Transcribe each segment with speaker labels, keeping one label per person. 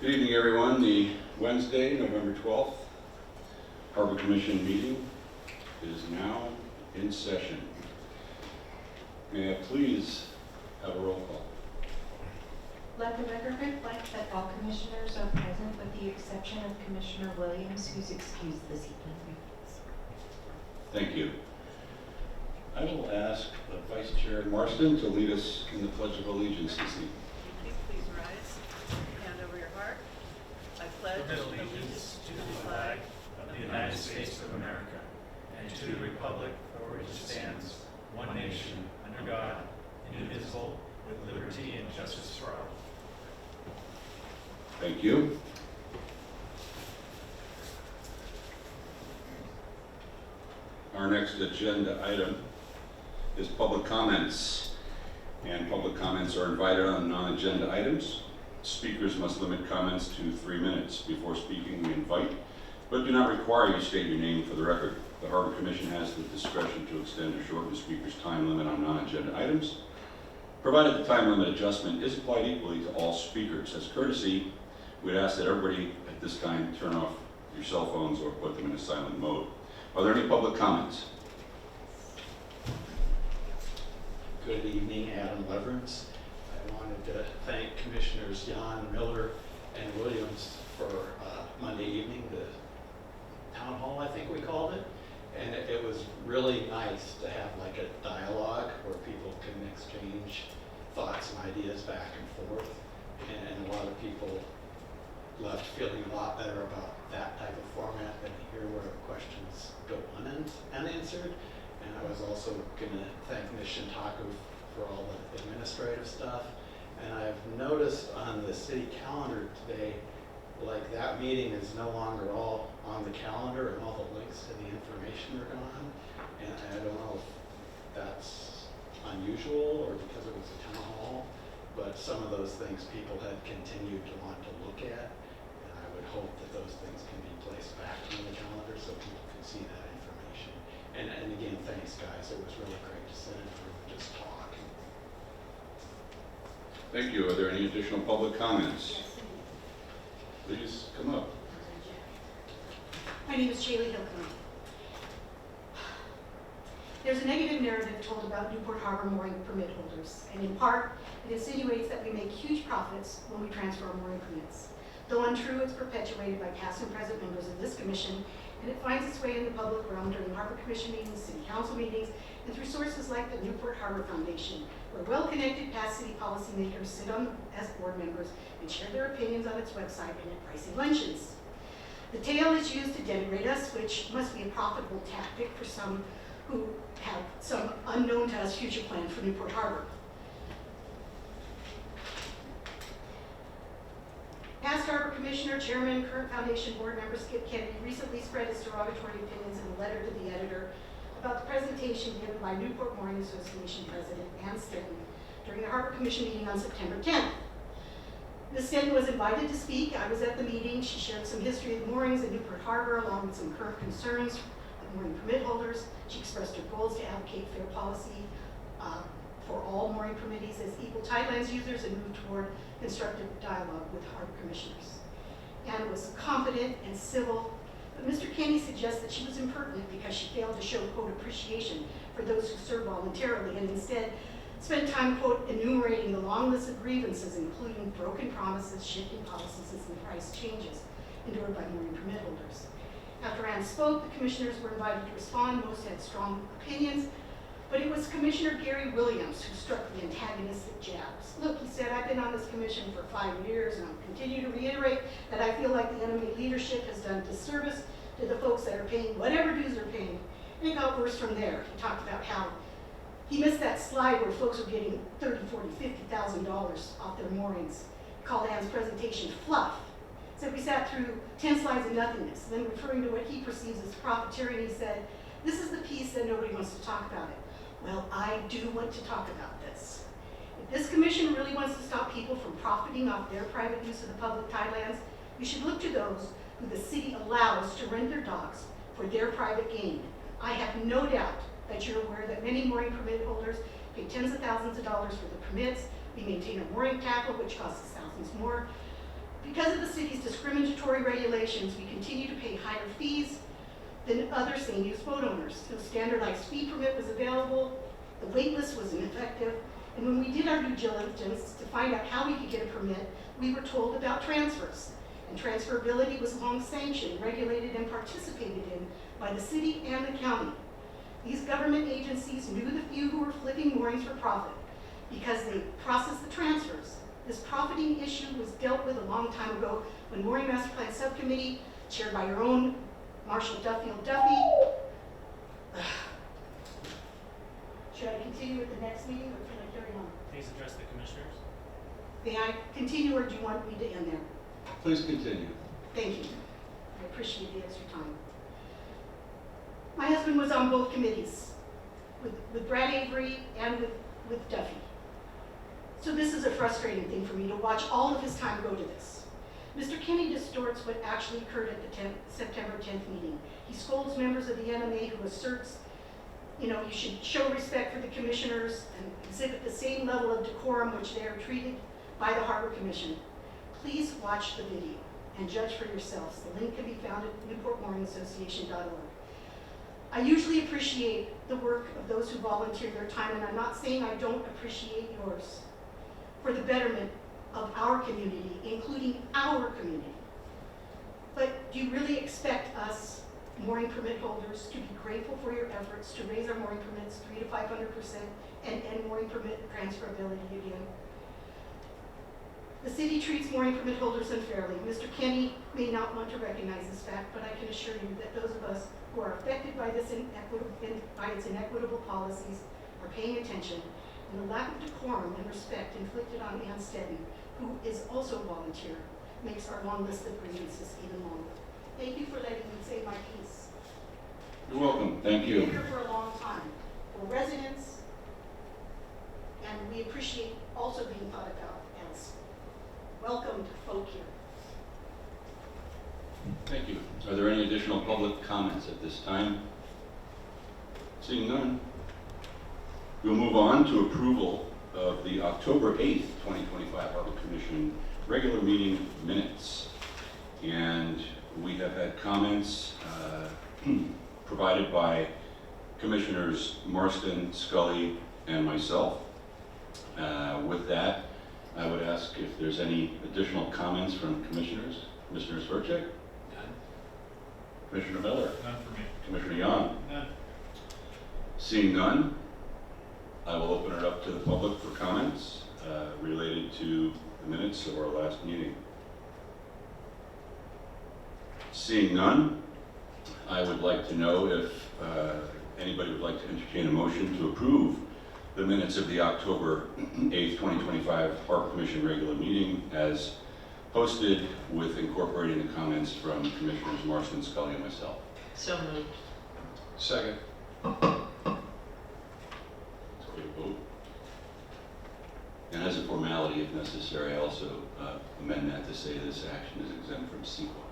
Speaker 1: Good evening, everyone. The Wednesday, November 12th, Harbor Commission meeting is now in session. May I please have a roll call?
Speaker 2: Let the record reflect that all commissioners are present with the exception of Commissioner Williams, who's excused this evening.
Speaker 1: Thank you. I will ask Vice Chair Marston to lead us in the Pledge of Allegiance this evening.
Speaker 3: Please rise. Hand over your heart. I pledge
Speaker 4: allegiance to the flag of the United States of America and to the republic for which it stands, one nation, under God, indivisible, with liberty and justice for all.
Speaker 1: Thank you. Our next agenda item is public comments. And public comments are invited on non-agenda items. Speakers must limit comments to 3 minutes. Before speaking, we invite, but do not require you state your name for the record. The Harbor Commission has the discretion to extend or shorten the speaker's time limit on non-agenda items, provided the time limit adjustment is applied equally to all speakers. As courtesy, we'd ask that everybody at this time turn off your cell phones or put them in a silent mode. Are there any public comments?
Speaker 5: Good evening, Adam Leverance. I wanted to thank Commissioners Jan, Miller, and Williams for Monday evening, the town hall, I think we called it. And it was really nice to have like a dialogue where people can exchange thoughts and ideas back and forth. And a lot of people left feeling a lot better about that type of format than here where questions go unanswered. And I was also going to thank Ms. Shintaku for all the administrative stuff. And I've noticed on the city calendar today, like that meeting is no longer all on the calendar and all the links to the information are gone. And I don't know if that's unusual or because it was a town hall, but some of those things people had continued to want to look at. And I would hope that those things can be placed back on the calendar so people can see that information. And again, thanks guys, it was really great to sit in a room and just talk.
Speaker 1: Thank you. Are there any additional public comments? Please come up.
Speaker 6: My name is Shaylee Hilton. There's a negative narrative told about Newport Harbor mooring permit holders, and in part, it insinuates that we make huge profits when we transfer our mooring permits. Though untrue, it's perpetuated by past and present members of this commission, and it finds its way in the public realm during Harbor Commission meetings, City Council meetings, and through sources like the Newport Harbor Foundation, where well-connected past city policymakers sit on as board members and share their opinions on its website and at pricey luncheons. The tale is used to denigrate us, which must be a profitable tactic for some who have some unknown to us future plan for Newport Harbor. Past Harbor Commissioner, Chairman, current Foundation Board member Skip Kennedy recently spread his derogatory opinions in a letter to the editor about the presentation given by Newport Mooring Association President Ann Stinton during the Harbor Commission meeting on September 10th. Ms. Stinton was invited to speak. I was at the meeting. She shared some history of moorings in Newport Harbor along with some current concerns of mooring permit holders. She expressed her goals to advocate fair policy for all mooring permittees as equal tidelands users and move toward constructive dialogue with harbor commissioners. Ann was confident and civil, but Mr. Kenny suggests that she was impertinent because she failed to show, quote, appreciation for those who serve voluntarily and instead spent time, quote, enumerating the long list of grievances, including broken promises, shifting policies, and price changes endured by mooring permit holders. After Ann spoke, the commissioners were invited to respond. Most had strong opinions, but it was Commissioner Gary Williams who struck the antagonistic jabs. Look, he said, I've been on this commission for 5 years, and I'll continue to reiterate that I feel like the enemy leadership has done disservice to the folks that are paying whatever dues they're paying. And it got worse from there. He talked about how he missed that slide where folks were getting $30,000, $40,000, $50,000 off their moorings. He called Ann's presentation fluff. Said we sat through 10 slides of nothingness. Then referring to what he perceives as profiteering, he said, this is the piece that nobody wants to talk about it. Well, I do want to talk about this. If this commission really wants to stop people from profiting off their private use of the public tidelands, you should look to those who the city allows to rent their docks for their private gain. I have no doubt that you're aware that many mooring permit holders pay tens of thousands of dollars for the permits. We maintain a mooring tackle, which costs us thousands more. Because Because of the city's discriminatory regulations, we continue to pay higher fees than other same-use boat owners. No standardized fee permit was available, the wait list was ineffective, and when we did our due diligence to find out how we could get a permit, we were told about transfers. And transferability was long sanctioned, regulated, and participated in by the city and the county. These government agencies knew the few who were flipping moorings for profit because they processed the transfers. This profiting issue was dealt with a long time ago when Mooring Master Plan Subcommittee, chaired by your own Marshall Duffield Duffy. Should I continue with the next meeting or can I carry on?
Speaker 4: Please address the commissioners.
Speaker 6: May I continue or do you want me to end there?
Speaker 1: Please continue.
Speaker 6: Thank you. I appreciate the extra time. My husband was on both committees, with Brad Avery and with Duffy. So this is a frustrating thing for me to watch all of his time go to this. Mr. Kenny distorts what actually occurred at the September 10th meeting. He scolds members of the NMA who asserts, you should show respect for the commissioners and exhibit the same level of decorum which they are treated by the Harbor Commission. Please watch the video and judge for yourselves. The link can be found at newportmooringassociation.org. I usually appreciate the work of those who volunteer their time, and I'm not saying I don't appreciate yours, for the betterment of our community, including our community. But do you really expect us, mooring permit holders, to be grateful for your efforts to raise our mooring permits 300% to 500% and end mooring permit transferability again? The city treats mooring permit holders unfairly. Mr. Kenny may not want to recognize this fact, but I can assure you that those of us who are affected by its inequitable policies are paying attention, and the lack of decorum and respect inflicted on Ann Steadden, who is also a volunteer, makes our long list of grievances even longer. Thank you for letting me say my piece.
Speaker 1: You're welcome. Thank
Speaker 6: We've
Speaker 1: you.
Speaker 6: been here for a long time. We're residents, and we appreciate also being thought about as welcomed folk here.
Speaker 1: Thank you. Are there any additional public comments at this time? Seeing none, we'll move on to approval of the October 8th, 2025 Harbor Commission regular meeting minutes. And we have had comments provided by Commissioners Marston, Scully, and myself. With that, I would ask if there's any additional comments from commissioners. Commissioner Sverchek?
Speaker 5: None.
Speaker 1: Commissioner Miller?
Speaker 4: None for me.
Speaker 1: Commissioner Young?
Speaker 4: None.
Speaker 1: Seeing none, I will open it up to the public for comments related to the minutes of our last meeting. Seeing none, I would like to know if anybody would like to entertain a motion to approve the minutes of the October 8th, 2025 Harbor Commission regular meeting as posted with incorporating the comments from Commissioners Marston, Scully, and myself.
Speaker 3: So moved.
Speaker 1: Second. So we vote. And as a formality, if necessary, I also amend that to say this action is exempt from CEQA.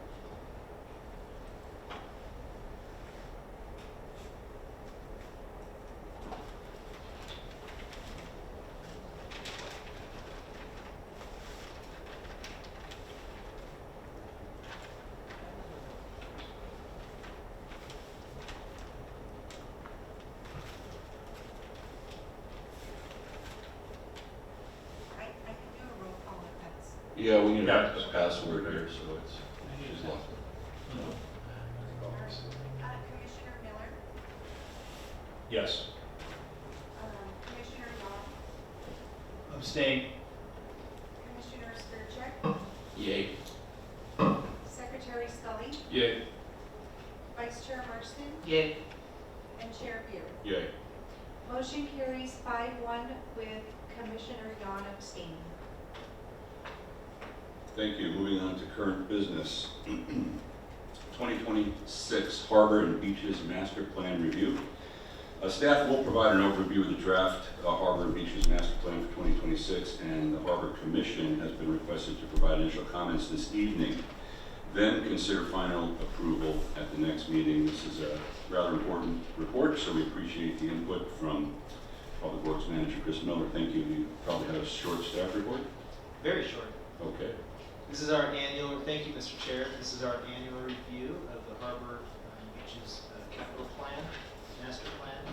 Speaker 2: I can do a roll call if that's.
Speaker 1: Yeah, we need
Speaker 4: Yeah.
Speaker 1: a password here, so it's she's lost it.
Speaker 2: Commissioner Miller,
Speaker 4: Yes.
Speaker 2: Commissioner Young,
Speaker 4: Abstain.
Speaker 2: Commissioner Sturchek,
Speaker 1: Yay.
Speaker 2: Secretary Scully,
Speaker 1: Yay.
Speaker 2: Vice Chair Marston,
Speaker 3: Yay.
Speaker 2: and Chair Beard.
Speaker 1: Yay.
Speaker 2: Motion carries 5-1 with Commissioner Yon abstaining.
Speaker 1: Thank you. Moving on to current business. 2026 Harbor and Beaches Master Plan Review. Staff will provide an overview of the draft Harbor and Beaches Master Plan for 2026, and the Harbor Commission has been requested to provide initial comments this evening. Then consider final approval at the next meeting. This is a rather important report, so we appreciate the input from Public Works Manager Chris Miller. Thank you. You probably have a short staff report?
Speaker 7: Very short.
Speaker 1: Okay.
Speaker 7: This is our annual, thank you, Mr. Chair. This is our annual review of the Harbor Beaches Capital Plan, Master Plan.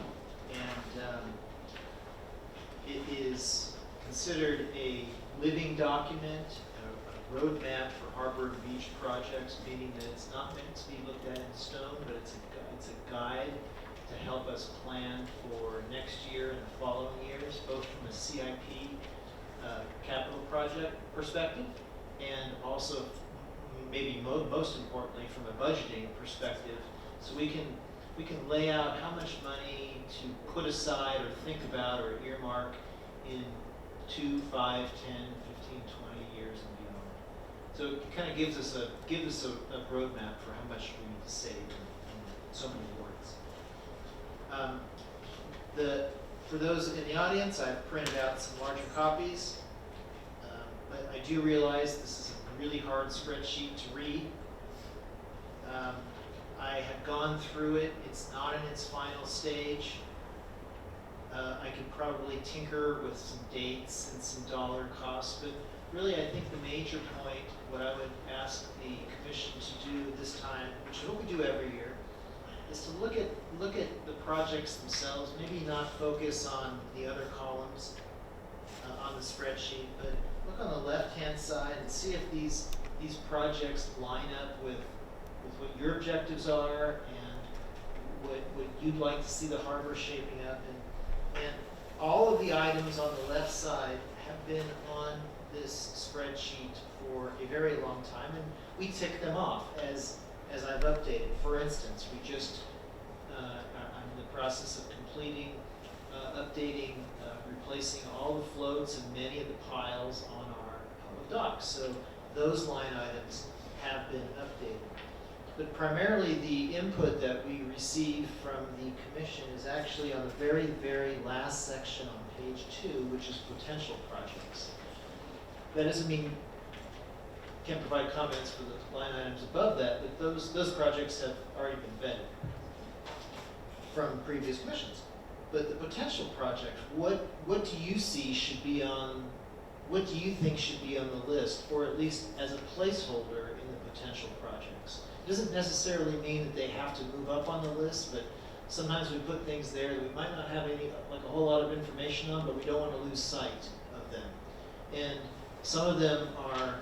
Speaker 7: And it is considered a living document, a roadmap for harbor and beach projects, meaning that it's not meant to be looked at in stone, but it's a guide to help us plan for next year and the following years, both from a CIP capital project perspective, and also maybe most importantly from a budgeting perspective, so we can lay out how much money to put aside or think about or earmark in 2, 5, 10, 15, 20 years and beyond. So it kind of gives us a roadmap for how much we need to save in so many words. For those in the audience, I've printed out some larger copies, but I do realize this is a really hard spreadsheet to read. I have gone through it. It's not in its final stage. I could probably tinker with some dates and some dollar costs, but really I think the major point, what I would ask the commission to do this time, which is what we do every year, is to look at the projects themselves, maybe not focus on the other columns on the spreadsheet, but look on the left-hand side and see if these projects line up with what your objectives are and what you'd like to see the harbor shaping up. And all of the items on the left side have been on this spreadsheet for a very long time, and we tick them off as I've updated. For instance, we just, I'm in the process of completing, updating, replacing all the floats and many of the piles on our public docks. So those line items have been updated. But primarily the input that we receive from the commission is actually on the very, very last section on page 2, which is potential projects. That doesn't mean can't provide comments for the line items above that, but those projects have already been vetted from previous commissions. But the potential project, what do you see should be on, what do you think should be on the list, or at least as a placeholder in the potential projects? It doesn't necessarily mean that they have to move up on the list, but sometimes we put things there that we might not have a whole lot of information on, but we don't want to lose sight of them. And some of them are,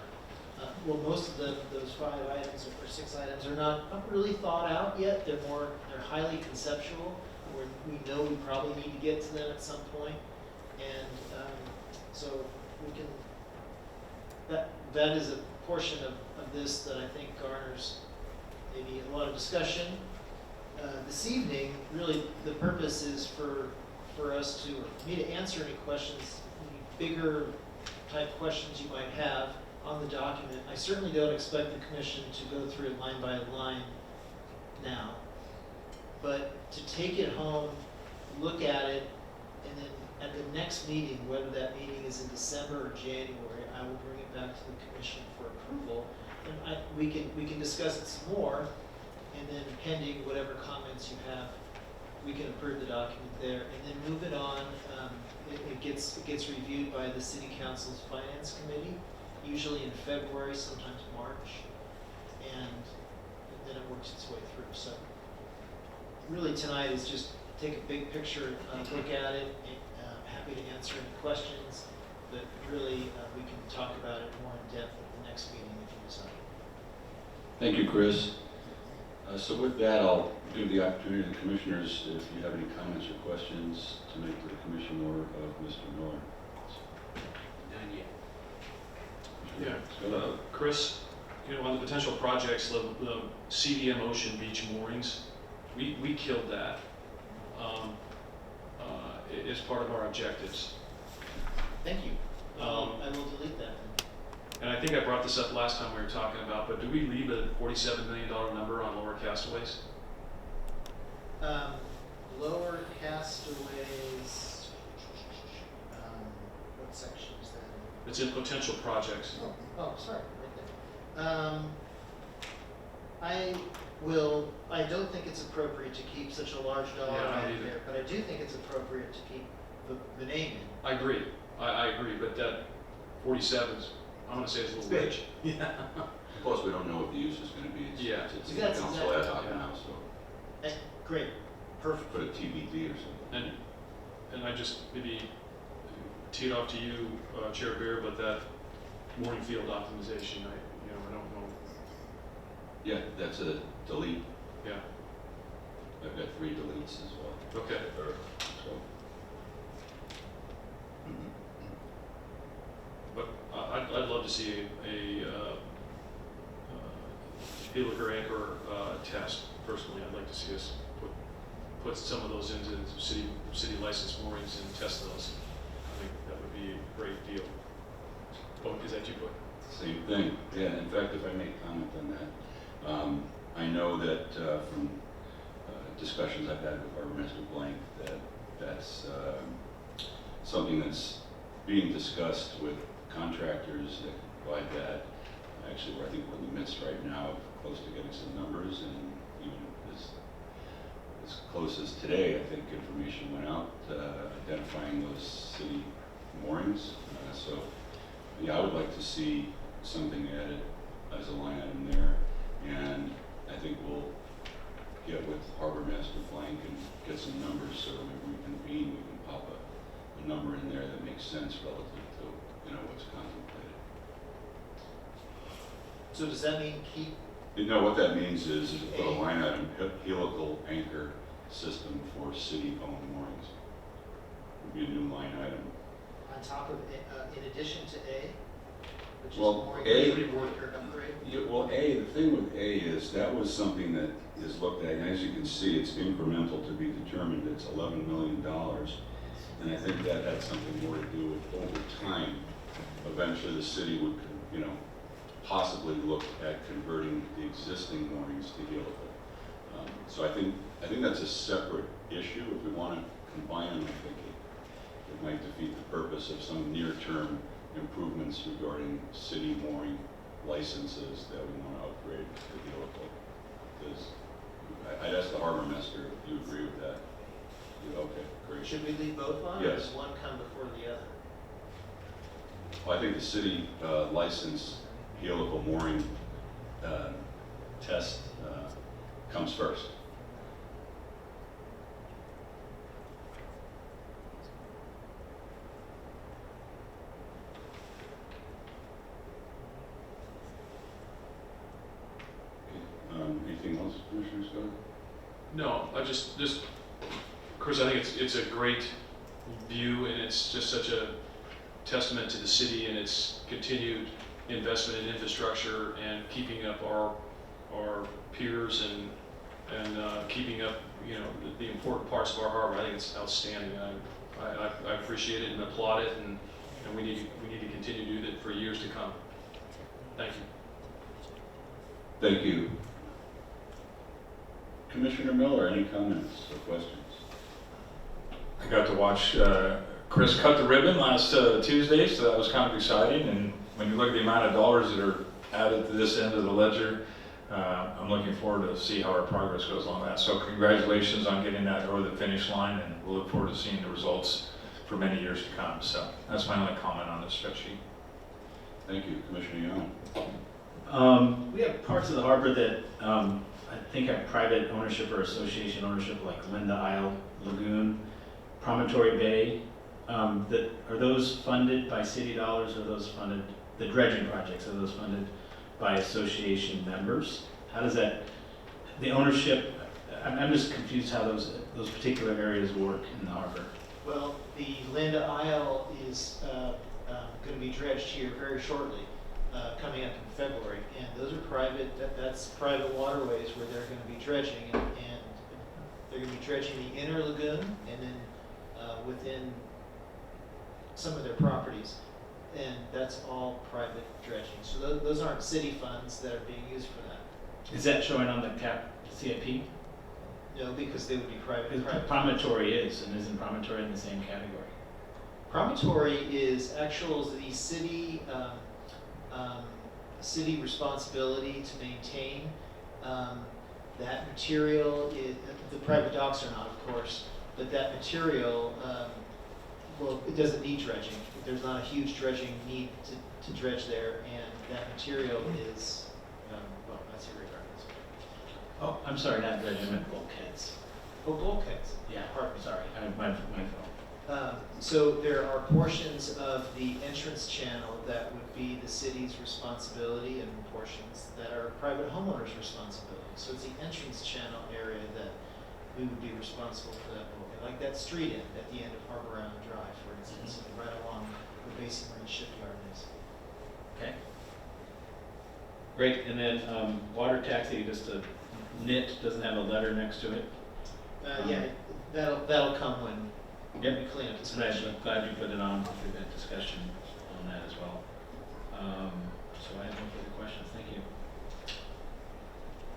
Speaker 7: well, most of them, those 5 items or 6 items, are not really thought out yet. They're highly conceptual, where we know we probably need to get to them at some point. And so we can, that is a portion of this that I think garners maybe a lot of discussion. This evening, really the purpose is for us to, or me to answer any questions, any bigger type questions you might have on the document. I certainly don't expect the commission to go through it line by line now, but to take it home, look at it, and then at the next meeting, whether that meeting is in December or January, I will bring it back to the commission for approval, and we can discuss it some more, and then pending whatever comments you have, we can approve the document there, and then move it on. It gets reviewed by the City Council's Finance Committee, usually in February, sometimes March, and then it works its way through. So really tonight is just take a big picture, look at it, happy to answer any questions, but really we can talk about it more in depth at the next meeting if you decide.
Speaker 1: Thank you, Chris. So with that, I'll give the opportunity to the commissioners if you have any comments or questions to make to the commission or of Mr. Miller.
Speaker 5: None yet.
Speaker 8: Yeah, Chris, on the potential projects, the CDM Ocean Beach moorings, we killed that as part of our objectives.
Speaker 7: Thank you. I will delete that.
Speaker 8: And I think I brought this up last time we were talking about, but do we leave a $47 million number on lower castaways?
Speaker 7: Lower castaways, what section is that in?
Speaker 8: It's in potential projects.
Speaker 7: Oh, sorry, right there. I don't think it's appropriate to keep such a large dollar
Speaker 8: Yeah, I don't
Speaker 7: amount
Speaker 8: either.
Speaker 7: there, but I do think it's appropriate to keep the name in.
Speaker 8: I agree, I agree, but that 47 is I'm gonna say it's a little
Speaker 7: big.
Speaker 8: rich. Yeah.
Speaker 1: Plus, we don't know what the use is gonna be.
Speaker 8: Yeah.
Speaker 1: It's
Speaker 7: That's
Speaker 1: council
Speaker 7: exactly-
Speaker 1: ad hoc
Speaker 8: yeah.
Speaker 1: now, so
Speaker 7: Great, perfect.
Speaker 1: put a TBD or something.
Speaker 8: And I just maybe tee it off to you, Chair Bear, but that mooring field optimization, I don't know.
Speaker 1: Yeah, that's a delete.
Speaker 8: Yeah,
Speaker 1: I've got 3 deletes as well.
Speaker 8: okay.
Speaker 1: So.
Speaker 8: But I'd love to see a helical anchor test. Personally, I'd like to see us put some of those into city licensed moorings and test those. I think that would be a great deal. Oh, is that you put?
Speaker 1: Same thing, yeah, in fact, if I may comment on that, I know that from discussions I've had with Harbor Master Blank, that's something that's being discussed with contractors that can provide that. Actually, I think we're in the midst right now of close to getting some numbers, and even as close as today, I think information went out identifying those city moorings. So, yeah, I would like to see something added as a line item there, and I think we'll get with Harbor Master Blank and get some numbers, so when we reconvene, we can pop a number in there that makes sense relative to, what's contemplated.
Speaker 7: So does that mean keep,
Speaker 1: What that means is put a line item, helical anchor system for city-owned moorings. Would be a new line item.
Speaker 7: on top of, in addition to A, which is
Speaker 1: Well,
Speaker 7: mooring
Speaker 1: A-
Speaker 7: or upgrade?
Speaker 1: Yeah, well, the thing with A is that was something that is looked at, and as you can see, it's incremental to be determined. It's $11 million. And I think that had something more to do with over time. Eventually, the city would, possibly look at converting the existing moorings to helical. So I think that's a separate issue. If we want to combine them, I think it might defeat the purpose of some near-term improvements regarding city mooring licenses that we want to upgrade to helical. Because I'd ask the harbor master if you agree with that. Okay, great.
Speaker 7: Should we leave both on, or
Speaker 1: Yes.
Speaker 7: does one come before the other?
Speaker 1: Well, I think the city license helical mooring test comes first. Anything else, Commissioner Scott?
Speaker 8: No, Chris, I think it's a great view, and it's just such a testament to the city and its continued investment in infrastructure and keeping up our piers and keeping up, the important parts of our harbor. I think it's outstanding. I appreciate it and applaud it, and we need to continue to do that for years to come. Thank you.
Speaker 1: Thank you. Commissioner Miller, any comments or questions?
Speaker 9: I got to watch Chris cut the ribbon last Tuesday, so that was kind of exciting. And when you look at the amount of dollars that are added to this end of the ledger, I'm looking forward to see how our progress goes along that. So congratulations on getting that over the finish line, and we'll look forward to seeing the results for many years to come. So that's my only comment on this spreadsheet.
Speaker 1: Thank you, Commissioner Young.
Speaker 10: We have parts of the harbor that I think have private ownership or association ownership, like Linda Isle Lagoon, Promontory Bay. Are those funded by city dollars, or are those funded, the dredging projects, are those funded by association members? How does that, the ownership, I'm just confused how those particular areas work in the harbor.
Speaker 7: Well, the Linda Isle is going to be dredged here very shortly, coming up in February, and those are private. That's private waterways where they're going to be dredging, and they're going to be dredging the inner lagoon, and then within some of their properties, and that's all private dredging. So those aren't city funds that are being used for that.
Speaker 10: Is that showing on the CIP?
Speaker 7: No, because they would be private.
Speaker 10: Because Promontory is, and isn't Promontory in the same category?
Speaker 7: Promontory is the city responsibility to maintain that material. The private docks are not, of course, but that material, it doesn't need dredging. There's not a huge dredging need to dredge there, and that material is, well, that's irregardless.
Speaker 10: Oh, I'm sorry, not dredge, I meant bulkheads.
Speaker 7: Oh, bulkheads.
Speaker 10: Yeah, pardon, sorry, my fault.
Speaker 7: So there are portions of the entrance channel that would be the city's responsibility and portions that are private homeowners' responsibility. So it's the entrance channel area that we would be responsible for that bulkhead, like that street end at the end of Harbor Island Drive, for instance, right along where Basin Marine Shipyard is.
Speaker 10: Okay. Great, and then water taxi, just a nit, doesn't have a letter next to it.
Speaker 7: Yeah, that'll come when we
Speaker 10: Yep.
Speaker 7: clean up this
Speaker 10: And I'm
Speaker 7: spreadsheet.
Speaker 10: glad you put it on, we've had discussion on that as well. So I have no further questions, thank you.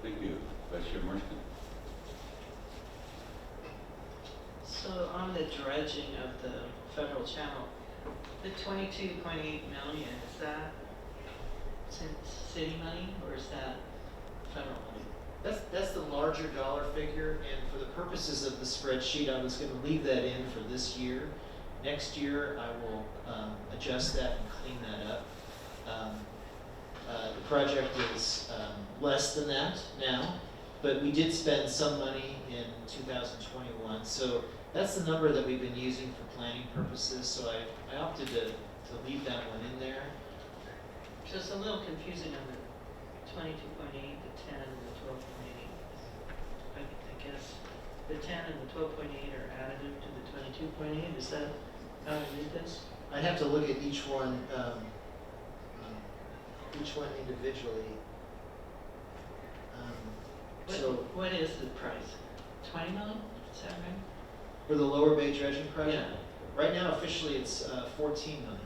Speaker 1: Thank you. Vice Chair Marston.
Speaker 3: So on the dredging of the federal channel, the 22.8 million, is that city money or is that federal money?
Speaker 7: That's the larger dollar figure, and for the purposes of the spreadsheet, I was gonna leave that in for this year. Next year, I will adjust that and clean that up. The project is less than that now, but we did spend some money in 2021, so that's the number that we've been using for planning purposes, so I opted to leave that one in there.
Speaker 3: Just a little confusing on the 22.8, the 10, and the 12.8. I guess the 10 and the 12.8 are additive to the 22.8. Is that how I read this?
Speaker 7: I'd have to look at each one individually. So
Speaker 3: What is the price? 20 million? Is that right?
Speaker 7: for the Lower Bay dredging project,
Speaker 3: Yeah.
Speaker 7: right now officially it's 14 million.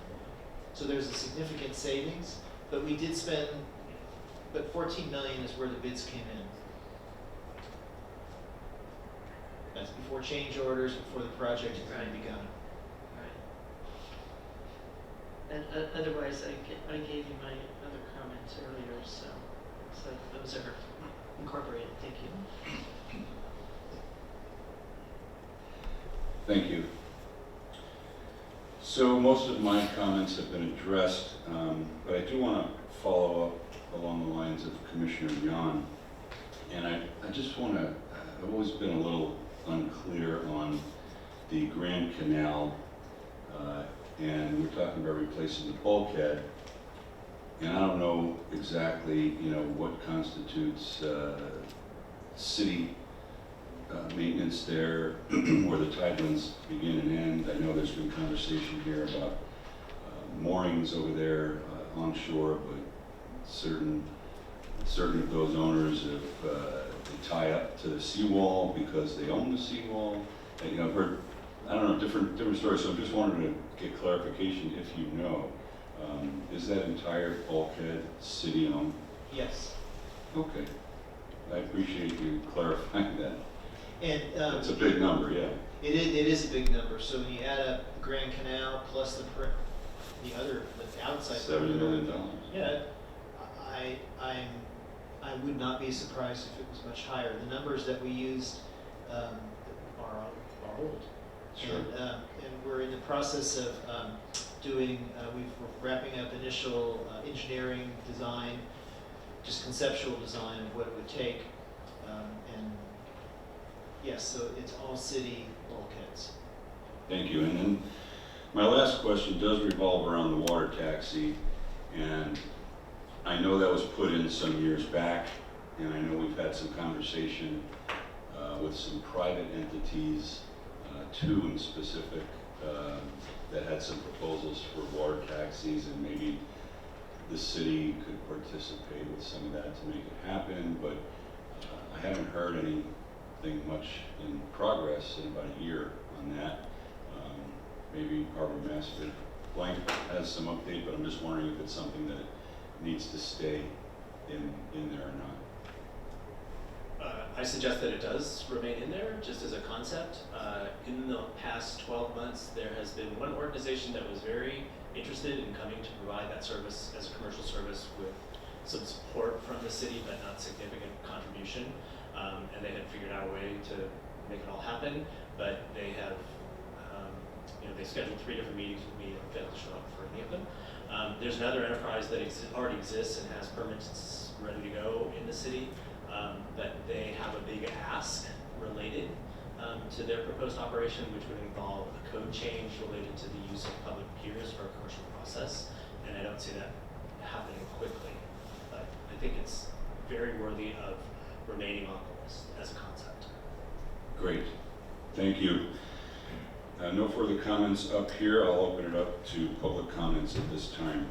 Speaker 7: So there's a significant savings, but we did spend, but 14 million is where the bids came in. That's before change orders, before the project has
Speaker 3: Right.
Speaker 7: begun.
Speaker 3: Right. And otherwise, I gave you my other comments earlier, so those are incorporated. Thank you.
Speaker 1: Thank you. So most of my comments have been addressed, but I do want to follow up along the lines of Commissioner Yan. And I just want to, I've always been a little unclear on the Grand Canal, and we're talking about replacing the bulkhead. And I don't know exactly, what constitutes city maintenance there, where the tidelands begin and end. I know there's been conversation here about moorings over there onshore, but certain of those owners, if they tie up to the seawall because they own the seawall. And, I've heard, I don't know, different stories. So I'm just wanting to get clarification if you know. Is that entire bulkhead city-owned?
Speaker 7: Yes.
Speaker 1: Okay. I appreciate you clarifying that.
Speaker 7: And
Speaker 1: It's a big number, yeah.
Speaker 7: it is a big number. So when you add up the Grand Canal plus the outside.
Speaker 1: $70 million.
Speaker 7: Yeah, I would not be surprised if it was much higher. The numbers that we used are old.
Speaker 1: Sure.
Speaker 7: And we're in the process of we're wrapping up initial engineering design, just conceptual design of what it would take. And yes, so it's all city bulkheads.
Speaker 1: Thank you. And then my last question does revolve around the water taxi. And I know that was put in some years back, and I know we've had some conversation with some private entities, two in specific, that had some proposals for water taxis, and maybe the city could participate with some of that to make it happen, but I haven't heard anything much in progress in about a year on that. Maybe Harbor Master Blank has some update, but I'm just wondering if it's something that needs to stay in there or not.
Speaker 11: I suggest that it does remain in there, just as a concept. In the past 12 months, there has been one organization that was very interested in coming to provide that service as a commercial service with some support from the city, but not significant contribution. And they had figured out a way to make it all happen, but they have, they scheduled 3 different meetings with me and failed to show up for any of them. There's another enterprise that already exists and has permits ready to go in the city, but they have a big ask related to their proposed operation, which would involve a code change related to the use of public piers for a commercial process, and I don't see that happening quickly. But I think it's very worthy of remaining on the list as a concept.
Speaker 1: Great, thank you. No further comments up here. I'll open it up to public comments at this time.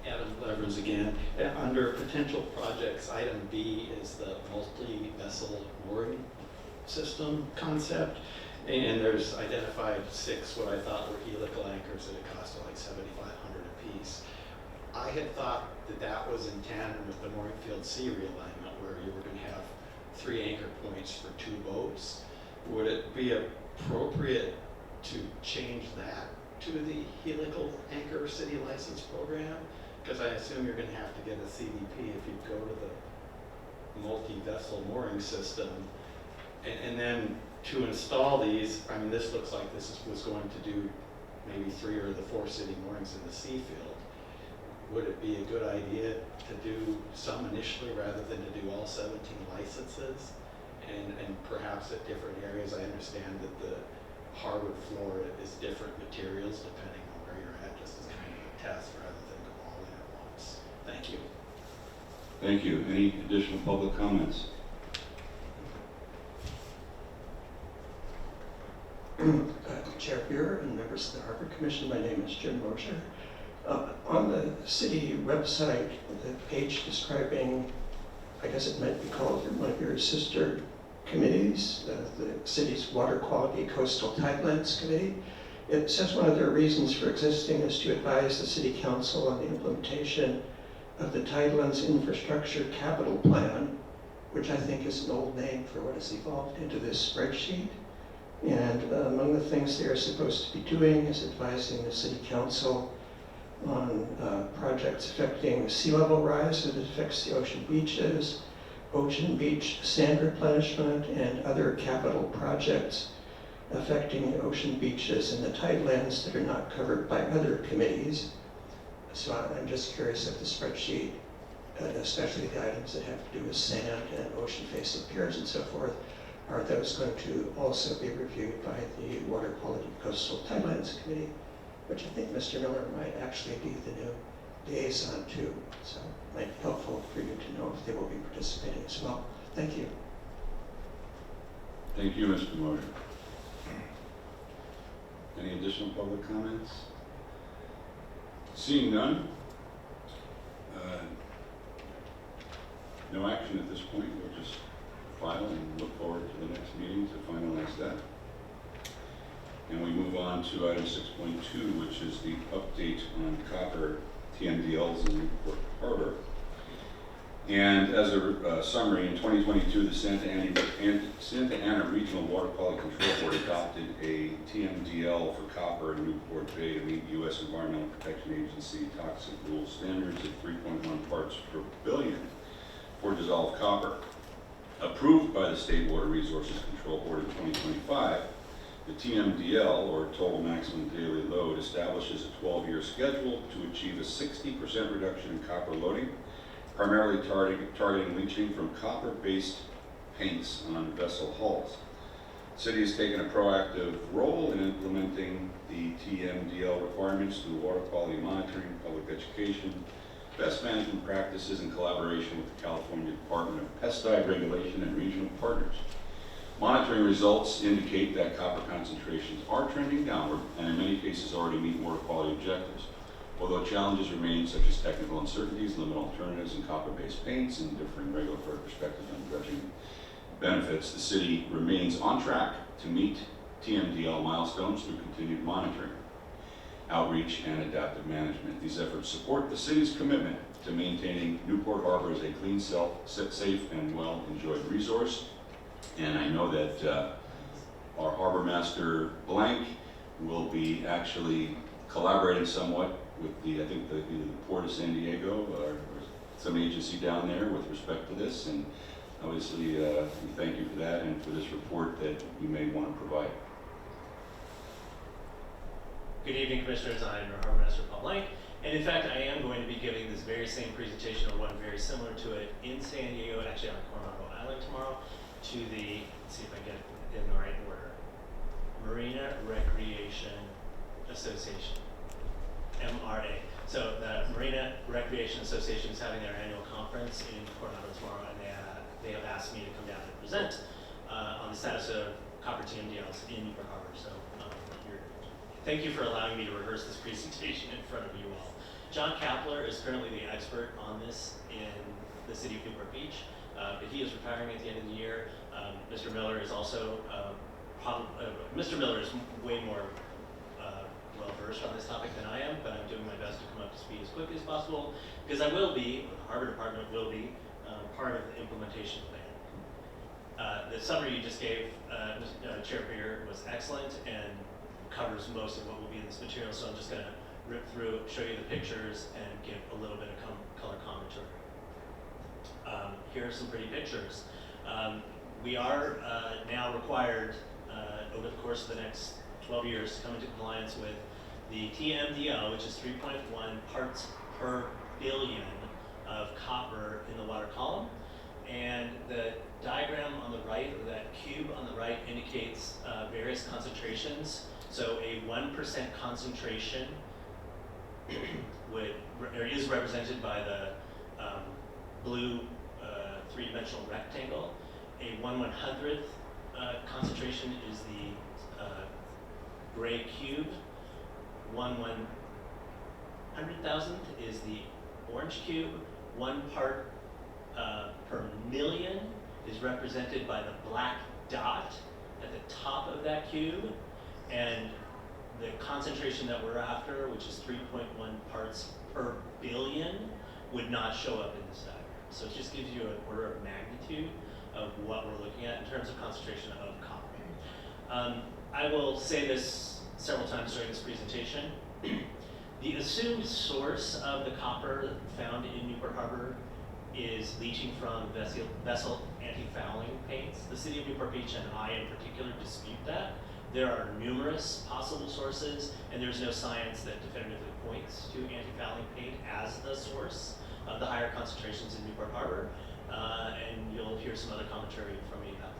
Speaker 5: Adam Leverins again. Under potential projects, item B is the multi-vessel mooring system concept. And there's identified 6 what I thought were helical anchors that had cost like $7,500 a piece. I had thought that that was in tandem with the mooring field sea realignment, where you were going to have 3 anchor points for 2 boats. Would it be appropriate to change that to the helical anchor city license program? Because I assume you're going to have to get a CDP if you go to the multi-vessel mooring system. And then to install these, I mean, this looks like this was going to do maybe 3 or the 4 city moorings in the Seafield. Would it be a good idea to do some initially rather than to do all 17 licenses? And perhaps at different areas, I understand that the harbor floor is different materials depending on where you're at, just as kind of a test rather than go all in at once. Thank you.
Speaker 1: Thank you. Any additional public comments?
Speaker 12: Chair Buer and members of the Harbor Commission, my name is Jim Mosher. On the city website, the page describing, I guess it might be called one of your sister committees, the city's Water Quality Coastal Tidelands Committee, it says one of their reasons for existing is to advise the City Council on the implementation of the Tidelands Infrastructure Capital Plan, which I think is an old name for what has evolved into this spreadsheet. And among the things they are supposed to be doing is advising the City Council on projects affecting sea level rise that affects the ocean beaches, ocean beach sand replenishment, and other capital projects affecting the ocean beaches and the tidelands that are not covered by other committees. So I'm just curious if the spreadsheet, especially the items that have to do with sand and ocean facing piers and so forth, are those going to also be reviewed by the Water Quality Coastal Tidelands Committee, which I think Mr. Miller might actually be the new liaison to. So it might be helpful for you to know if they will be participating as well. Thank you.
Speaker 1: Thank you, Mr. Mosher. Any additional public comments? Seeing none, no action at this point. We'll just file and look forward to the next meeting to finalize that. And we move on to item 6.2, which is the update on copper TMDLs in Newport Harbor. And as a summary, in 2022, the Santa Ana Regional Water Quality Control Board adopted a TMDL for copper in Newport Bay to meet U.S. Environmental Protection Agency toxic rule standards at 3.1 parts per billion for dissolved copper. Approved by the State Water Resources Control Board in 2025, the TMDL, or Total Maximum Daily Load, establishes a 12-year schedule to achieve a 60% reduction in copper loading, primarily targeting leaching from copper-based paints on vessel hulls. The city has taken a proactive role in implementing the TMDL requirements through water quality monitoring, public education, best management practices in collaboration with the California Department of Pesticide Regulation and regional partners. Monitoring results indicate that copper concentrations are trending downward and in many cases already meet water quality objectives. Although challenges remain such as technical uncertainties, limited alternatives in copper-based paints, and differing regulatory perspectives on dredging benefits, the city remains on track to meet TMDL milestones through continued monitoring, outreach, and adaptive management. These efforts support the city's commitment to maintaining Newport Harbor as a clean, safe, and well-enjoyed resource. And I know that our Harbor Master Blank will be actually collaborating somewhat with the, I think either the Port of San Diego or some agency down there with respect to this. And obviously, we thank you for that and for this report that you may want to provide.
Speaker 11: Good evening, Commissioners. I'm your Harbor Master Paul Blank. And in fact, I am going to be giving this very same presentation, or one very similar to it, in San Diego, actually on Coronado Island tomorrow, to the, let's see if I get it in the right order, Marina Recreation Association, MRA. So the Marina Recreation Association is having their annual conference in Coronado tomorrow, and they have asked me to come down and present on the status of copper TMDLs in Newport Harbor. So thank you for allowing me to rehearse this presentation in front of you all. John Kapler is currently the expert on this in the city of Newport Beach, but he is retiring at the end of the year. Mr. Miller is also, Mr. Miller is way more well-versed on this topic than I am, but I'm doing my best to come up to speed as quickly as possible, because I will be, or the Harbor Department will be, part of the implementation plan. The summary you just gave, Chair Beer, was excellent and covers most of what will be in this material, so I'm just going to rip through, show you the pictures, and give a little bit of color commentary. Here are some pretty pictures. We are now required, over the course of the next 12 years, to come into compliance with the TMDL, which is 3.1 parts per billion of copper in the water column. And the diagram on the right, or that cube on the right, indicates various concentrations. So a 1% concentration is represented by the blue three-dimensional rectangle. A 1/100th concentration is the gray cube. 1/100,000th is the orange cube. 1 part per million is represented by the black dot at the top of that cube, and the concentration that we're after, which is 3.1 parts per billion, would not show up in this diagram. So it just gives you an order of magnitude of what we're looking at in terms of concentration of copper. I will say this several times during this presentation. The assumed source of the copper found in Newport Harbor is leaching from vessel anti-fouling paints. The city of Newport Beach and I in particular dispute that. There are numerous possible sources, and there's no science that definitively points to anti-fouling paint as the source of the higher concentrations in Newport Harbor, and you'll hear some other commentary from me about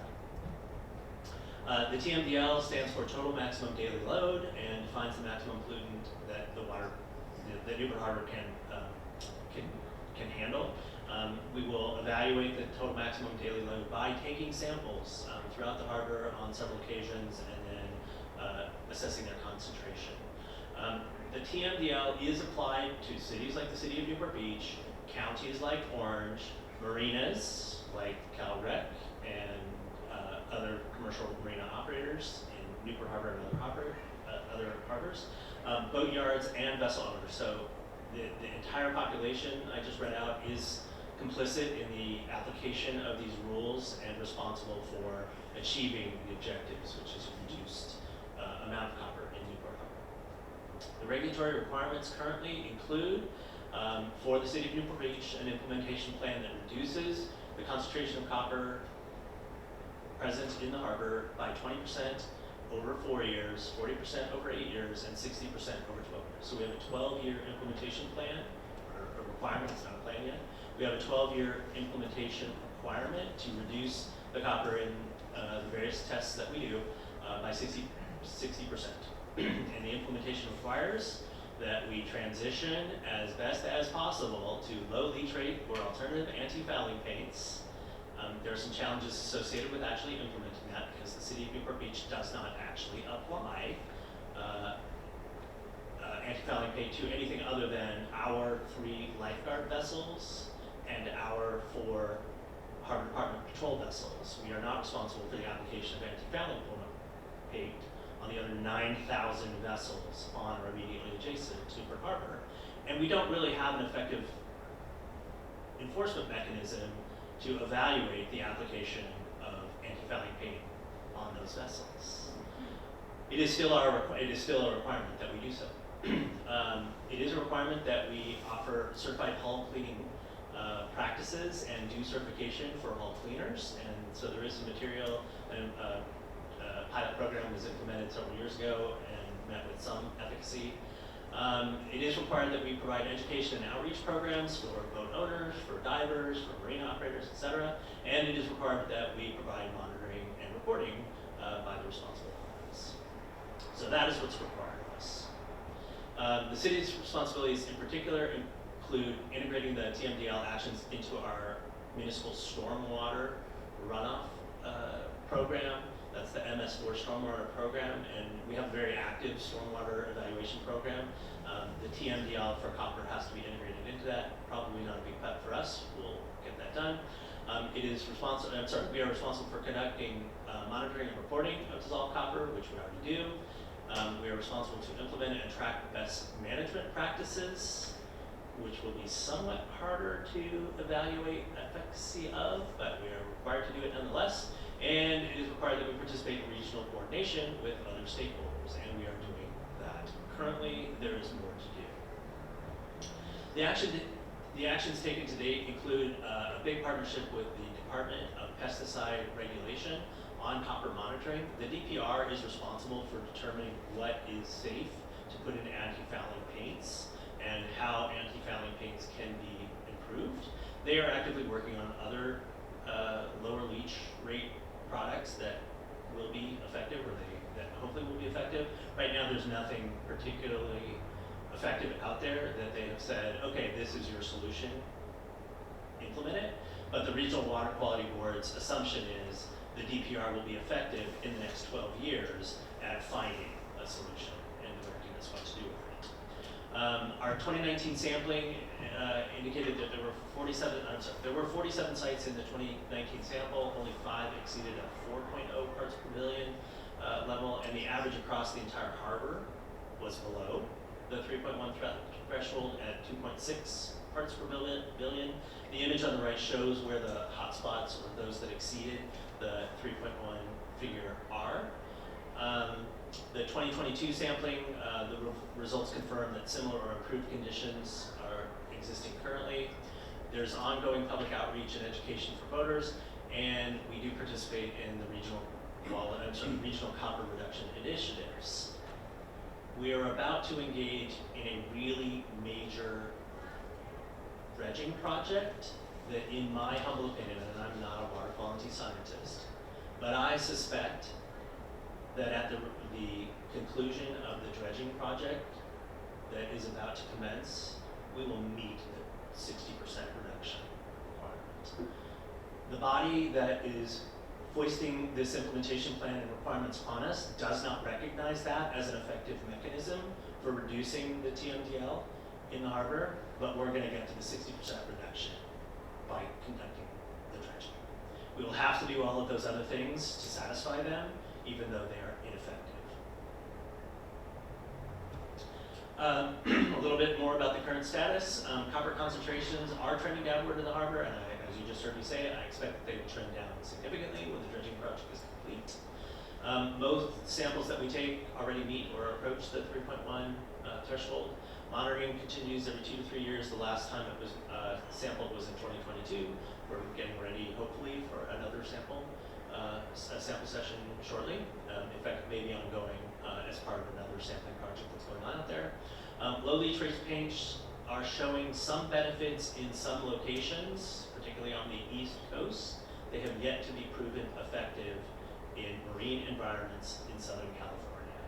Speaker 11: that. The TMDL stands for Total Maximum Daily Load and defines the maximum pollutant that that Newport Harbor can handle. We will evaluate the total maximum daily load by taking samples throughout the harbor on several occasions, and then assessing their concentration. The TMDL is applied to cities like the city of Newport Beach, counties like Orange, marinas like CalRec, and other commercial marina operators in Newport Harbor and other harbors, boatyards, and vessel owners. So the entire population I just read out is complicit in the application of these rules and responsible for achieving the objectives, which is reduced amount of copper in Newport Harbor. The regulatory requirements currently include, for the city of Newport Beach, an implementation plan that reduces the concentration of copper present in the harbor by 20% over 4 years, 40% over 8 years, and 60% over 12 years. So we have a 12-year implementation plan, or a requirement, it's not a plan yet. We have a 12-year implementation requirement to reduce the copper in the various tests that we do by 60%. And the implementation requires that we transition as best as possible to low leach rate or alternative anti-fouling paints. There are some challenges associated with actually implementing that, because the city of Newport Beach does not actually apply anti-fouling paint to anything other than our 3 lifeguard vessels and our 4 Harbor Department patrol vessels. We are not responsible for the application of anti-fouling paint on the other 9,000 vessels on or immediately adjacent to Newport Harbor. And we don't really have an effective enforcement mechanism to evaluate the application of anti-fouling paint on those vessels. It is still a requirement that we do so. It is a requirement that we offer certified hull cleaning practices and do certification for hull cleaners, and so there is some material, and a pilot program was implemented several years ago, and met with some efficacy. It is required that we provide education and outreach programs for boat owners, for divers, for marine operators, etc. And it is required that we provide monitoring and reporting by the responsible parties. So that is what's required of us. The city's responsibilities in particular include integrating the TMDL actions into our municipal stormwater runoff program. That's the MS4 stormwater program, and we have a very active stormwater evaluation program. The TMDL for copper has to be integrated into that. Probably not a big cut for us. We'll get that done. We are responsible for conducting monitoring and reporting of dissolved copper, which we already do. We are responsible to implement and track best management practices, which will be somewhat harder to evaluate efficacy of, but we are required to do it nonetheless. And it is required that we participate in regional coordination with other stakeholders, and we are doing that. Currently, there is more to do. The actions taken to date include a big partnership with the Department of Pesticide Regulation on copper monitoring. The DPR is responsible for determining what is safe to put in anti-fouling paints and how anti-fouling paints can be improved. They are actively working on other lower leach rate products that will be effective, or that hopefully will be effective. Right now, there's nothing particularly effective out there that they have said, okay, this is your solution, implement it. But the Regional Water Quality Board's assumption is the DPR will be effective in the next 12 years at finding a solution and directing us what to do with it. Our 2019 sampling indicated that there were 47 sites in the 2019 sample. Only 5 exceeded a 4.0 parts per billion level, and the average across the entire harbor was below the 3.1 threshold at 2.6 parts per billion. The image on the right shows where the hotspots, or those that exceeded the 3.1 figure, are. The 2022 sampling, the results confirm that similar or improved conditions are existing currently. There's ongoing public outreach and education for voters, and we do participate in the regional copper reduction initiatives. We are about to engage in a really major dredging project that, in my humble opinion, and I'm not a water quality scientist, but I suspect that at the conclusion of the dredging project that is about to commence, we will meet the 60% reduction requirement. The body that is foisting this implementation plan and requirements upon us does not recognize that as an effective mechanism for reducing the TMDL in the harbor, but we're going to get to the 60% reduction by conducting the dredging. We will have to do all of those other things to satisfy them, even though they are ineffective. A little bit more about the current status. Copper concentrations are trending downward in the harbor, and as you just heard me say, I expect that they will trend down significantly when the dredging project is complete. Most samples that we take already meet or approach the 3.1 threshold. Monitoring continues every 2 to 3 years. The last time it was sampled was in 2022. We're getting ready, hopefully, for another sample session shortly. In fact, it may be ongoing as part of another sampling project that's going on out there. Low leach rate paints are showing some benefits in some locations, particularly on the East Coast. They have yet to be proven effective in marine environments in Southern California.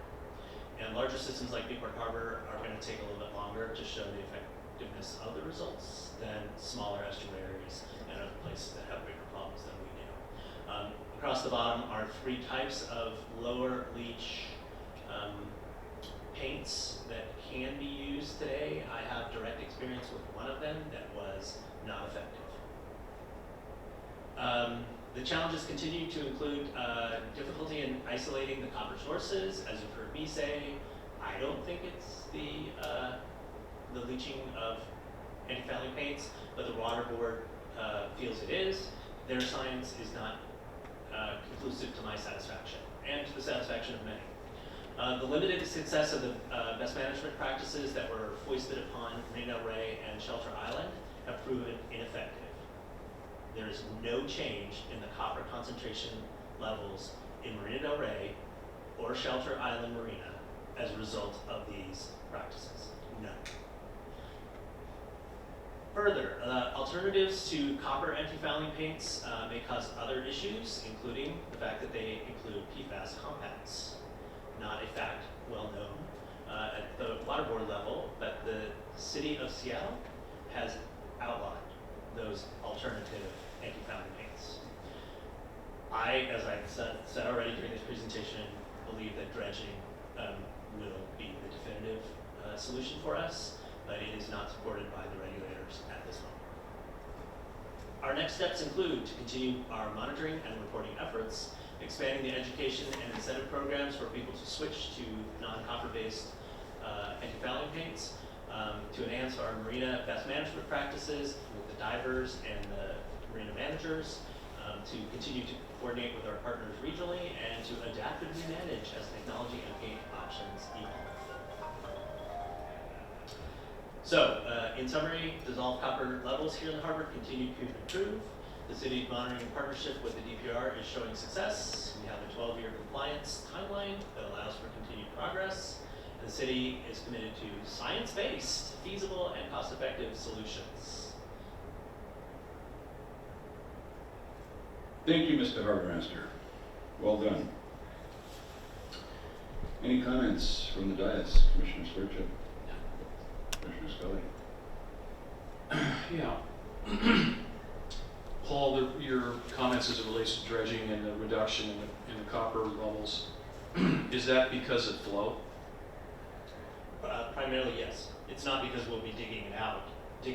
Speaker 11: And larger systems like Newport Harbor are going to take a little bit longer to show the effectiveness of the results than smaller estuaries and other places that have bigger problems than we do. Across the bottom are 3 types of lower leach paints that can be used today. I have direct experience with one of them that was not effective. The challenges continue to include difficulty in isolating the copper sources. As you've heard me say, I don't think it's the leaching of anti-fouling paints, but the Water Board feels it is. Their science is not conclusive to my satisfaction, and to the satisfaction of many. The limited success of the best management practices that were foisted upon Marina del Rey and Shelter Island have proven ineffective. There is no change in the copper concentration levels in Marina del Rey or Shelter Island Marina as a result of these practices. None. Further, alternatives to copper antifouling paints may cause other issues, including the fact that they include PFAS compounds. Not a fact well known at the water board level, but the city of Seattle has outlawed those alternative antifouling paints. As I said already during this presentation, believe that dredging will be the definitive solution for us, but it is not supported by the regulators at this moment. Our next steps include to continue our monitoring and reporting efforts, expanding the education and incentive programs for people to switch to non-copper-based antifouling paints, to enhance our marina best management practices with the divers and the marina managers, to continue to coordinate with our partners regionally, and to adaptively manage as technology and paint options evolve. So, in summary, dissolved copper levels here in the harbor continue to improve. The city monitoring partnership with the DPR is showing success. We have a 12-year compliance timeline that allows for continued progress. And the city is committed to science-based, feasible, and cost-effective solutions.
Speaker 1: Thank you, Mr. Harbormaster. Well done. Any comments from the dais? Commissioner Sturgeon? Commissioner Scully?
Speaker 8: Yeah. Paul, your comments as it relates to dredging and the reduction in the copper levels, is that because of flow?
Speaker 11: Primarily, yes. It's not because we'll be digging out the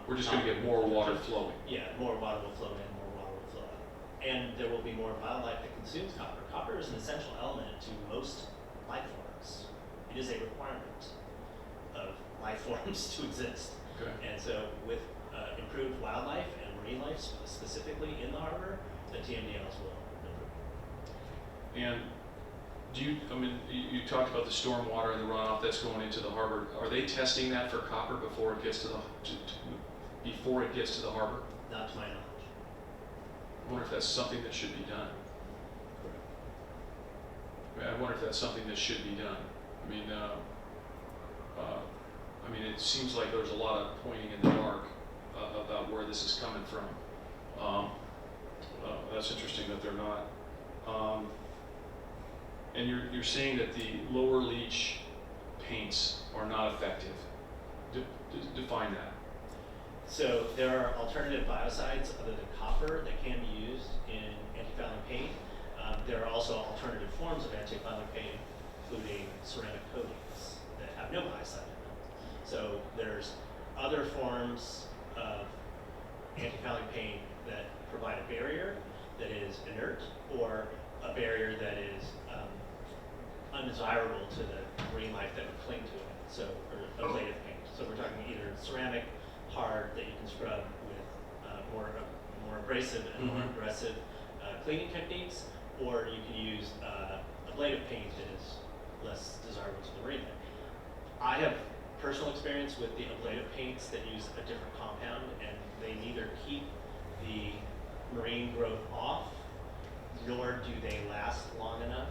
Speaker 8: We're just going to get more water flowing.
Speaker 11: Yeah, more water will flow in, more water will flow out. And there will be more wildlife that consumes copper. Copper is an essential element to most life forms. It is a requirement of life forms to exist.
Speaker 8: Okay.
Speaker 11: And so with improved wildlife and marine life specifically in the harbor, the TMDLs will improve.
Speaker 8: And you talked about the storm water and the runoff that's going into the harbor. Are they testing that for copper before it gets to the harbor?
Speaker 11: Not to my knowledge.
Speaker 8: I wonder if that's something that should be done. I wonder if that's something that should be done. It seems like there's a lot of pointing in the dark about where this is coming from. That's interesting that they're not. And you're saying that the lower leach paints are not effective. Define that.
Speaker 11: So there are alternative biocides other than copper that can be used in antifouling paint. There are also alternative forms of antifouling paint, including ceramic coatings that have no biocide in them. So there's other forms of antifouling paint that provide a barrier that is inert, or a barrier that is undesirable to the marine life that would cling to it. So, or ablative paint. So we're talking either ceramic, hard, that you can scrub with more abrasive and more aggressive cleaning techniques, or you can use ablative paint that is less desirable to the marine life. I have personal experience with the ablative paints that use a different compound, and they neither keep the marine growth off, nor do they last long enough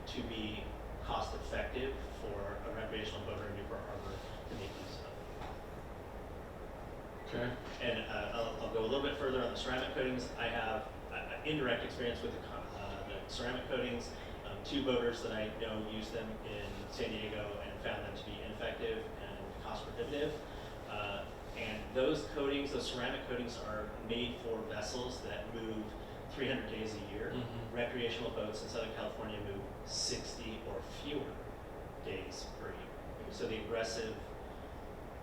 Speaker 11: to be cost effective for a recreational boater in Newport Harbor to make use of.
Speaker 8: Okay.
Speaker 11: And I'll go a little bit further on the ceramic coatings. I have indirect experience with the ceramic coatings. Two boaters that I know use them in San Diego and found them to be ineffective and cost prohibitive. And those coatings, those ceramic coatings, are made for vessels that move 300 days a year. Recreational boats in Southern California move 60 or fewer days per year. So the aggressive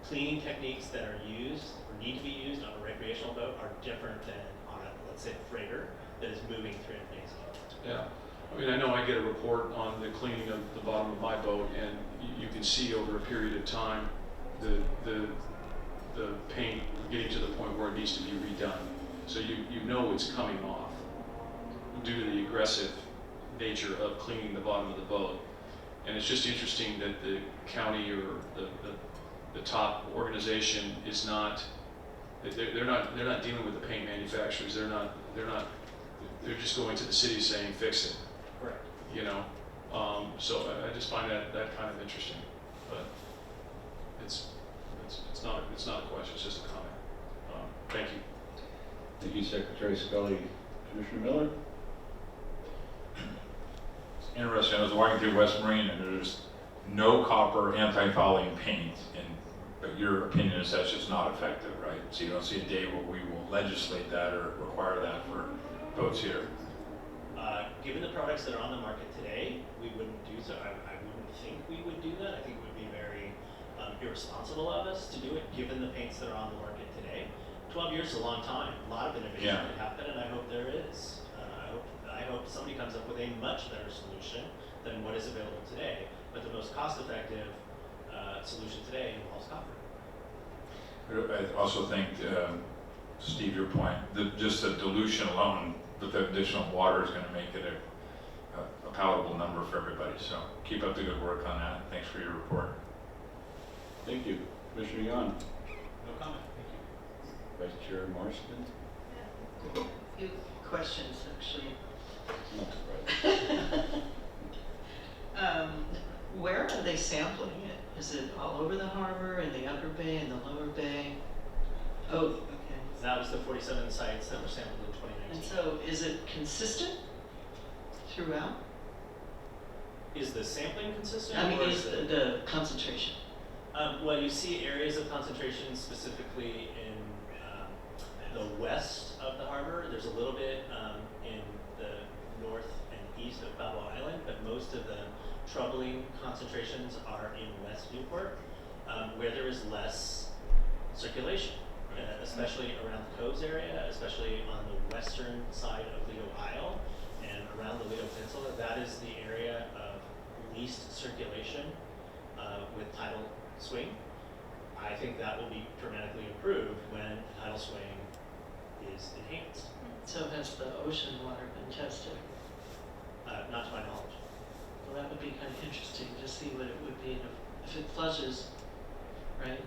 Speaker 11: cleaning techniques that are used or need to be used on a recreational boat are different than on a, let's say, a freighter that is moving 300 days a year.
Speaker 8: Yeah. I know I get a report on the cleaning of the bottom of my boat, and you can see over a period of time the paint getting to the point where it needs to be redone. So you know it's coming off due to the aggressive nature of cleaning the bottom of the boat. And it's just interesting that the county or the top organization is not, they're not dealing with the paint manufacturers. They're just going to the city saying fix it.
Speaker 11: Correct.
Speaker 8: So I just find that kind of interesting, but it's not a question, it's just a comment. Thank you.
Speaker 1: Thank you, Secretary Scully. Commissioner Miller?
Speaker 9: It's interesting, I was walking through West Marine and there's no copper anti-fouling paint, but your opinion is that's just not effective, right? So you don't see a day where we will legislate that or require that for boats here?
Speaker 11: Given the products that are on the market today, we wouldn't do so. I wouldn't think we would do that. I think it would be very irresponsible of us to do it, given the paints that are on the market today. 12 years is a long time. A lot of innovation
Speaker 9: Yeah.
Speaker 11: could happen, and I hope there is. I hope somebody comes up with a much better solution than what is available today. But the most cost-effective solution today involves copper.
Speaker 9: I also think, Steve, your point, that just the dilution alone with the additional water is going to make it a palatable number for everybody. So keep up the good work on that. Thanks for your report.
Speaker 1: Thank you. Commissioner Yon?
Speaker 11: No comment. Thank you.
Speaker 1: Vice Chair Morrison?
Speaker 3: A few questions, actually.
Speaker 1: Not surprised.
Speaker 3: Where are they sampling it? Is it all over the harbor, in the upper bay, in the lower bay? Oh, okay.
Speaker 11: That was the 47 sites that were sampled in 2019.
Speaker 3: And so is it consistent throughout?
Speaker 11: Is the sampling consistent?
Speaker 3: I mean,
Speaker 11: or
Speaker 3: is the concentration?
Speaker 11: Well, you see areas of concentration specifically in the west of the harbor. There's a little bit in the north and east of Balboa Island, but most of the troubling concentrations are in West Newport, where there is less circulation, especially around the Coves area, especially on the western side of Lido Isle and around the Lido Peninsula. That is the area of least circulation with tidal swing. I think that will be dramatically improved when tidal swing is enhanced.
Speaker 3: So has the ocean water been tested?
Speaker 11: Not to my knowledge.
Speaker 3: Well, that would be kind of interesting to see what it would be if it flushes, right?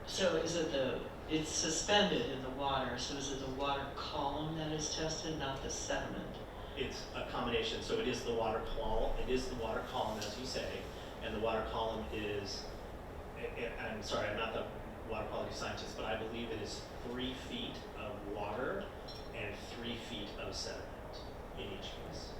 Speaker 3: So is it it's suspended in the water, so is it the water column that is tested, not the sediment?
Speaker 11: It's a combination. So it is the water column. It is the water column, as you say, and the water column is. I'm sorry, I'm not the water quality scientist, but I believe it is 3 feet of water and 3 feet of sediment in each case.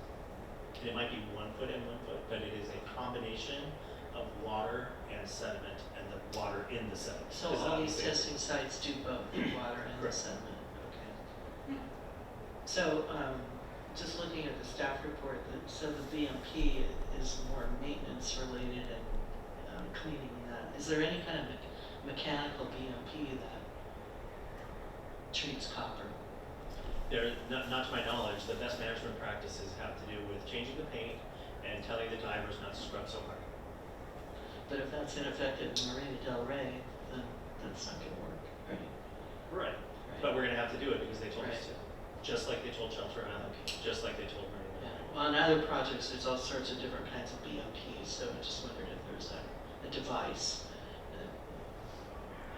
Speaker 11: And it might be 1 foot and 1 foot, but it is a combination of water and sediment, and the water in the sediment.
Speaker 3: So
Speaker 11: It's
Speaker 3: all
Speaker 11: not
Speaker 3: these
Speaker 11: the same.
Speaker 3: testing sites do both the water and the
Speaker 11: Correct.
Speaker 3: sediment, okay. So, just looking at the staff report, so the BMP is more maintenance related and cleaning that. Is there any kind of mechanical BMP that treats copper?
Speaker 11: Not to my knowledge, the best management practices have to do with changing the paint and telling the divers not to scrub so hard.
Speaker 3: But if that's ineffective in Marina Del Rey, then that's not gonna work, right?
Speaker 11: Right. But we're going to have to do it because they told us
Speaker 3: Right.
Speaker 11: to. Just like they told Shelter Island, just like they told Marina Del
Speaker 3: Yeah.
Speaker 11: Rey.
Speaker 3: Well, in other projects, there's all sorts of different kinds of BMPs, so I just wondered if there's a device.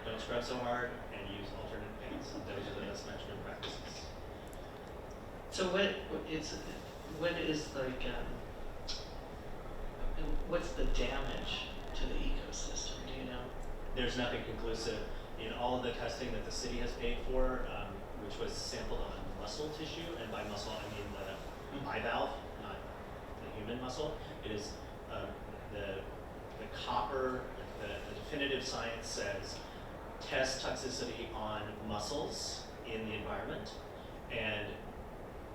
Speaker 11: Don't scrub so hard and use alternate paints. Those are the best management practices.
Speaker 3: So what is like, what's the damage to the ecosystem, do you know?
Speaker 11: There's nothing conclusive in all of the testing that the city has paid for, which was sampled on muscle tissue, and by muscle I mean the bivalve, not the human muscle. It is the copper, the definitive science says test toxicity on mussels in the environment, and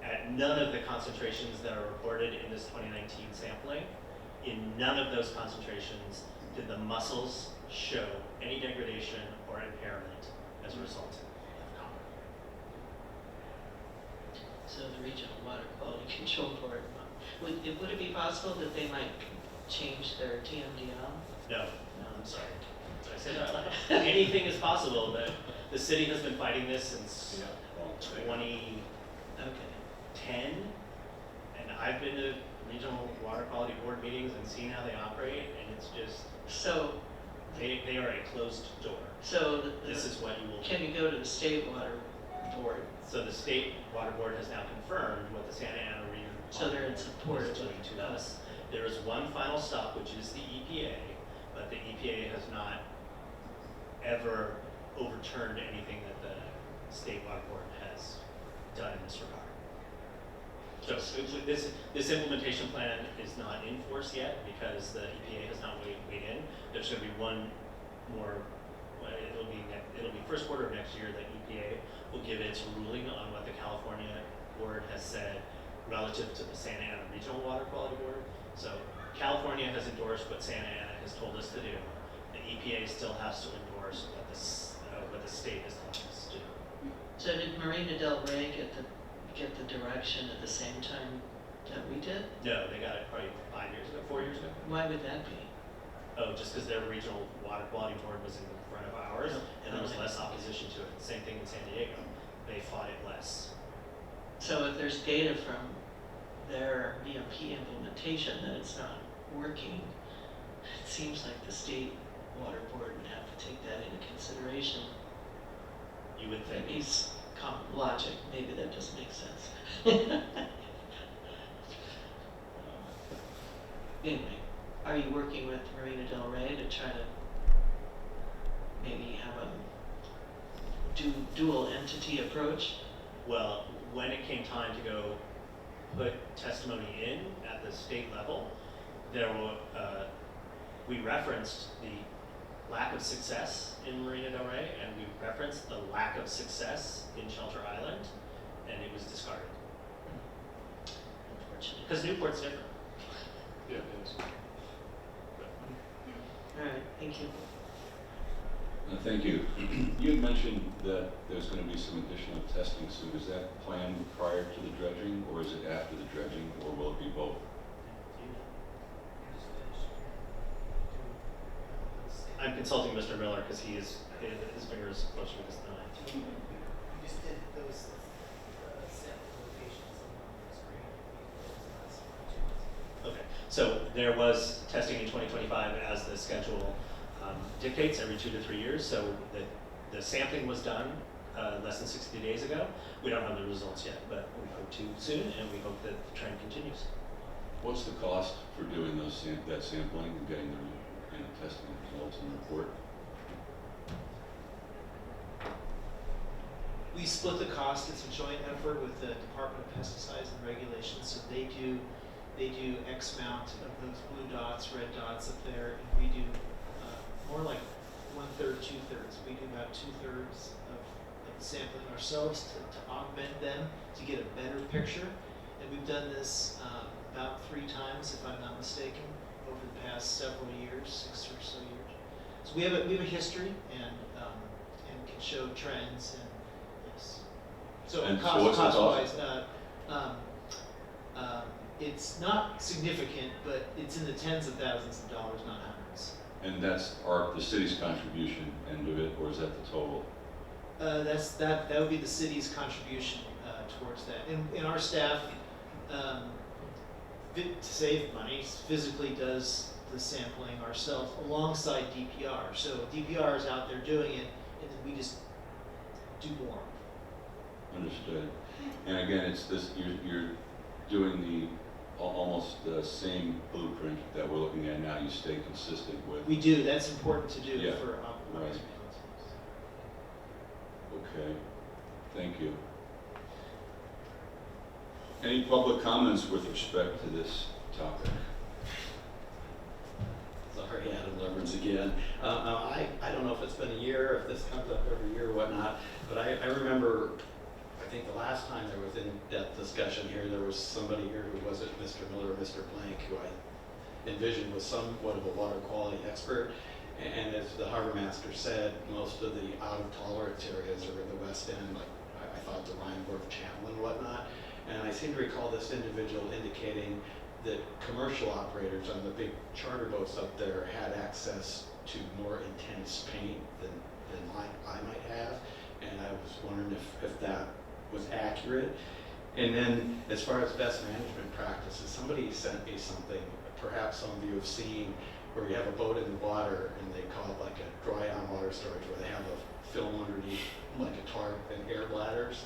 Speaker 11: at none of the concentrations that are reported in this 2019 sampling, in none of those concentrations did the mussels show any degradation or impairment as a result of copper.
Speaker 3: So the Regional Water Quality Control Board, would it be possible that they might change their TMDL?
Speaker 11: No, I'm sorry. Did I say that loud? Anything is possible, but the city has been fighting this since 2010,
Speaker 3: Okay.
Speaker 11: and I've been to Regional Water Quality Board meetings and seen how they operate, and it's just,
Speaker 3: So,
Speaker 11: they are a closed door.
Speaker 3: so
Speaker 11: This is what you will.
Speaker 3: can you go to the State Water Board?
Speaker 11: So the State Water Board has now confirmed what the Santa Ana Region
Speaker 3: So they're in support of
Speaker 11: listening
Speaker 3: it.
Speaker 11: to us. There is one final stop, which is the EPA, but the EPA has not ever overturned anything that the state water board has done in this regard. So this implementation plan is not in force yet because the EPA has not weighed in. There's going to be one more. It'll be first quarter of next year that EPA will give its ruling on what the California board has said relative to the Santa Ana Regional Water Quality Board. So California has endorsed what Santa Ana has told us to do. The EPA still has to endorse what the state has told us to do.
Speaker 3: So did Marina Del Rey get the direction at the same time that we did?
Speaker 11: No, they got it probably 4 years ago.
Speaker 3: Why would that be?
Speaker 11: Oh, just because their regional water quality board was in front of ours,
Speaker 3: Oh,
Speaker 11: and there was
Speaker 3: okay.
Speaker 11: less opposition to it. Same thing in San Diego. They fought it less.
Speaker 3: So if there's data from their BMP implementation that it's not working, it seems like the state water board would have to take that into consideration.
Speaker 11: You would think.
Speaker 3: Maybe it's common logic, maybe that doesn't make sense. Anyway, are you working with Marina Del Rey to try to maybe have a dual entity approach?
Speaker 11: Well, when it came time to go put testimony in at the state level, we referenced the lack of success in Marina Del Rey, and we referenced the lack of success in Shelter Island, and it was discarded.
Speaker 3: Unfortunately.
Speaker 11: Because Newport's different.
Speaker 8: Yeah, it is.
Speaker 3: All right, thank you.
Speaker 1: Thank you. You had mentioned that there's going to be some additional testing soon. Is that planned prior to the dredging, or is it after the dredging, or will it be both?
Speaker 11: I'm consulting Mr. Miller because his finger is closer to this than I.
Speaker 7: We just did those sample locations on the screen.
Speaker 11: Okay, so there was testing in 2025 as the schedule dictates every 2 to 3 years. So the sampling was done less than 60 days ago. We don't have the results yet, but we hope to soon, and we hope that the trend continues.
Speaker 1: What's the cost for doing that sampling and getting the testing results and report?
Speaker 7: We split the cost. It's a joint effort with the Department of Pesticides and Regulations. So they do X amount of those blue dots, red dots up there, and we do more like 1/3, 2/3. We do about 2/3 of the sampling ourselves to augment them to get a better picture. And we've done this about 3 times, if I'm not mistaken, over the past several years, 6 or so years. So we have a history and can show trends and yes. So
Speaker 1: And so what's the cost?
Speaker 7: Wise, it's not significant, but it's in the tens of thousands of dollars, not hundreds.
Speaker 1: And that's the city's contribution end of it, or is that the total?
Speaker 7: That would be the city's contribution towards that. And our staff, to save money, physically does the sampling ourselves alongside DPR. So DPR is out there doing it, and then we just do more.
Speaker 1: Understood. And again, it's this, you're doing almost the same blueprint that we're looking at now. You stay consistent with.
Speaker 7: We do. That's important to do
Speaker 1: Yeah,
Speaker 7: for
Speaker 1: right.
Speaker 7: operations.
Speaker 1: Okay, thank you. Any public comments with respect to this topic?
Speaker 5: Sorry, Adam Leverins again. I don't know if it's been a year, if this comes up every year or whatnot, but I remember, I think the last time there was in-depth discussion here, there was somebody here who wasn't Mr. Miller or Mr. Blank, who I envisioned was somewhat of a water quality expert. And as the harbor master said, most of the out of tolerance areas are in the west end, like I thought the Rhine Wharf Channel and whatnot. And I seem to recall this individual indicating that commercial operators on the big charter boats up there had access to more intense paint than I might have. And I was wondering if that was accurate. And then as far as best management practices, somebody sent me something, perhaps some of you have seen, where you have a boat in the water and they call it like a dry on water storage, where they have a film underneath like a tarp and air bladders.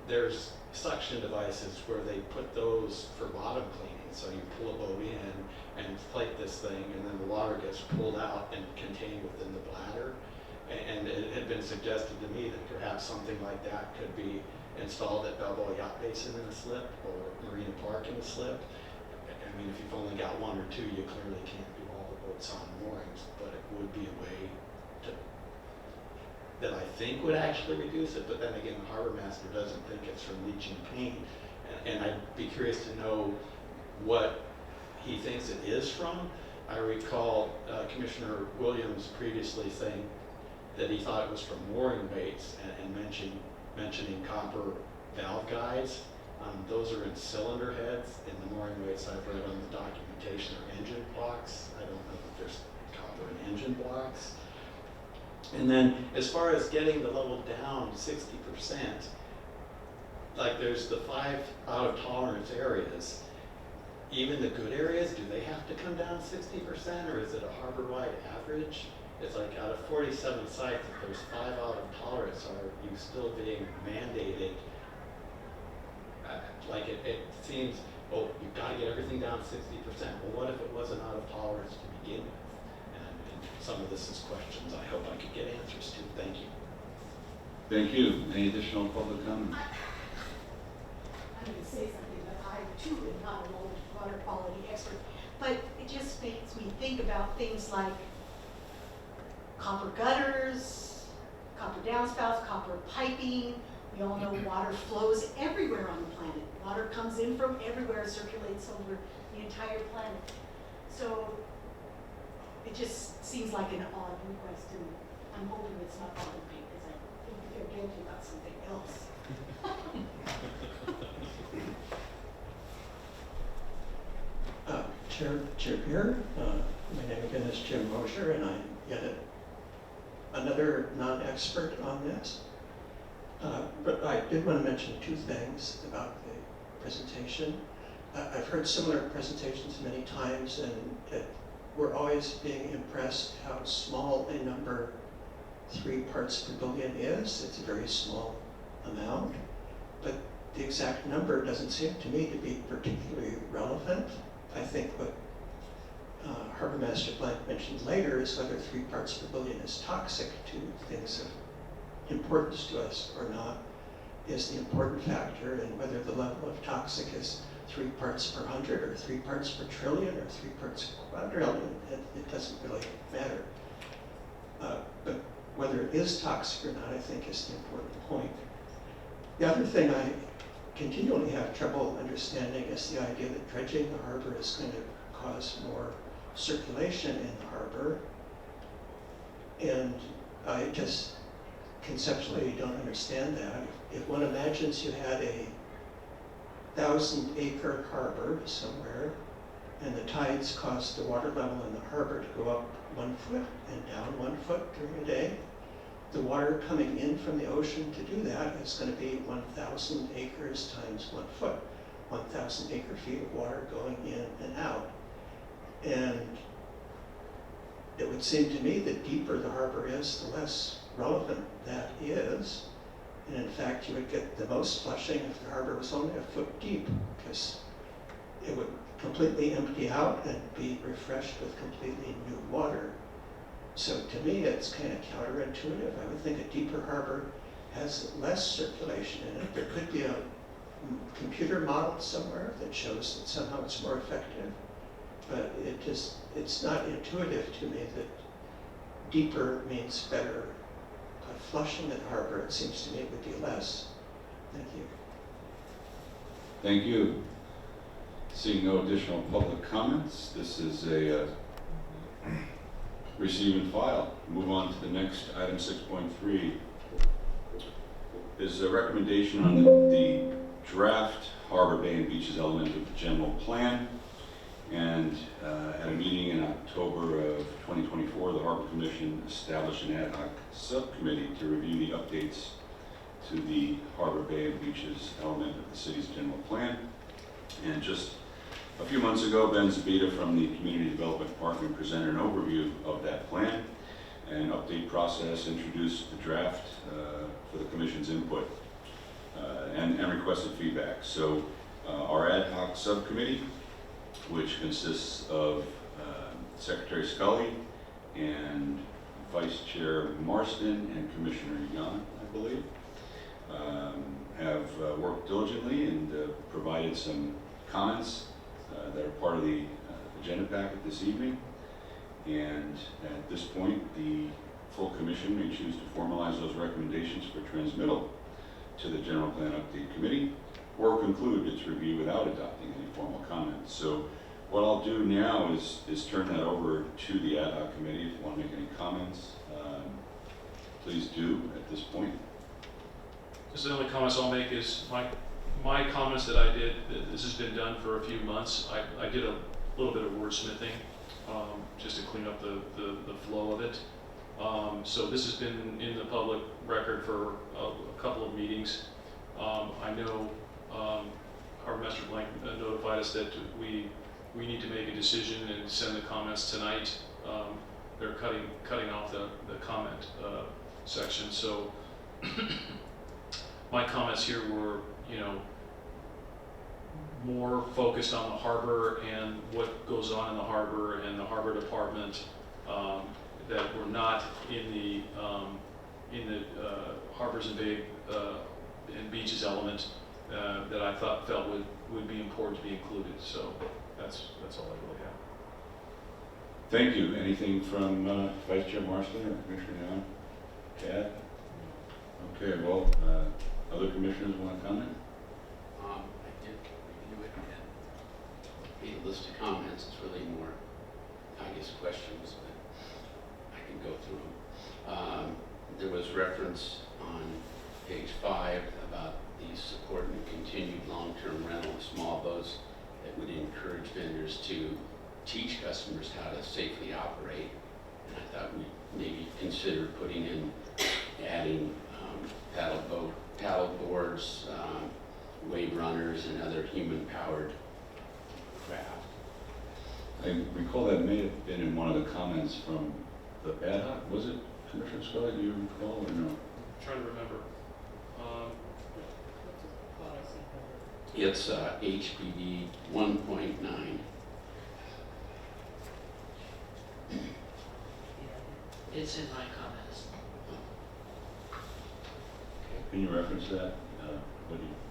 Speaker 5: there's suction devices where they put those for bottom cleaning. So you pull a boat in and inflate this thing, and then the water gets pulled out and contained within the bladder. And it had been suggested to me that perhaps something like that could be installed at Balboa Yacht Basin in a slip or Marina Park in a slip. I mean, if you've only got one or two, you clearly can't do all the boats on moorings, but it would be a way to, that I think would actually reduce it, but then again, the harbor master doesn't think it's from leaching paint. And I'd be curious to know what he thinks it is from. I recall Commissioner Williams previously saying that he thought it was from mooring weights and mentioning copper valve guides. Those are in cylinder heads. In the mooring weights I've read on the documentation are engine blocks. I don't know if there's copper in engine blocks. And then as far as getting the level down 60%, like there's the 5 out of tolerance areas. Even the good areas, do they have to come down 60%, or is it a harbor-wide average? It's like out of 47 sites, if there's 5 out of tolerance, are you still being mandated? Like it seems, oh, you've got to get everything down 60%. Well, what if it wasn't out of tolerance to begin with? And some of this is questions I hope I could get answers to. Thank you.
Speaker 1: Thank you. Any additional public comment?
Speaker 6: I'm going to say something, but I too am not a water quality expert, but it just makes me think about things like copper gutters, copper downspouts, copper piping. We all know water flows everywhere on the planet. Water comes in from everywhere, circulates over the entire planet. So it just seems like an odd request, and I'm hoping it's not bothering me because I think they're guilty about something else.
Speaker 12: Chair Pierre, my name again is Jim Mosher, and I'm yet another non-expert on this. But I did want to mention 2 things about the presentation. I've heard similar presentations many times, and we're always being impressed how small a number 3 parts per billion is. It's a very small amount, but the exact number doesn't seem to me to be particularly relevant. I think what Harbor Master Blank mentioned later is whether 3 parts per billion is toxic to things of importance to us or not is the important factor, and whether the level of toxic is 3 parts per 100 or 3 parts per trillion or 3 parts per quadrillion, it doesn't really matter. But whether it is toxic or not, I think, is the important point. The other thing I continually have trouble understanding is the idea that dredging the harbor is going to cause more circulation in the harbor. And I just conceptually don't understand that. If one imagines you had a 1,000-acre harbor somewhere, and the tides cause the water level in the harbor to go up 1 foot and down 1 foot during a day, the water coming in from the ocean to do that is going to be 1,000 acres times 1 foot, 1,000 acre-feet of water going in and out. And it would seem to me that deeper the harbor is, the less relevant that is. And in fact, you would get the most flushing if the harbor was only 1 foot deep, because it would completely empty out and be refreshed with completely new water. So to me, it's kind of counterintuitive. I would think a deeper harbor has less circulation in it. There could be a computer model somewhere that shows that somehow it's more effective, but it's not intuitive to me that deeper means better flushing at the harbor. It seems to me it would be less. Thank you.
Speaker 1: Thank you. Seeing no additional public comments, this is a receive and file. Move on to the next item, 6.3. Is a recommendation on the draft Harbor Bay and Beaches element of the general plan. And at a meeting in October of 2024, the Harbor Commission established an ad hoc subcommittee to review the updates to the Harbor Bay and Beaches element of the city's general plan. And just a few months ago, Ben Zabita from the Community Development Department presented an overview of that plan and update process, introduced the draft for the Commission's input. and requested feedback. So our ad hoc subcommittee, which consists of Secretary Scully and Vice Chair Marston and Commissioner Yan, I believe, have worked diligently and provided some comments that are part of the agenda packet this evening. And at this point, the full commission may choose to formalize those recommendations for transmittal to the General Plan Update Committee or conclude its review without adopting any formal comments. So what I'll do now is turn that over to the ad hoc committee. If you want to make any comments, please do at this point.
Speaker 8: Just the only comments I'll make is my comments that I did, this has been done for a few months. I did a little bit of wordsmithing just to clean up the flow of it. So this has been in the public record for a couple of meetings. I know our master blank notified us that we need to make a decision and send the comments tonight. They're cutting off the comment section. So my comments here were, more focused on the harbor and what goes on in the harbor and the harbor department, that were not in the harbors and bay and beaches element that I felt would be important to be included. So that's all I really have.
Speaker 1: Thank you. Anything from Vice Chair Marston or Commissioner Yan to add? Okay, well, other commissioners want to comment?
Speaker 13: I did review it and made a list of comments. It's really more, I guess, questions, but I can go through them. There was reference on page 5 about the support and continued long-term rental of small boats that would encourage vendors to teach customers how to safely operate. And I thought we'd maybe consider adding paddle boards, wave runners, and other human-powered craft.
Speaker 1: I recall that may have been in one of the comments from the ad hoc. Was it, Commissioner Scully, do you recall or no?
Speaker 8: I'm trying to remember.
Speaker 13: It's HPD 1.9.
Speaker 3: It's in my comments.
Speaker 1: Can you reference that?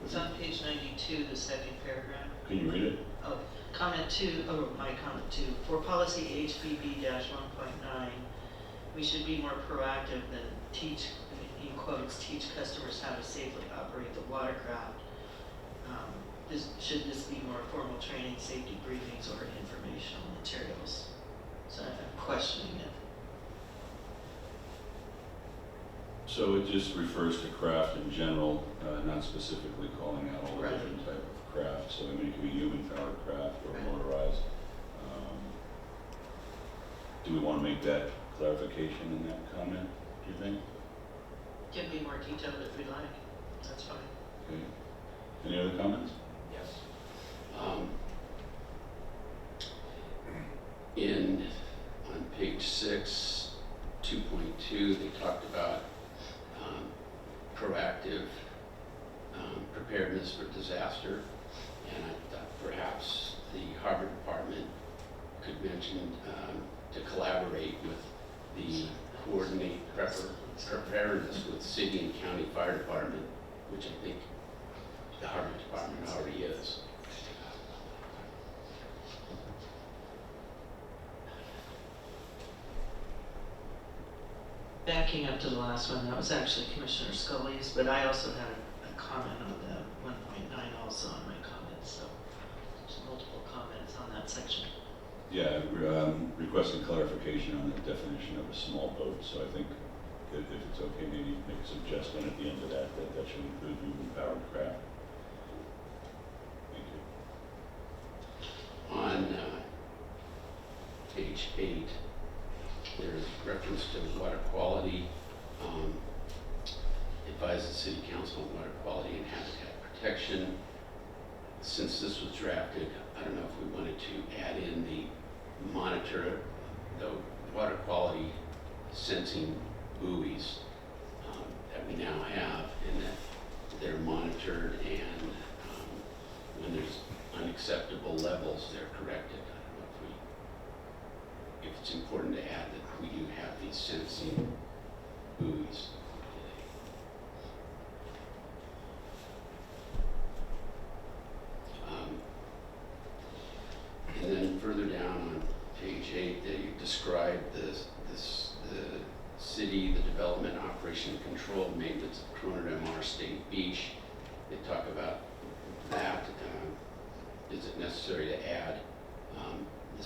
Speaker 3: It's on page 92, the second paragraph.
Speaker 1: Can you read it?
Speaker 3: Oh, my comment 2. For policy HBB-1.9, we should be more proactive than teach customers how to safely operate the watercraft. Should this be more formal training, safety briefings, or informational materials? So I'm questioning it.
Speaker 1: So it just refers to craft in general, not specifically calling out all the
Speaker 3: Right.
Speaker 1: different type of craft. So I mean, it could be human-powered craft or
Speaker 3: Right.
Speaker 1: motorized. Do we want to make that clarification in that comment, do you think?
Speaker 3: Can be more detailed if we like. That's fine.
Speaker 1: Okay. Any other comments?
Speaker 13: Yes. On page 6, 2.2, they talked about proactive preparedness for disaster, and I thought perhaps the Harbor Department could mention to collaborate with the coordinate preparedness with city and county fire department, which I think the Harbor Department already is.
Speaker 3: Backing up to the last one, that was actually Commissioner Scully's, but I also had a comment on the 1.9 also on my comments, so there's multiple comments on that section.
Speaker 1: Yeah, requesting clarification on the definition of a small boat. So I think if it's okay, maybe make a suggestion at the end of that should include human-powered craft. Thank you.
Speaker 13: On page 8, there's reference to water quality. Advise the City Council on water quality and habitat protection. Since this was drafted, I don't know if we wanted to add in the monitor, the water quality sensing buoys that we now have, and that they're monitoring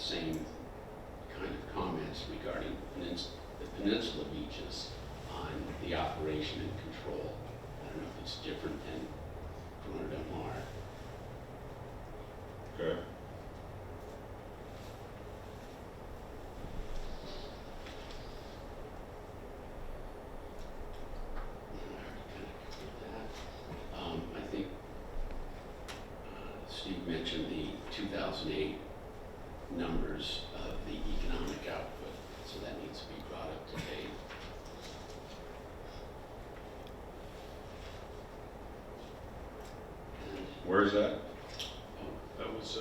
Speaker 13: same kind of comments regarding the peninsula beaches on the operation and control. I don't know if it's different than Corona del Mar.
Speaker 1: Okay.
Speaker 13: I think Steve mentioned the 2008 numbers of the economic output, so that needs to be brought up to date. And,
Speaker 1: Where is that?
Speaker 8: That was,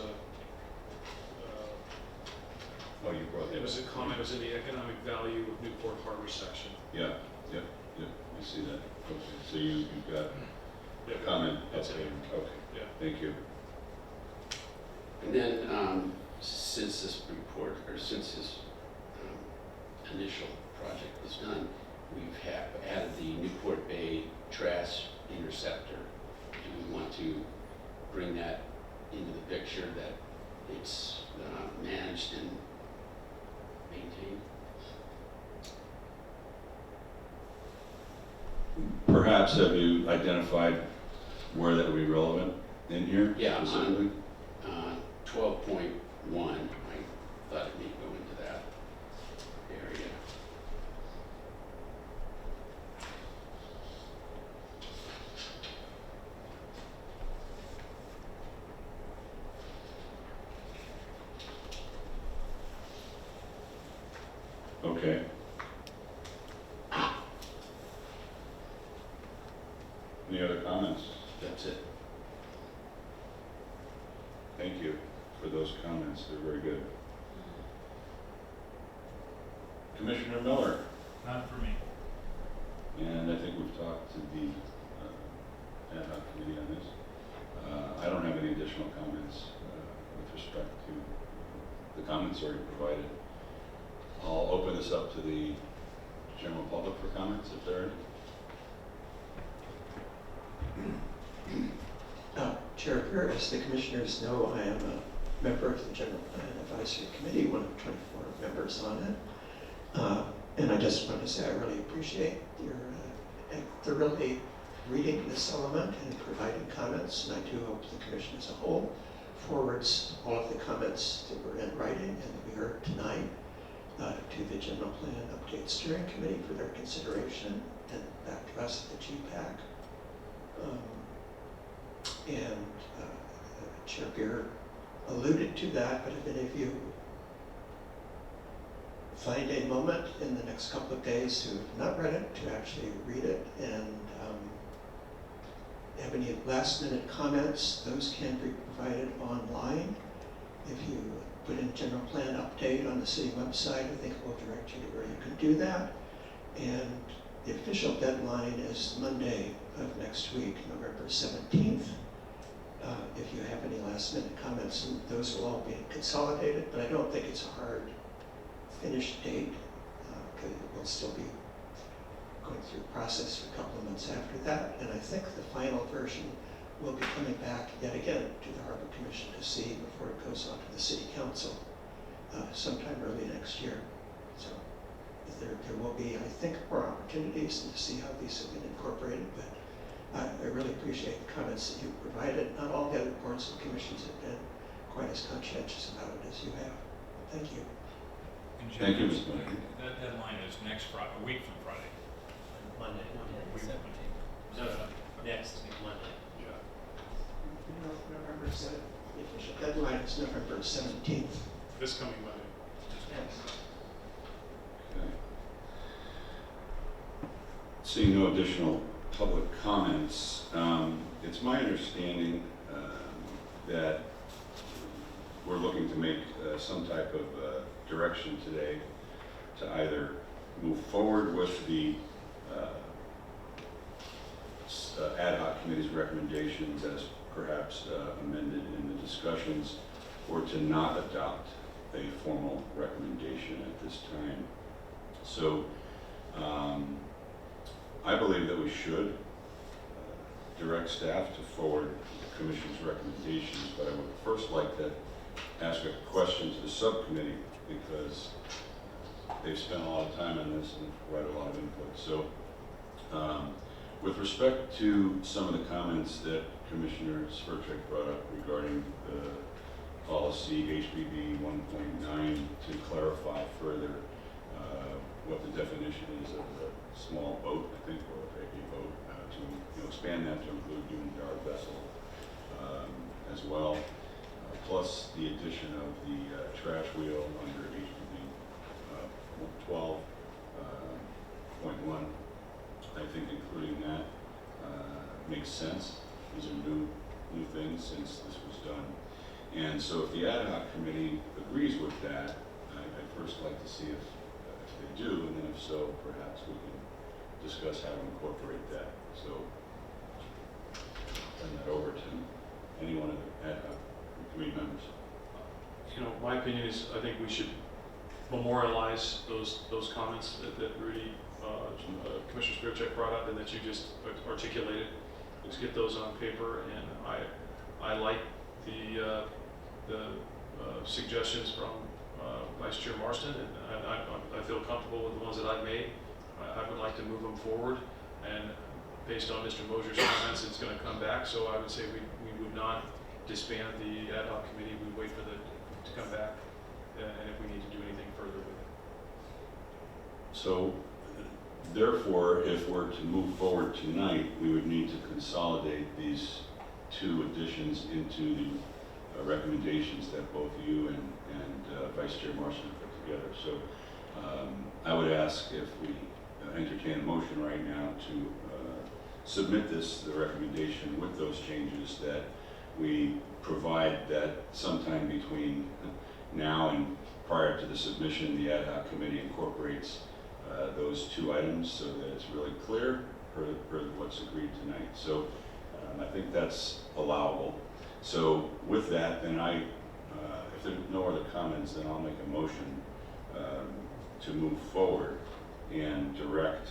Speaker 1: Oh, you brought
Speaker 8: it was a comment, it was in the economic value of Newport Harbor section.
Speaker 1: Yeah, yep, I see that. Okay, so you've got
Speaker 8: Yeah,
Speaker 1: a comment.
Speaker 8: That's
Speaker 1: Okay,
Speaker 8: it.
Speaker 1: okay,
Speaker 8: Yeah.
Speaker 1: thank you.
Speaker 13: And then, since this report, or since this initial project was done, we've added the Newport Bay trash interceptor. Do we want to bring that into the picture, that it's managed and maintained?
Speaker 1: Perhaps have you identified where that would be relevant in here?
Speaker 13: Yeah,
Speaker 1: specifically?
Speaker 13: 12.1, I thought it may go into that area.
Speaker 1: Okay. Any other comments?
Speaker 13: That's it.
Speaker 1: Thank you for those comments, they're very good. Commissioner Miller,
Speaker 4: None for me.
Speaker 1: and I think we've talked to the ad hoc committee on this. I don't have any additional comments with respect to the comments already provided. I'll open this up to the general public for comments, if there are any.
Speaker 12: Chair Beer, as the commissioners know, I am a member of the General Plan Advisory Committee, one of 24 members on it. And I just want to say I really appreciate your thoroughly reading this element and providing comments. And I do hope the commission as a whole forwards all of the comments that were in writing and that we heard tonight to the General Plan Update Steering Committee for their consideration and back to us at the GPAC. Chair Beer alluded to that, but if any of you find a moment in the next couple of days who have not read it, to actually read it and have any last minute comments, those can be provided online. If you put in General Plan Update on the city website, I think it will direct you to where you can do that. And the official deadline is Monday of next week, November 17th. If you have any last minute comments, and those will all be consolidated, but I don't think it's a hard finished date, because it will still be going through the process for a couple of months after that. And I think the final version will be coming back yet again to the Harbor Commission to see before it goes on to the City Council sometime early next year. So there will be, I think, more opportunities to see how these have been incorporated, but I really appreciate the comments that you provided. Not all the other boards and commissions have been quite as conscientious about it as you have. Thank you.
Speaker 4: And Jim,
Speaker 1: Thank you, Mr. Miller.
Speaker 4: That deadline is next Friday, a week from Friday.
Speaker 11: Monday.
Speaker 4: Week from Monday.
Speaker 11: Next Monday.
Speaker 4: Yeah.
Speaker 12: November 7th. The official deadline is November 17th.
Speaker 8: This coming Monday.
Speaker 12: Yes.
Speaker 1: Okay. Seeing no additional public comments, it's my understanding that we're looking to make some type of direction today to either move forward with the ad hoc committee's recommendations as perhaps amended in the discussions, or to not adopt a formal recommendation at this time. So I believe that we should direct staff to forward the commission's recommendations, but I would first like to ask a question to the subcommittee because they've spent a lot of time on this and provided a lot of input. So with respect to some of the comments that Commissioner Sverchek brought up regarding the policy HBB 1.9 to clarify further what the definition is of a small boat, I think, or a boat, to expand that to include unit yard vessel as well, plus the addition of the trash wheel under HBB 12.1. I think including that makes sense. These are new things since this was done. And so if the ad hoc committee agrees with that, I'd first like to see if they do, and then if so, perhaps we can discuss how to incorporate that. So turn that over to any one of the ad hoc committee members.
Speaker 8: My opinion is I think we should memorialize those comments that Rudy, Commissioner Sverchek brought up and that you just articulated. Let's get those on paper, and I like the suggestions from Vice Chair Marston, and I feel comfortable with the ones that I've made. I would like to move them forward, and based on Mr. Mosier's comments, it's going to come back. So I would say we would not disband the ad hoc committee. We'd wait for to come back, and if we need to do anything further with it.
Speaker 1: So therefore, if we're to move forward tonight, we would need to consolidate these two additions into the recommendations that both you and Vice Chair Marston put together. So I would ask if we entertain a motion right now to submit the recommendation with those changes, that we provide that sometime between now and prior to the submission, the ad hoc committee incorporates those two items so that it's really clear for what's agreed tonight. So I think that's allowable. So with that, then if there are no other comments, then I'll make a motion to move forward and direct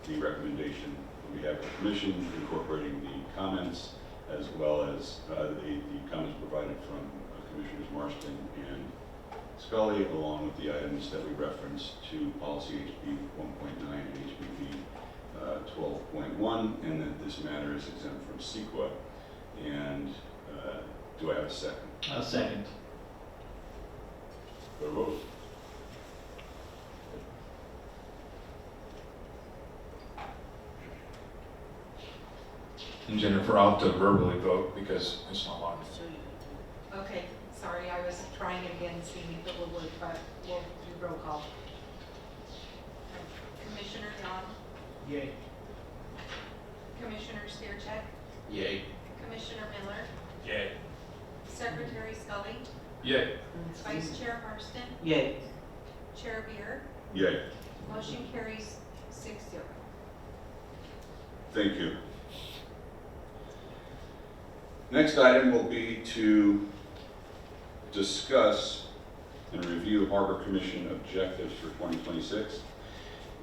Speaker 1: the recommendation we have the commission incorporating the comments as well as the comments provided from Commissioners Marston and Scully, along with the items that we referenced to policy HB 1.9 and HBB 12.1, and that this matter is exempt from CEQA. And do I have a second?
Speaker 10: A second.
Speaker 1: Go to vote.
Speaker 9: And Jennifer, I'll have to verbally vote because it's not long.
Speaker 2: Okay, sorry, I was trying it again, seeing if it would work, but we'll do roll call. Commissioner John,
Speaker 7: Yay.
Speaker 2: Commissioner Sverchek,
Speaker 13: Yay.
Speaker 2: Commissioner Miller,
Speaker 4: Yay.
Speaker 2: Secretary Scully,
Speaker 8: Yay.
Speaker 2: Vice Chair Marston,
Speaker 7: Yay.
Speaker 2: Chair Beer,
Speaker 1: Yay.
Speaker 2: motion carries 6-0.
Speaker 1: Thank you. Next item will be to discuss and review Harbor Commission objectives for 2026.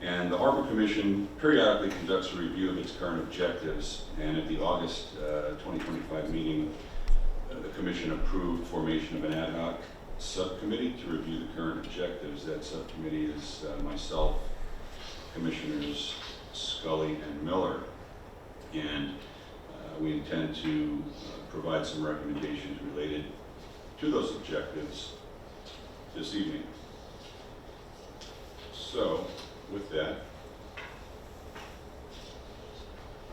Speaker 1: And the Harbor Commission periodically conducts a review of its current objectives. And at the August 2025 meeting, the Commission approved formation of an ad hoc subcommittee to review the current objectives. That subcommittee is myself, Commissioners Scully and Miller. And we intend to provide some recommendations related to those objectives this evening. So, with that,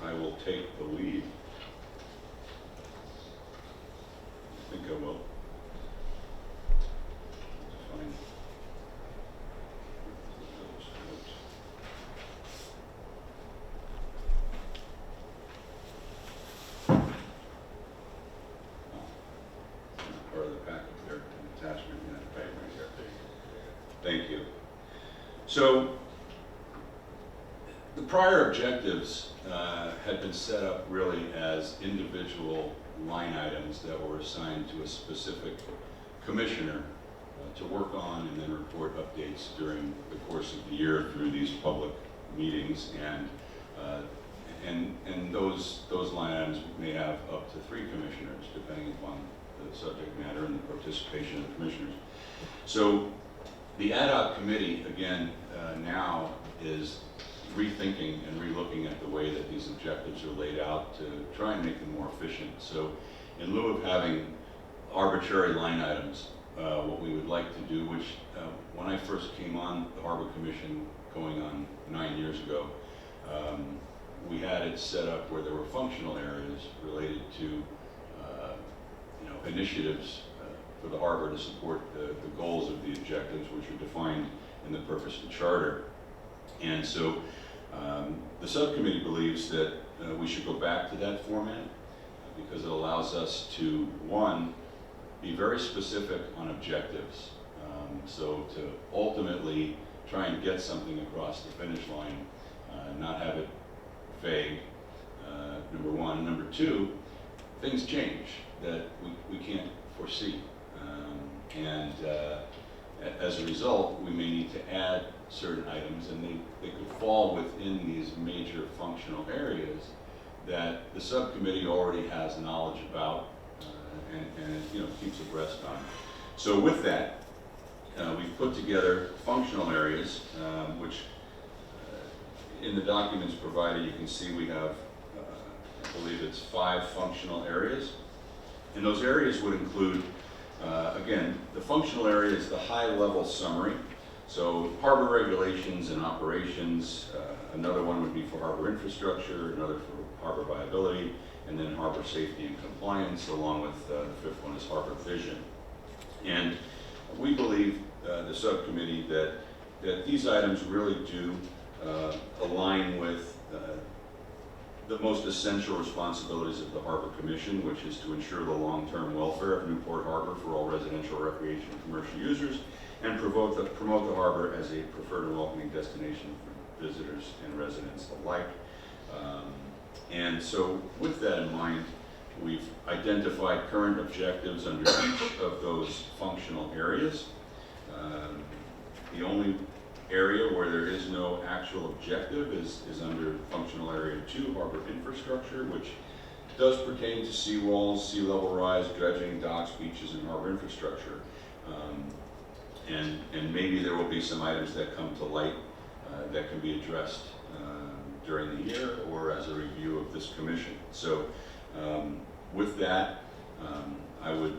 Speaker 1: I will take the lead. I think I will. Fine. Part of the packet there, an attachment in that paper right here. Thank you. So, the prior objectives had been set up really as individual line items that were assigned to a specific commissioner to work on and then report updates during the course of the year through these public meetings. And those line items may have up to 3 commissioners, depending upon the subject matter and the participation of the commissioners. So the ad hoc committee, again, now is rethinking and relooking at the way that these objectives are laid out to try and make them more efficient. So in lieu of having arbitrary line items, what we would like to do, which when I first came on the Harbor Commission going on 9 years ago, we had it set up where there were functional areas related to initiatives for the harbor to support the goals of the objectives, which are defined in the purpose and charter. And so the subcommittee believes that we should go back to that format because it allows us to, one, be very specific on objectives. So to ultimately try and get something across the finish line, not have it vague, number one. Number two, things change that we can't foresee. And as a result, we may need to add certain items, and they could fall within these major functional areas that the subcommittee already has knowledge about and keeps abreast on. So with that, we've put together functional areas, which in the documents provided, you can see we have, I believe it's 5 functional areas. And those areas would include, again, the functional area is the high-level summary. So harbor regulations and operations, another one would be for harbor infrastructure, another for harbor viability, and then harbor safety and compliance, along with the 5th one is harbor vision. And we believe, the subcommittee, that these items really do align with the most essential responsibilities of the Harbor Commission, which is to ensure the long-term welfare of Newport Harbor for all residential, recreation, and commercial users, and promote the harbor as a preferred and welcoming destination for visitors and residents alike. And so with that in mind, we've identified current objectives under each of those functional areas. The only area where there is no actual objective is under functional area 2, harbor infrastructure, which does pertain to seawalls, sea level rise, dredging, docks, beaches, and harbor infrastructure. And maybe there will be some items that come to light that can be addressed during the year or as a review of this commission. So with that, I would,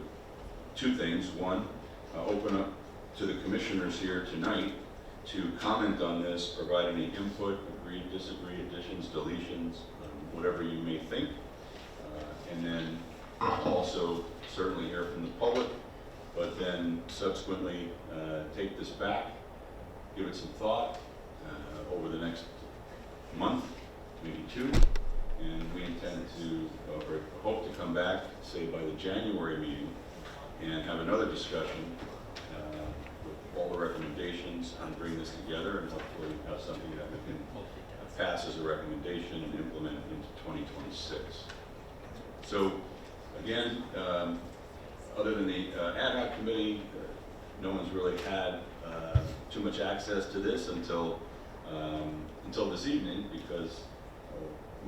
Speaker 1: 2 things. One, open up to the commissioners here tonight to comment on this, provide any input, agree, disagree, additions, deletions, whatever you may think. And then also certainly hear from the public, but then subsequently take this back, give it some thought over the next month, maybe 2, and we intend to, or hope to come back, say by the January meeting, and have another discussion with all the recommendations and bring this together and hopefully have something that we can pass as a recommendation and implement into 2026. So again, other than the ad hoc committee, no one's really had too much access to this until this evening, because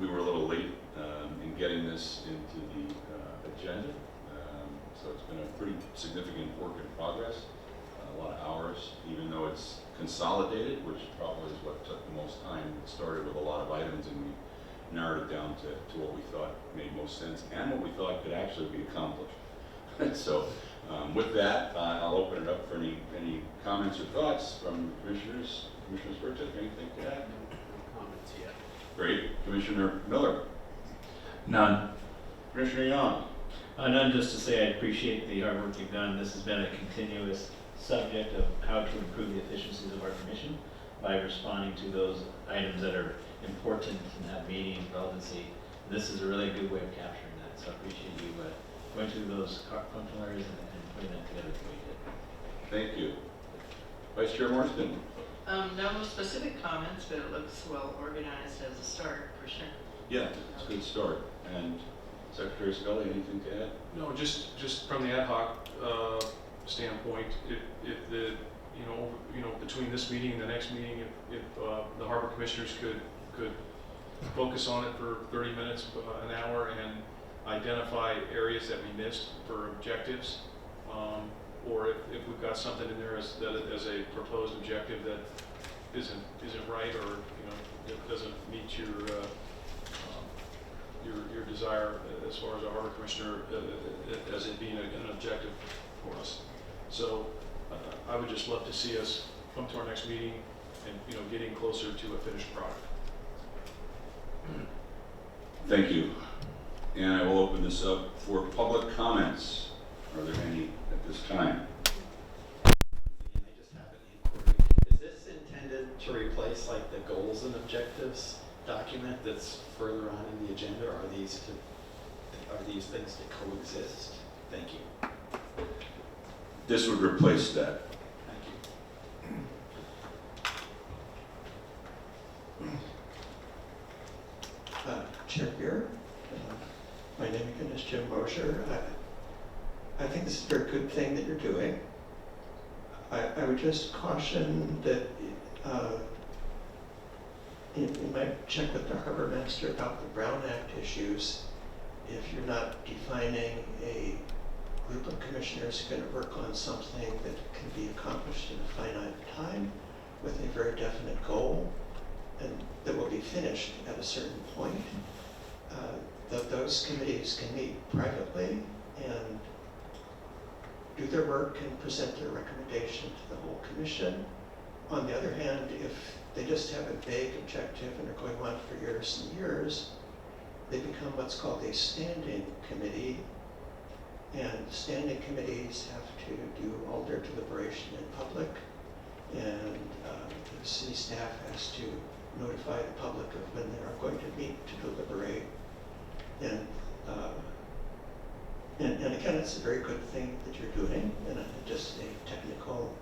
Speaker 1: we were a little late in getting this into the agenda. So it's been a pretty significant work in progress, a lot of hours, even though it's consolidated, which probably is what took the most time. It started with a lot of items, and we narrowed it down to what we thought made most sense and what we thought could actually be accomplished. So with that, I'll open it up for any comments or thoughts from commissioners. Commissioner Sverchek, anything to add?
Speaker 13: No comments yet.
Speaker 1: Great. Commissioner Miller?
Speaker 10: None.
Speaker 1: Commissioner Young?
Speaker 10: None, just to say I appreciate the hard work you've done. This has been a continuous subject of how to improve the efficiencies of our commission by responding to those items that are important and have meaning and relevancy. This is a really good way of capturing that, so I appreciate you going through those functional areas and putting that together the way you did.
Speaker 1: Thank you. Vice Chair Marston?
Speaker 3: No specific comments, but it looks well organized as a start, for sure.
Speaker 1: Yeah, it's a good start. And Secretary Scully, anything to add?
Speaker 8: No, just from the ad hoc standpoint, if the between this meeting and the next meeting, if the harbor commissioners could focus on it for 30 minutes, an hour, and identify areas that we missed for objectives, or if we've got something in there as a proposed objective that isn't right, or it doesn't meet your desire as far as a harbor commissioner as it being an objective for us. So I would just love to see us come to our next meeting and getting closer to a finished product.
Speaker 1: Thank you. And I will open this up for public comments. Are there any at this time?
Speaker 5: I just have an inquiry. Is this intended to replace like the goals and objectives document that's further on in the agenda? Or are these things to coexist? Thank you.
Speaker 1: This would replace that.
Speaker 5: Thank you.
Speaker 12: Chair Beer, my name again is Jim Mosher. I think this is a very good thing that you're doing. I would just caution that you might check with the harbor master about the Brown Act issues. If you're not defining a group of commissioners who are going to work on something that can be accomplished in a finite time with a very definite goal and that will be finished at a certain point, those committees can meet privately and do their work and present their recommendation to the whole commission. On the other hand, if they just have a vague objective and are going on for years and years, they become what's called a standing committee. And standing committees have to do all their deliberation in public, and the city staff has to notify the public of when they are going to meet to deliberate. And again, it's a very good thing that you're doing, and just a technical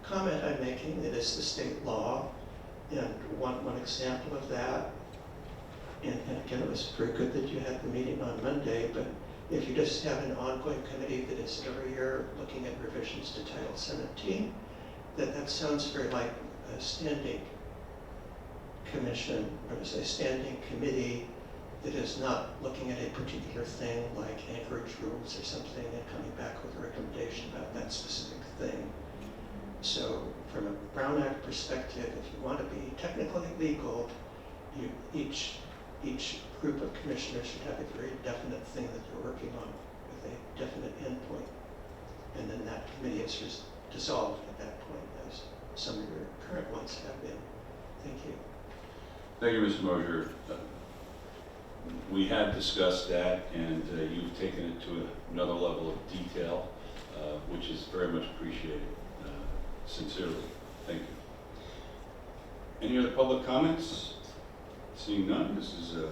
Speaker 12: comment I'm making, it is the state law, and one example of that, and again, it was very good that you had the meeting on Monday, but if you just have an ongoing committee that is every year looking at revisions to Title 17, that sounds very like a standing commission, or as a standing committee that is not looking at a particular thing like anchorage rules or something and coming back with a recommendation about that specific thing. So from a Brown Act perspective, if you want to be technically legal, each group of commissioners should have a very definite thing that they're working on with a definite endpoint. And then that committee is dissolved at that point, as some of your current ones have been. Thank you.
Speaker 1: Thank you, Mr. Mosher. We had discussed that, and you've taken it to another level of detail, which is very much appreciated. Sincerely, thank you. Any other public comments? Seeing none, this is a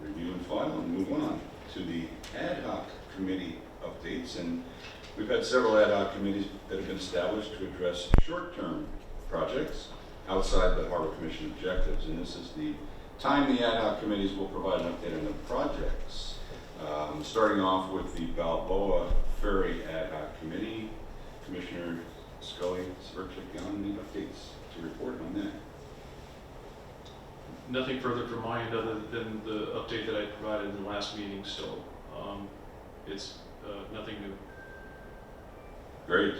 Speaker 1: review and file, and move on to the ad hoc committee updates. And we've had several ad hoc committees that have been established to address short-term projects outside the Harbor Commission objectives. And this is the time the ad hoc committees will provide an update on the projects. Starting off with the Balboa Ferry Ad Hoc Committee, Commissioner Scully, Sverchik, any updates to report on that?
Speaker 8: Nothing further from my end other than the update that I provided in the last meeting, so it's nothing new.
Speaker 1: Great.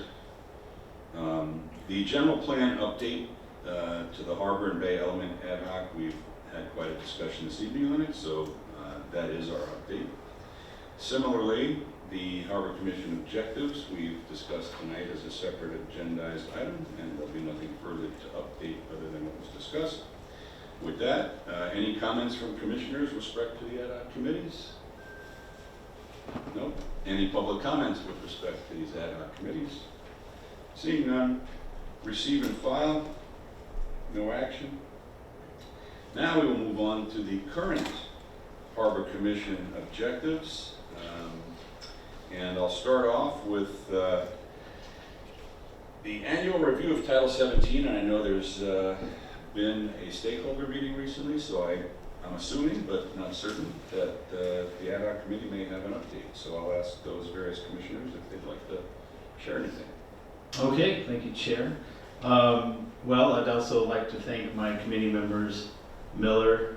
Speaker 1: The general plan update to the Harbor and Bay Element Ad Hoc, we've had quite a discussion this evening on it, so that is our update. Similarly, the Harbor Commission objectives we've discussed tonight as a separate agendized item, and there'll be nothing further to update other than what was discussed. With that, any comments from commissioners with respect to the ad hoc committees? No? Any public comments with respect to these ad hoc committees? Seeing none, receive and file, no action. Now we will move on to the current Harbor Commission objectives. And I'll start off with the annual review of Title 17. And I know there's been a stakeholder meeting recently, so I'm assuming, but not certain, that the ad hoc committee may have an update. So I'll ask those various commissioners if they'd like to share anything.
Speaker 10: Okay, thank you, Chair. Well, I'd also like to thank my committee members, Miller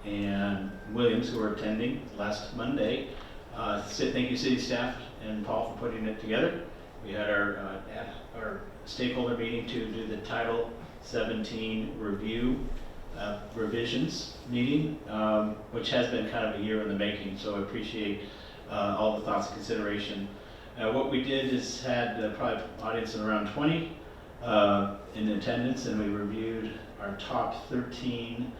Speaker 10: and Williams who were attending last Monday. Thank you, city staff and Paul for putting it together. We had our stakeholder meeting to do the Title 17 revisions meeting, which has been kind of a year in the making, so I appreciate all the thoughts and consideration. What we did is had probably an audience of around 20 in attendance, and we reviewed our top 13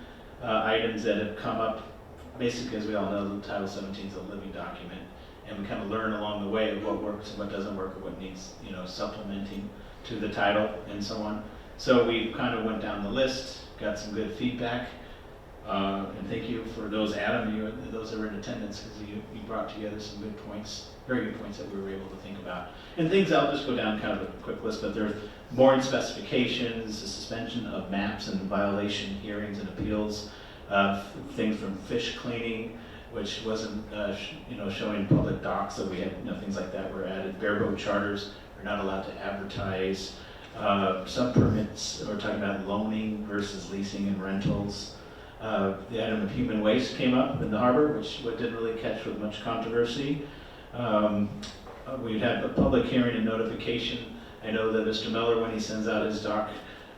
Speaker 10: items that have come up. Basically, as we all know, the Title 17 is a living document, and we kind of learn along the way of what works and what doesn't work, or what needs, supplementing to the title and so on. So we kind of went down the list, got some good feedback, and thank you for those, Adam, those that were in attendance, because you brought together some good points, very good points that we were able to think about. And things, I'll just go down kind of a quick list, but there's more in specifications, the suspension of maps and violation hearings and appeals, things from fish cleaning, which wasn't, showing public docks, so we had, things like that were added. Bareboat charters are not allowed to advertise. Some permits, we're talking about loaning versus leasing and rentals. The item of human waste came up in the harbor, which didn't really catch with much controversy. We'd have a public hearing and notification. I know that Mr. Miller, when he sends out his dock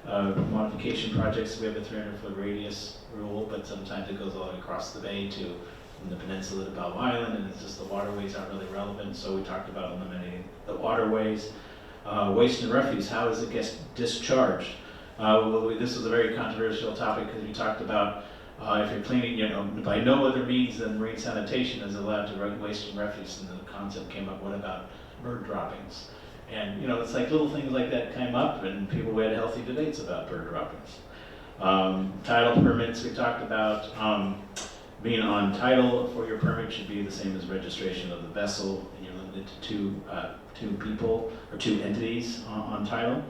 Speaker 10: modification projects, we have a 300-foot radius rule, but sometimes it goes all the way across the bay from the peninsula to Belle Island, and it's just the waterways aren't really relevant, so we talked about eliminating the waterways. Waste and refuse, how does it get discharged? This was a very controversial topic because we talked about if you're cleaning, by no other means than marine sanitation is allowed to run waste and refuse, and the concept came up, what about bird droppings? And it's like little things like that came up, and we had healthy debates about bird droppings. Title permits, we talked about being on title for your permit should be the same as registration of the vessel, and you're limited to two people or two entities on title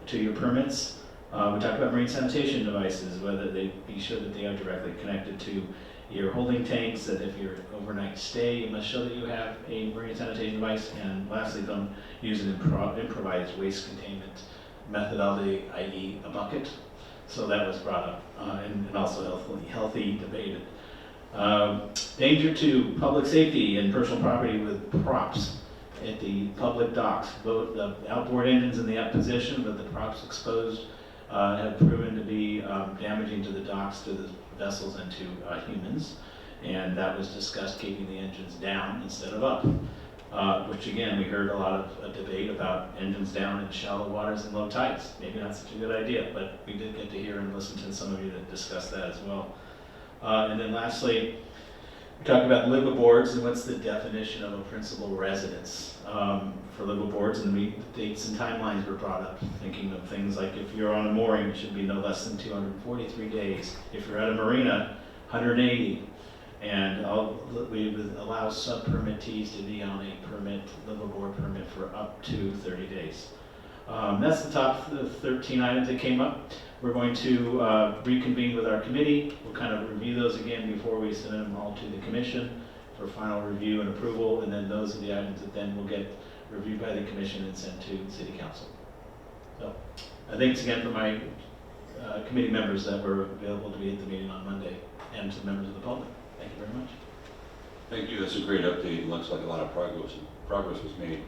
Speaker 10: to your permits. We talked about marine sanitation devices, whether they be sure that they are directly connected to your holding tanks, that if you're overnight stay, you must show that you have a marine sanitation device, and lastly, don't use an improvised waste containment methodology, i.e. a bucket. So that was brought up and also healthy debated. Danger to public safety and personal property with props at the public docks. Both the outboard engines in the up position, but the props exposed have proven to be damaging to the docks, to the vessels, and to humans. And that was discussed, keeping the engines down instead of up. Which again, we heard a lot of debate about engines down in shallow waters and low tides. Maybe not such a good idea, but we did get to hear and listen to some of you that discussed that as well. And then lastly, we talked about liveaboards and what's the definition of a principal residence for liveaboards, and the dates and timelines were brought up, thinking of things like if you're on a mooring, it should be no less than 243 days. If you're at a marina, 180. And we would allow sub-permittees to be on a liveaboard permit for up to 30 days. That's the top 13 items that came up. We're going to reconvene with our committee. We'll kind of review those again before we send them all to the commission for final review and approval, and then those are the items that then will get reviewed by the commission and sent to city council. So, thanks again for my committee members that were available to be at the meeting on Monday, and to members of the public. Thank you very much.
Speaker 1: Thank you. That's a great update. It looks like a lot of progress was made.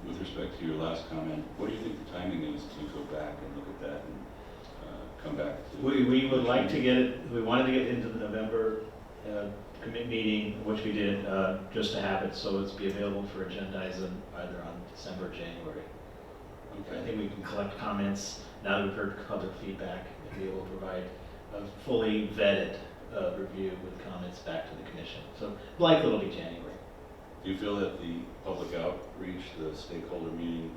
Speaker 1: With respect to your last comment, what do you think the timing is to go back and look at that and come back to?
Speaker 10: We would like to get it, we wanted to get into the November commit meeting, which we did, just to have it so it's be available for agendizing either on December or January. Okay. I think we can collect comments now that we've heard public feedback and be able to provide a fully vetted review with comments back to the commission. So likely it'll be January.
Speaker 1: Do you feel that the public outreach, the stakeholder meeting,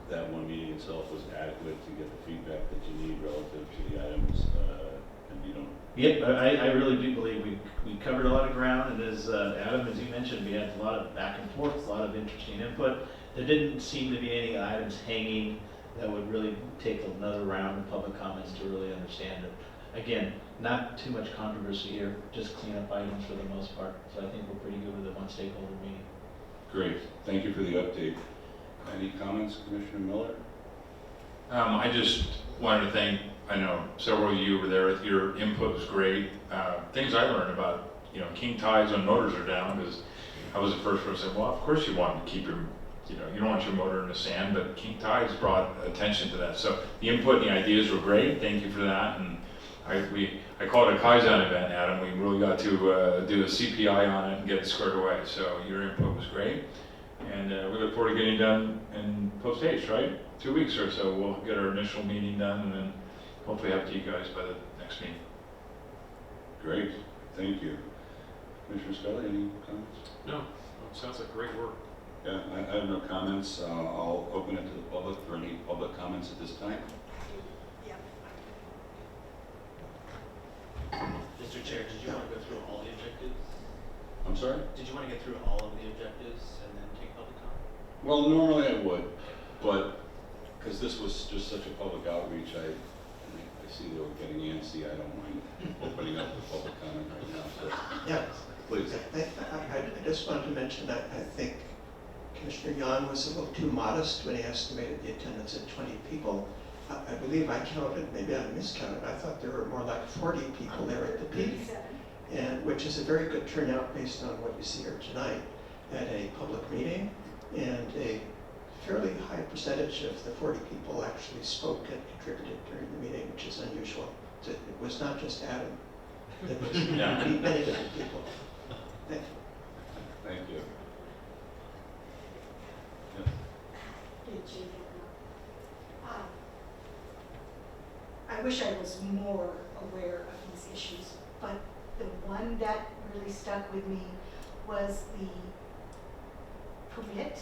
Speaker 1: that one meeting itself was adequate to get the feedback that you need relative to the items? And you don't?
Speaker 10: Yep, I really do believe we covered a lot of ground, and as Adam, as you mentioned, we had a lot of back and forth, a lot of interesting input. There didn't seem to be any items hanging that would really take another round of public comments to really understand it. Again, not too much controversy here, just cleanup items for the most part. So I think we're pretty good with the one stakeholder meeting.
Speaker 1: Great, thank you for the update. Any comments, Commissioner Miller?
Speaker 9: I just wanted to thank I know several of you were there, your input was great. Things I learned about, king tides when motors are down, because I was the first person to say, well, of course you want to keep your, you don't want your motor in the sand, but king tides brought attention to that. So the input and the ideas were great, thank you for that. And I called it a Kaizen event, Adam. We really got to do a CPI on it and get it squared away. So your input was great. And we look forward to getting done in post-haste, right? 2 weeks or so, we'll get our initial meeting done and then hopefully have to you guys by the next meeting.
Speaker 1: Great, thank you. Commissioner Scully, any comments?
Speaker 8: No, sounds like great work.
Speaker 1: Yeah, I have no comments. I'll open it to the public for any public comments at this time.
Speaker 11: Mr. Chair, did you want to go through all the objectives?
Speaker 1: I'm sorry?
Speaker 11: Did you want to get through all of the objectives and then take public comment?
Speaker 1: Well, normally I would, but because this was just such a public outreach, I see they were getting antsy. I don't mind opening up the public comment right now. So,
Speaker 12: Yeah,
Speaker 1: please.
Speaker 12: I just wanted to mention that I think Commissioner Yan was a little too modest when he estimated the attendance at 20 people. I believe I counted, maybe I miscounted, I thought there were more like 40 people there at the peak, and which is a very good turnout based on what you see here tonight at a public meeting, and a fairly high percentage of the 40 people actually spoke and contributed during the meeting, which is unusual. So it was not just Adam, it was many different people. Thank you.
Speaker 1: Thank you.
Speaker 6: I wish I was more aware of these issues, but the one that really stuck with me was the permit,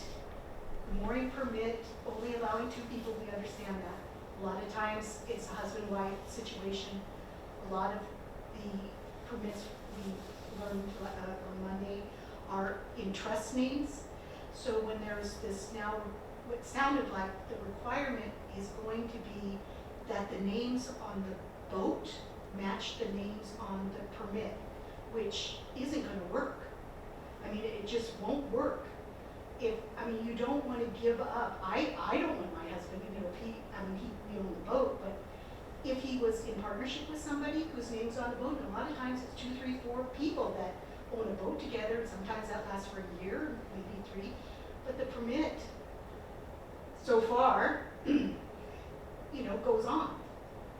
Speaker 6: the mooring permit, only allowing 2 people. We understand that. A lot of times it's a husband-wife situation. A lot of the permits we learned on Monday are in trust names. So when there's this now, what sounded like the requirement is going to be that the names on the boat match the names on the permit, which isn't going to work. I mean, it just won't work. You don't want to give up. I don't want my husband, we own the boat, but if he was in partnership with somebody whose name's on the boat, and a lot of times it's 2, 3, 4 people that own a boat together, and sometimes that lasts for a year, maybe 3, but the permit so far goes on.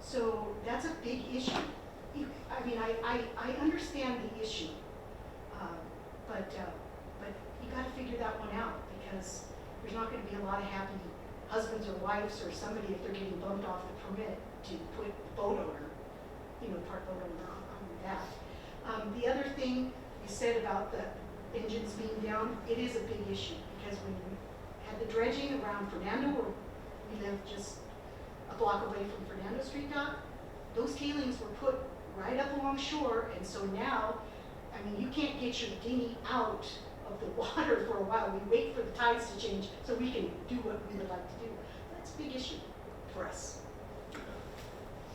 Speaker 6: So that's a big issue. I understand the issue, but you got to figure that one out, because there's not going to be a lot of happy husbands or wives or somebody if they're getting bumped off the permit to put boat owner, part boat owner on that. The other thing you said about the engines being down, it is a big issue, because when we had the dredging around Fernando, where we live just a block away from Fernando Street dock, those tailings were put right up along shore, and so now, you can't get your dinghy out of the water for a while. We wait for the tides to change so we can do what we would like to do. That's a big issue for us.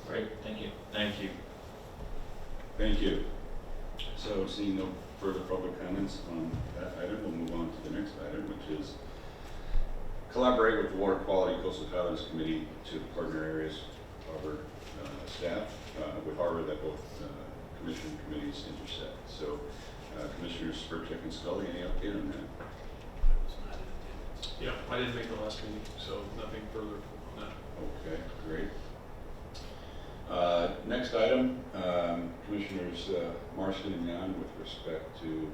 Speaker 9: Great, thank you. Thank you.
Speaker 1: Thank you. So seeing no further public comments on that item, we'll move on to the next item, which is collaborate with the Water Quality Coastal Highlands Committee to the partner areas, Harbor staff, with Harbor that both commission committees intersect. So Commissioners Spurcheck and Scully, any update on that?
Speaker 8: Yeah, I didn't make the last meeting, so nothing further on that.
Speaker 1: Okay, great. Next item, Commissioners Marston and Yan, with respect to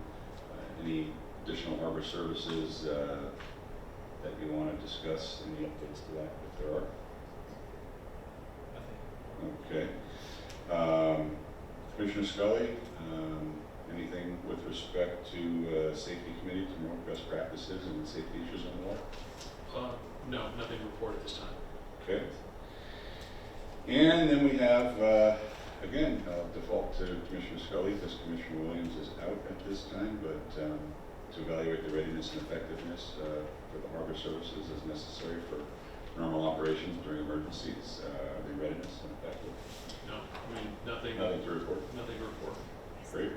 Speaker 1: any additional harbor services that you want to discuss, any updates to that, if there are? Okay. Commissioner Scully, anything with respect to Safety Committee to promote best practices and safety issues on the water?
Speaker 8: No, nothing to report at this time.
Speaker 1: Okay. And then we have, again, default to Commissioner Scully, because Commissioner Williams is out at this time, but to evaluate the readiness and effectiveness for the harbor services as necessary for normal operations during emergencies, the readiness and effective.
Speaker 8: No, nothing.
Speaker 1: Nothing to report.
Speaker 8: Nothing to report.
Speaker 1: Great.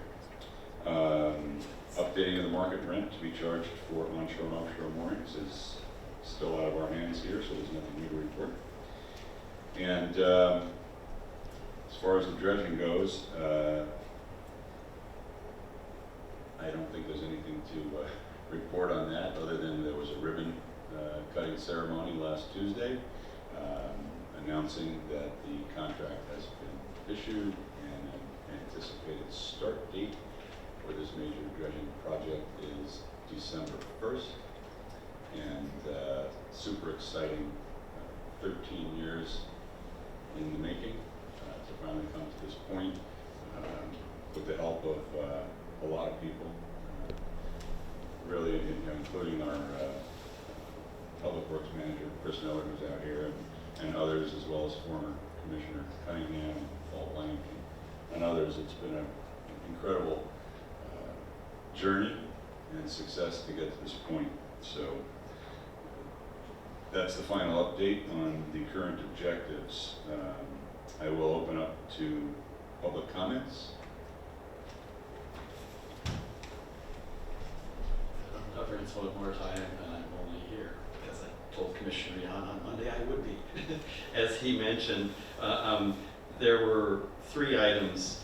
Speaker 1: Updating of the market rent to be charged for onshore and offshore moorings is still out of our hands here, so there's nothing new to report. And As far as the dredging goes, I don't think there's anything to report on that, other than there was a ribbon cutting ceremony last Tuesday, announcing that the contract has been issued and an anticipated start date for this major dredging project is December 1st. And super exciting, 13 years in the making to finally come to this point, with the help of a lot of people, really, including our Public Works Manager, Chris Miller, who's out here, and others, as well as former Commissioner Cunningham, Paul Blank, and others. It's been an incredible journey and success to get to this point. So that's the final update on the current objectives. I will open up to public comments.
Speaker 5: Governance one more time, and I'm only here because I told Commissioner Yan on Monday I would be. As he mentioned, there were 3 items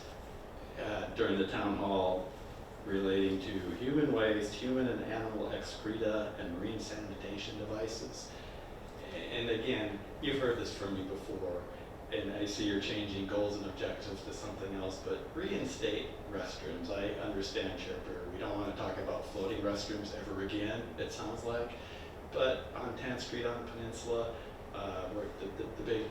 Speaker 5: during the town hall relating to human waste, human and animal excreta, and marine sanitation devices. And again, you've heard this from me before, and I see you're changing goals and objectives to something else, but reinstate restrooms. I understand, Chair Brewer, we don't want to talk about floating restrooms ever again, it sounds like, but on 10th Street on the Peninsula, where the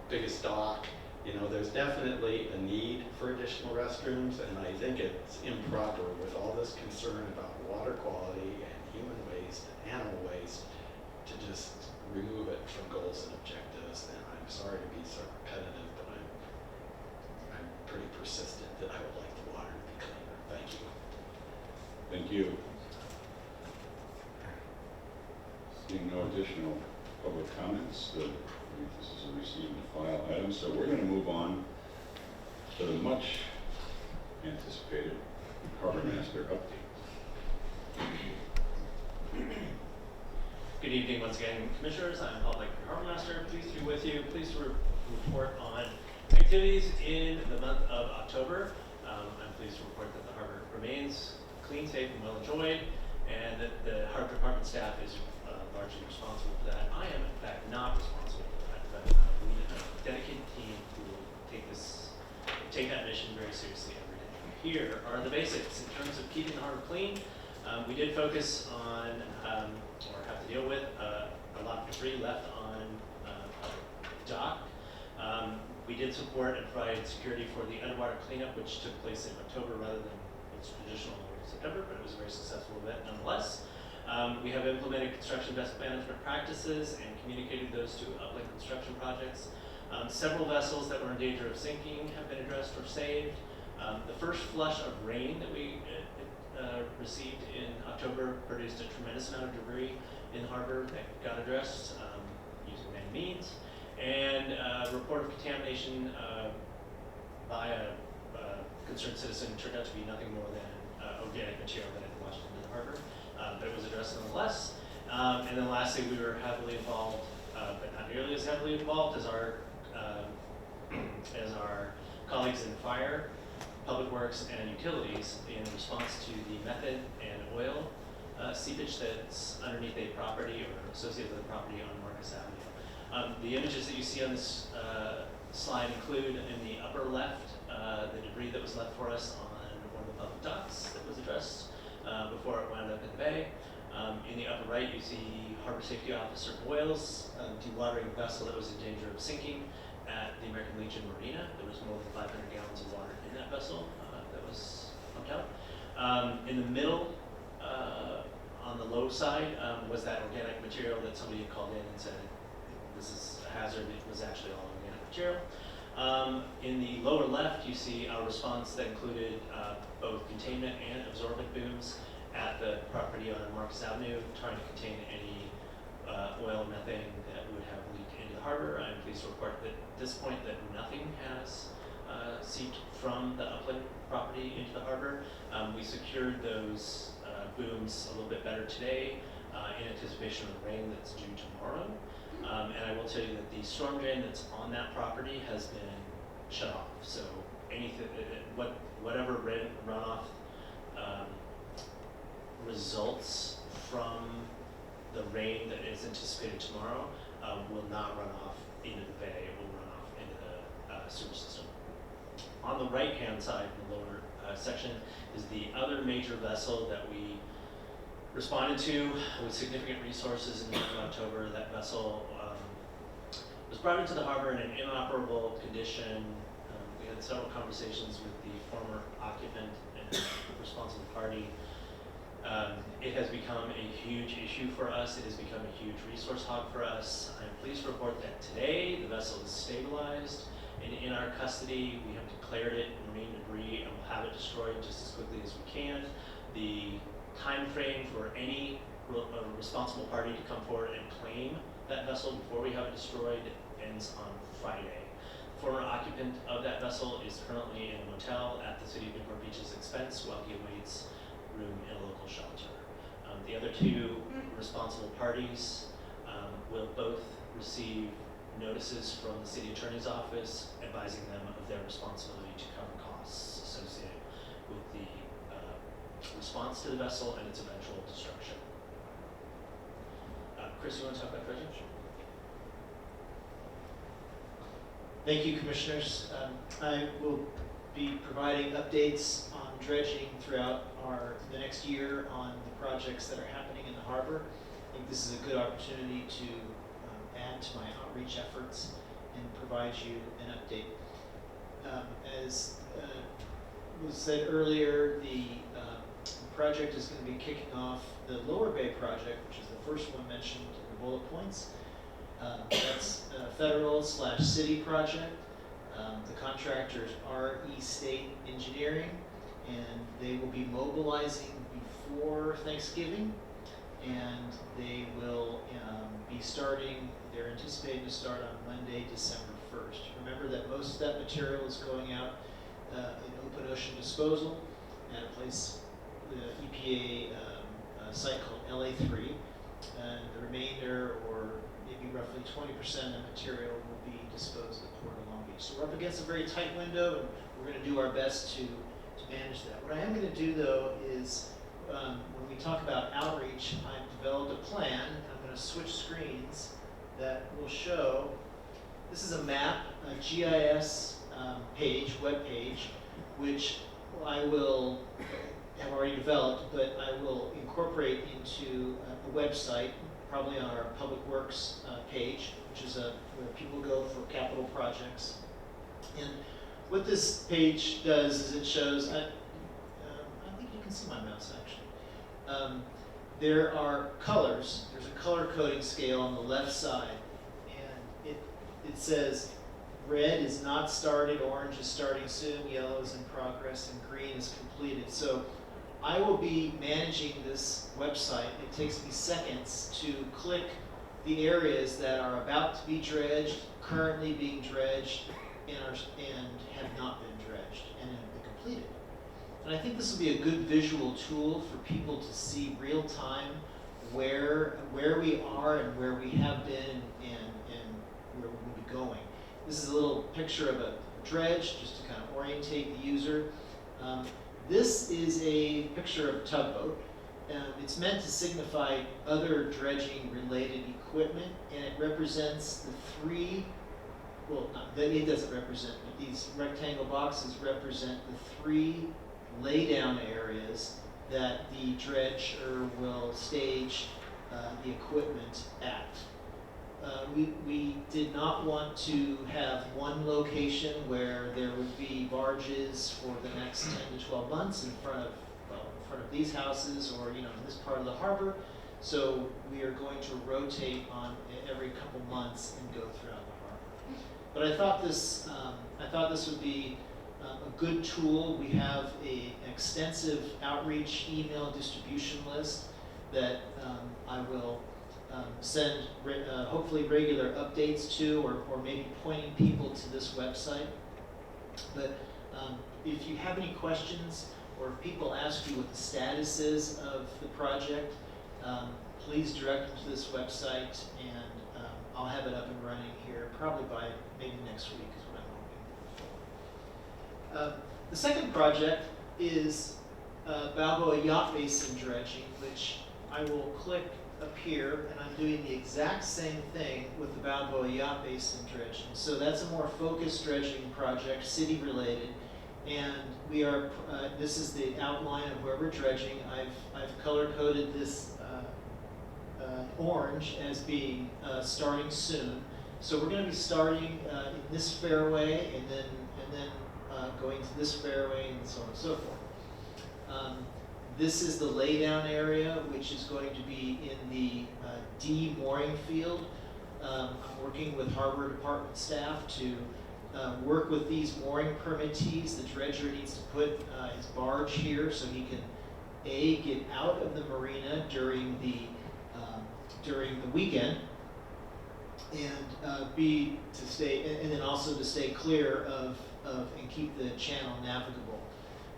Speaker 5: biggest dock, you know, there's definitely a need for additional restrooms, and I think it's improper with all this concern about water quality and human waste and animal waste to just remove it from goals and objectives. And I'm sorry to be so repetitive, but I'm pretty persistent that I would like the water to be cleaner. Thank you.
Speaker 1: Thank you. Seeing no additional public comments, this is a receive and file item, so we're going to move on to the much anticipated Harbor Master update.
Speaker 11: Good evening once again, Commissioners. I'm Paul Blake, Harbor Master. Pleased to be with you. Pleased to report on activities in the month of October. I'm pleased to report that the harbor remains clean, safe, and well enjoyed, and that the Harbor Department staff is largely responsible for that. I am, in fact, not responsible for that, but we have a dedicated team who will take that mission very seriously every day. Here are the basics in terms of keeping the harbor clean. We did focus on, or have to deal with, a lot of debris left on dock. We did support and provide security for the underwater cleanup, which took place in October rather than its traditional September, but it was a very successful event nonetheless. We have implemented construction best management practices and communicated those to upland construction projects. Several vessels that were in danger of sinking have been addressed or saved. The first flush of rain that we received in October produced a tremendous amount of debris in the harbor that got addressed using many means. And a report of contamination by a concerned citizen turned out to be nothing more than organic material that had washed into the harbor. But it was addressed nonetheless. And then lastly, we were heavily involved, but not nearly as heavily involved as our colleagues in fire, public works, and utilities in response to the methane and oil seepage that's underneath a property or associated with a property on Marcus Avenue. The images that you see on this slide include in the upper left the debris that was left for us on one of the public docks that was addressed before it wound up in the bay. In the upper right, you see Harbor Safety Officer Boyles dewatering a vessel that was in danger of sinking at the American Legion Marina. There was more than 500 gallons of water in that vessel that was pumped out. In the middle, on the low side, was that organic material that somebody had called in and said, this is a hazard. It was actually all organic material. In the lower left, you see our response that included both containment and absorbent booms at the property on Marcus Avenue, trying to contain any oil and methane that would have leaked into the harbor. I'm pleased to report that at this point that nothing has seeped from the upland property into the harbor. We secured those booms a little bit better today in anticipation of the rain that's due tomorrow. And I will tell you that the storm drain that's on that property has been shut off. So anything, whatever runoff results from the rain that is anticipated tomorrow will not run off into the bay. It will run off into the sewer system. On the right-hand side, in the lower section, is the other major vessel that we responded to with significant resources in the month of October. That vessel was brought into the harbor in an inoperable condition. We had several conversations with the former occupant and responsible party. It has become a huge issue for us. It has become a huge resource hog for us. I'm pleased to report that today the vessel is stabilized and in our custody. We have declared it marine debris and will have it destroyed just as quickly as we can. The time frame for any responsible party to come forward and claim that vessel before we have it destroyed ends on Friday. The former occupant of that vessel is currently in a motel at the City of Newport Beach's expense while he awaits room in a local shelter. The other two responsible parties will both receive notices from the City Attorney's Office advising them of their responsibility to cover costs associated with the response to the vessel and its eventual destruction. Chris, you want to talk about dredging?
Speaker 7: Thank you, Commissioners. I will be providing updates on dredging throughout the next year on the projects that are happening in the harbor. I think this is a good opportunity to add to my outreach efforts and provide you an update. As was said earlier, the project is going to be kicking off the Lower Bay project, which is the first one mentioned in the bullet points. That's a federal/city project. The contractors are State Engineering, and they will be mobilizing before Thanksgiving, and they will be starting, they're anticipating to start on Monday, December 1st. Remember that most of that material is going out in open ocean disposal at a place, the EPA site called LA3, and the remainder, or maybe roughly 20% of the material will be disposed at Port of Long Beach. So we're up against a very tight window, and we're going to do our best to manage that. What I am going to do, though, is when we talk about outreach, I've developed a plan. I'm going to switch screens that will show, this is a map, a GIS page, web page, which I will have already developed, but I will incorporate into a website, probably on our Public Works page, which is where people go for capital projects. And what this page does is it shows, I think you can see my mouse actually. There are colors. There's a color coding scale on the left side, and it says red is not started, orange is starting soon, yellow is in progress, and green is completed. So I will be managing this website. It takes me seconds to click the areas that are about to be dredged, currently being dredged, and have not been dredged and have been completed. And I think this will be a good visual tool for people to see real time where we are and where we have been and where we'll be going. This is a little picture of a dredge, just to kind of orientate the user. This is a picture of a tugboat. It's meant to signify other dredging related equipment, and it represents the three, well, it doesn't represent, but these rectangle boxes represent the three laydown areas that the dredger will stage the equipment at. We did not want to have one location where there would be barges for the next 10 to 12 months in front of these houses or in this part of the harbor. So we are going to rotate on every couple months and go throughout the harbor. But I thought this would be a good tool. We have an extensive outreach email distribution list that I will send hopefully regular updates to, or maybe pointing people to this website. But if you have any questions, or if people ask you what the status is of the project, please direct them to this website, and I'll have it up and running here probably by maybe next week is what I'm hoping for. The second project is Balboa Yacht Basin dredging, which I will click up here, and I'm doing the exact same thing with the Balboa Yacht Basin dredging. So that's a more focused dredging project, city related, and we are. This is the outline of where we're dredging. I've color coded this orange as being starting soon. So we're going to be starting in this fairway, and then going to this fairway, and so on and so forth. This is the laydown area, which is going to be in the D mooring field. I'm working with Harbor Department staff to work with these mooring permittees. The dredger needs to put his barge here so he can A, get out of the marina during the weekend, and B, to stay, and then also to stay clear of and keep the channel navigable.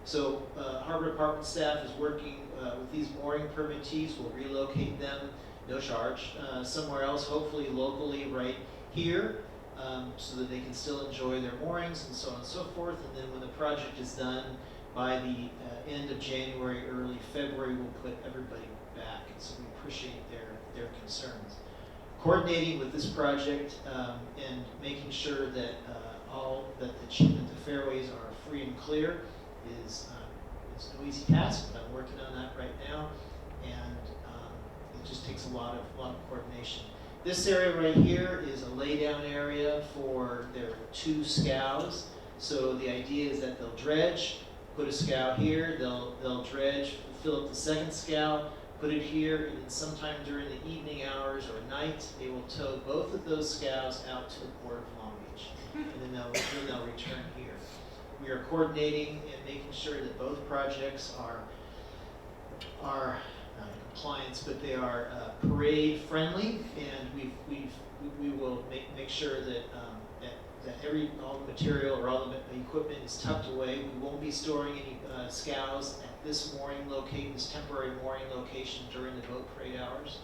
Speaker 7: So Harbor Department staff is working with these mooring permittees. We'll relocate them, no charge, somewhere else, hopefully locally right here, so that they can still enjoy their moorings and so on and so forth. And then when the project is done, by the end of January, early February, we'll put everybody back. And so we appreciate their concerns. Coordinating with this project and making sure that the fairways are free and clear is no easy task, but I'm working on that right now, and it just takes a lot of coordination. This area right here is a laydown area for their 2 scows. So the idea is that they'll dredge, put a scow here, they'll dredge, fill up the second scow, put it here, and then sometime during the evening hours or night, they will tow both of those scows out to the port of Long Beach, and then they'll return here. We are coordinating and making sure that both projects are not in compliance, but they are parade friendly, and we will make sure that all the material or all the equipment is tucked away. We won't be storing any scows at this temporary mooring location during the boat parade hours.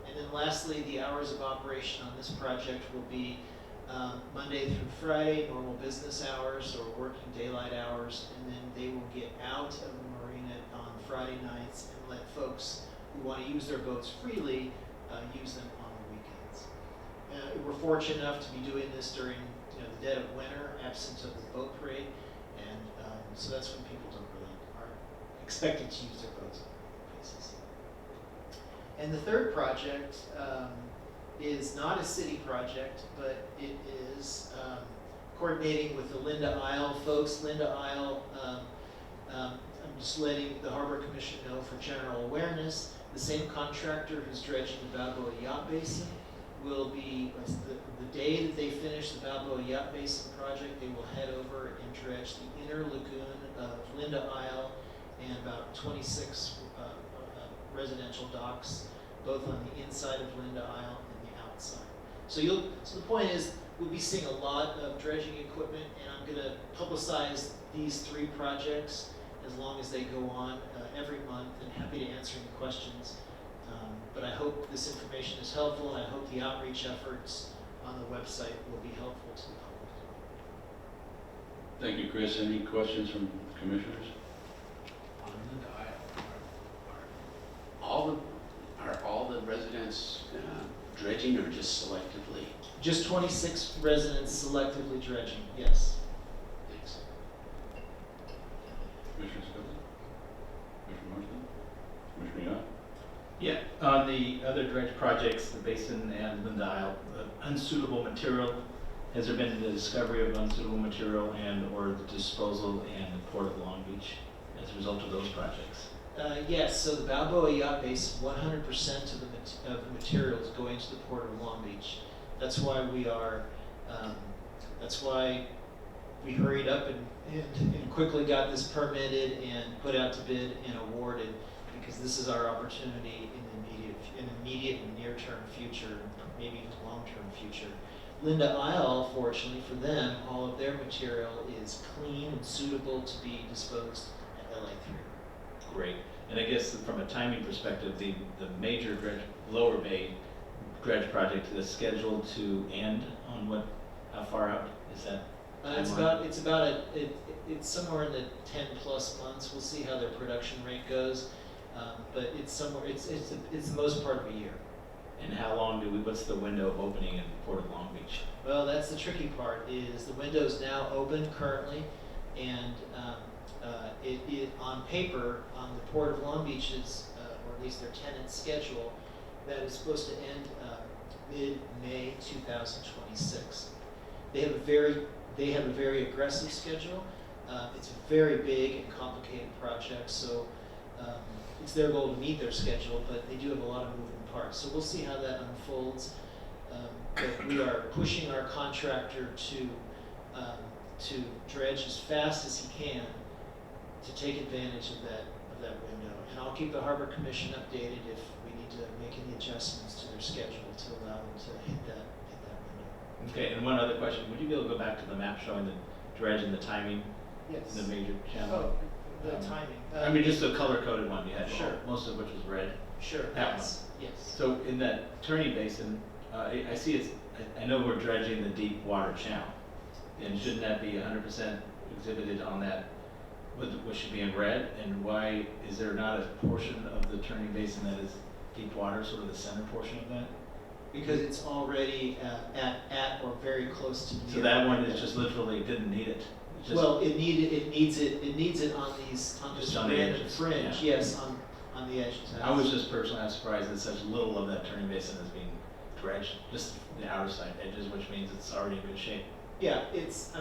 Speaker 7: And then lastly, the hours of operation on this project will be Monday through Friday, normal business hours or working daylight hours, and then they will get out of the marina on Friday nights and let folks who want to use their boats freely use them on the weekends. We're fortunate enough to be doing this during the dead of winter, absent of the boat parade, and so that's when people are expected to use their boats on places. And the third project is not a city project, but it is coordinating with the Linda Isle folks. Linda Isle, I'm just letting the Harbor Commission know for general awareness, the same contractor who's dredging the Balboa Yacht Basin will be, the day that they finish the Balboa Yacht Basin project, they will head over and dredge the inner lagoon of Linda Isle and about 26 residential docks, both on the inside of Linda Isle and the outside. So the point is, we'll be seeing a lot of dredging equipment, and I'm going to publicize these 3 projects as long as they go on every month, and happy to answer any questions. But I hope this information is helpful, and I hope the outreach efforts on the website will be helpful to the public.
Speaker 1: Thank you, Chris. Any questions from commissioners?
Speaker 13: On the are all the residents dredging or just selectively?
Speaker 7: Just 26 residents selectively dredging, yes.
Speaker 13: Thanks.
Speaker 1: Commissioner Scully? Commissioner Marsden? Commissioner Yott?
Speaker 10: Yeah, on the other dredge projects, the Basin and Linda Isle, unsuitable material, has there been the discovery of unsuitable material and or the disposal in the Port of Long Beach as a result of those projects?
Speaker 7: Yes, so the Balboa Yacht Base, 100% of the material is going to the Port of Long Beach. That's why that's why we hurried up and quickly got this permitted and put out to bid and awarded, because this is our opportunity in the immediate and near-term future, maybe even long-term future. Linda Isle, fortunately for them, all of their material is clean and suitable to be disposed at LA3.
Speaker 10: Great. And I guess from a timing perspective, the major dredge, Lower Bay dredge project is scheduled to end on how far out is that?
Speaker 7: It's somewhere in the 10+ months. We'll see how their production rate goes. But it's the most part of a year.
Speaker 10: And how long what's the window of opening in Port of Long Beach?
Speaker 7: Well, that's the tricky part, is the window's now open currently, and it on paper, on the Port of Long Beach's, or at least their tenant's schedule, that is supposed to end mid-May 2026. They have a very aggressive schedule. It's a very big and complicated project, so it's their goal to meet their schedule, but they do have a lot of moving parts. So we'll see how that unfolds. But we are pushing our contractor to dredge as fast as he can to take advantage of that window. And I'll keep the Harbor Commission updated if we need to make any adjustments to their schedule to allow them to hit that window.
Speaker 10: Okay, and one other question. Would you be able to go back to the map showing the dredge and the timing
Speaker 7: Yes.
Speaker 10: in the major channel?
Speaker 7: Oh, the timing.
Speaker 10: I mean, just the color-coded one you had,
Speaker 7: Sure.
Speaker 10: most of which was red.
Speaker 7: Sure.
Speaker 10: That
Speaker 7: Yes.
Speaker 10: So in that turning basin, I see I know we're dredging the deep water channel. And shouldn't that be 100% exhibited on that, what should be in red? And why is there not a portion of the turning basin that is deep water, sort of the center portion of that?
Speaker 7: Because it's already at or very close to.
Speaker 10: So that one is just literally didn't need it. It's just-
Speaker 7: Well, it needs it on this
Speaker 10: Just on the
Speaker 7: random
Speaker 10: edges,
Speaker 7: fringe,
Speaker 10: yeah.
Speaker 7: yes, on the edges.
Speaker 10: I was just personally surprised that such little of that turning basin is being dredged, just the outer side edges, which means it's already in good shape.
Speaker 7: Yeah, it's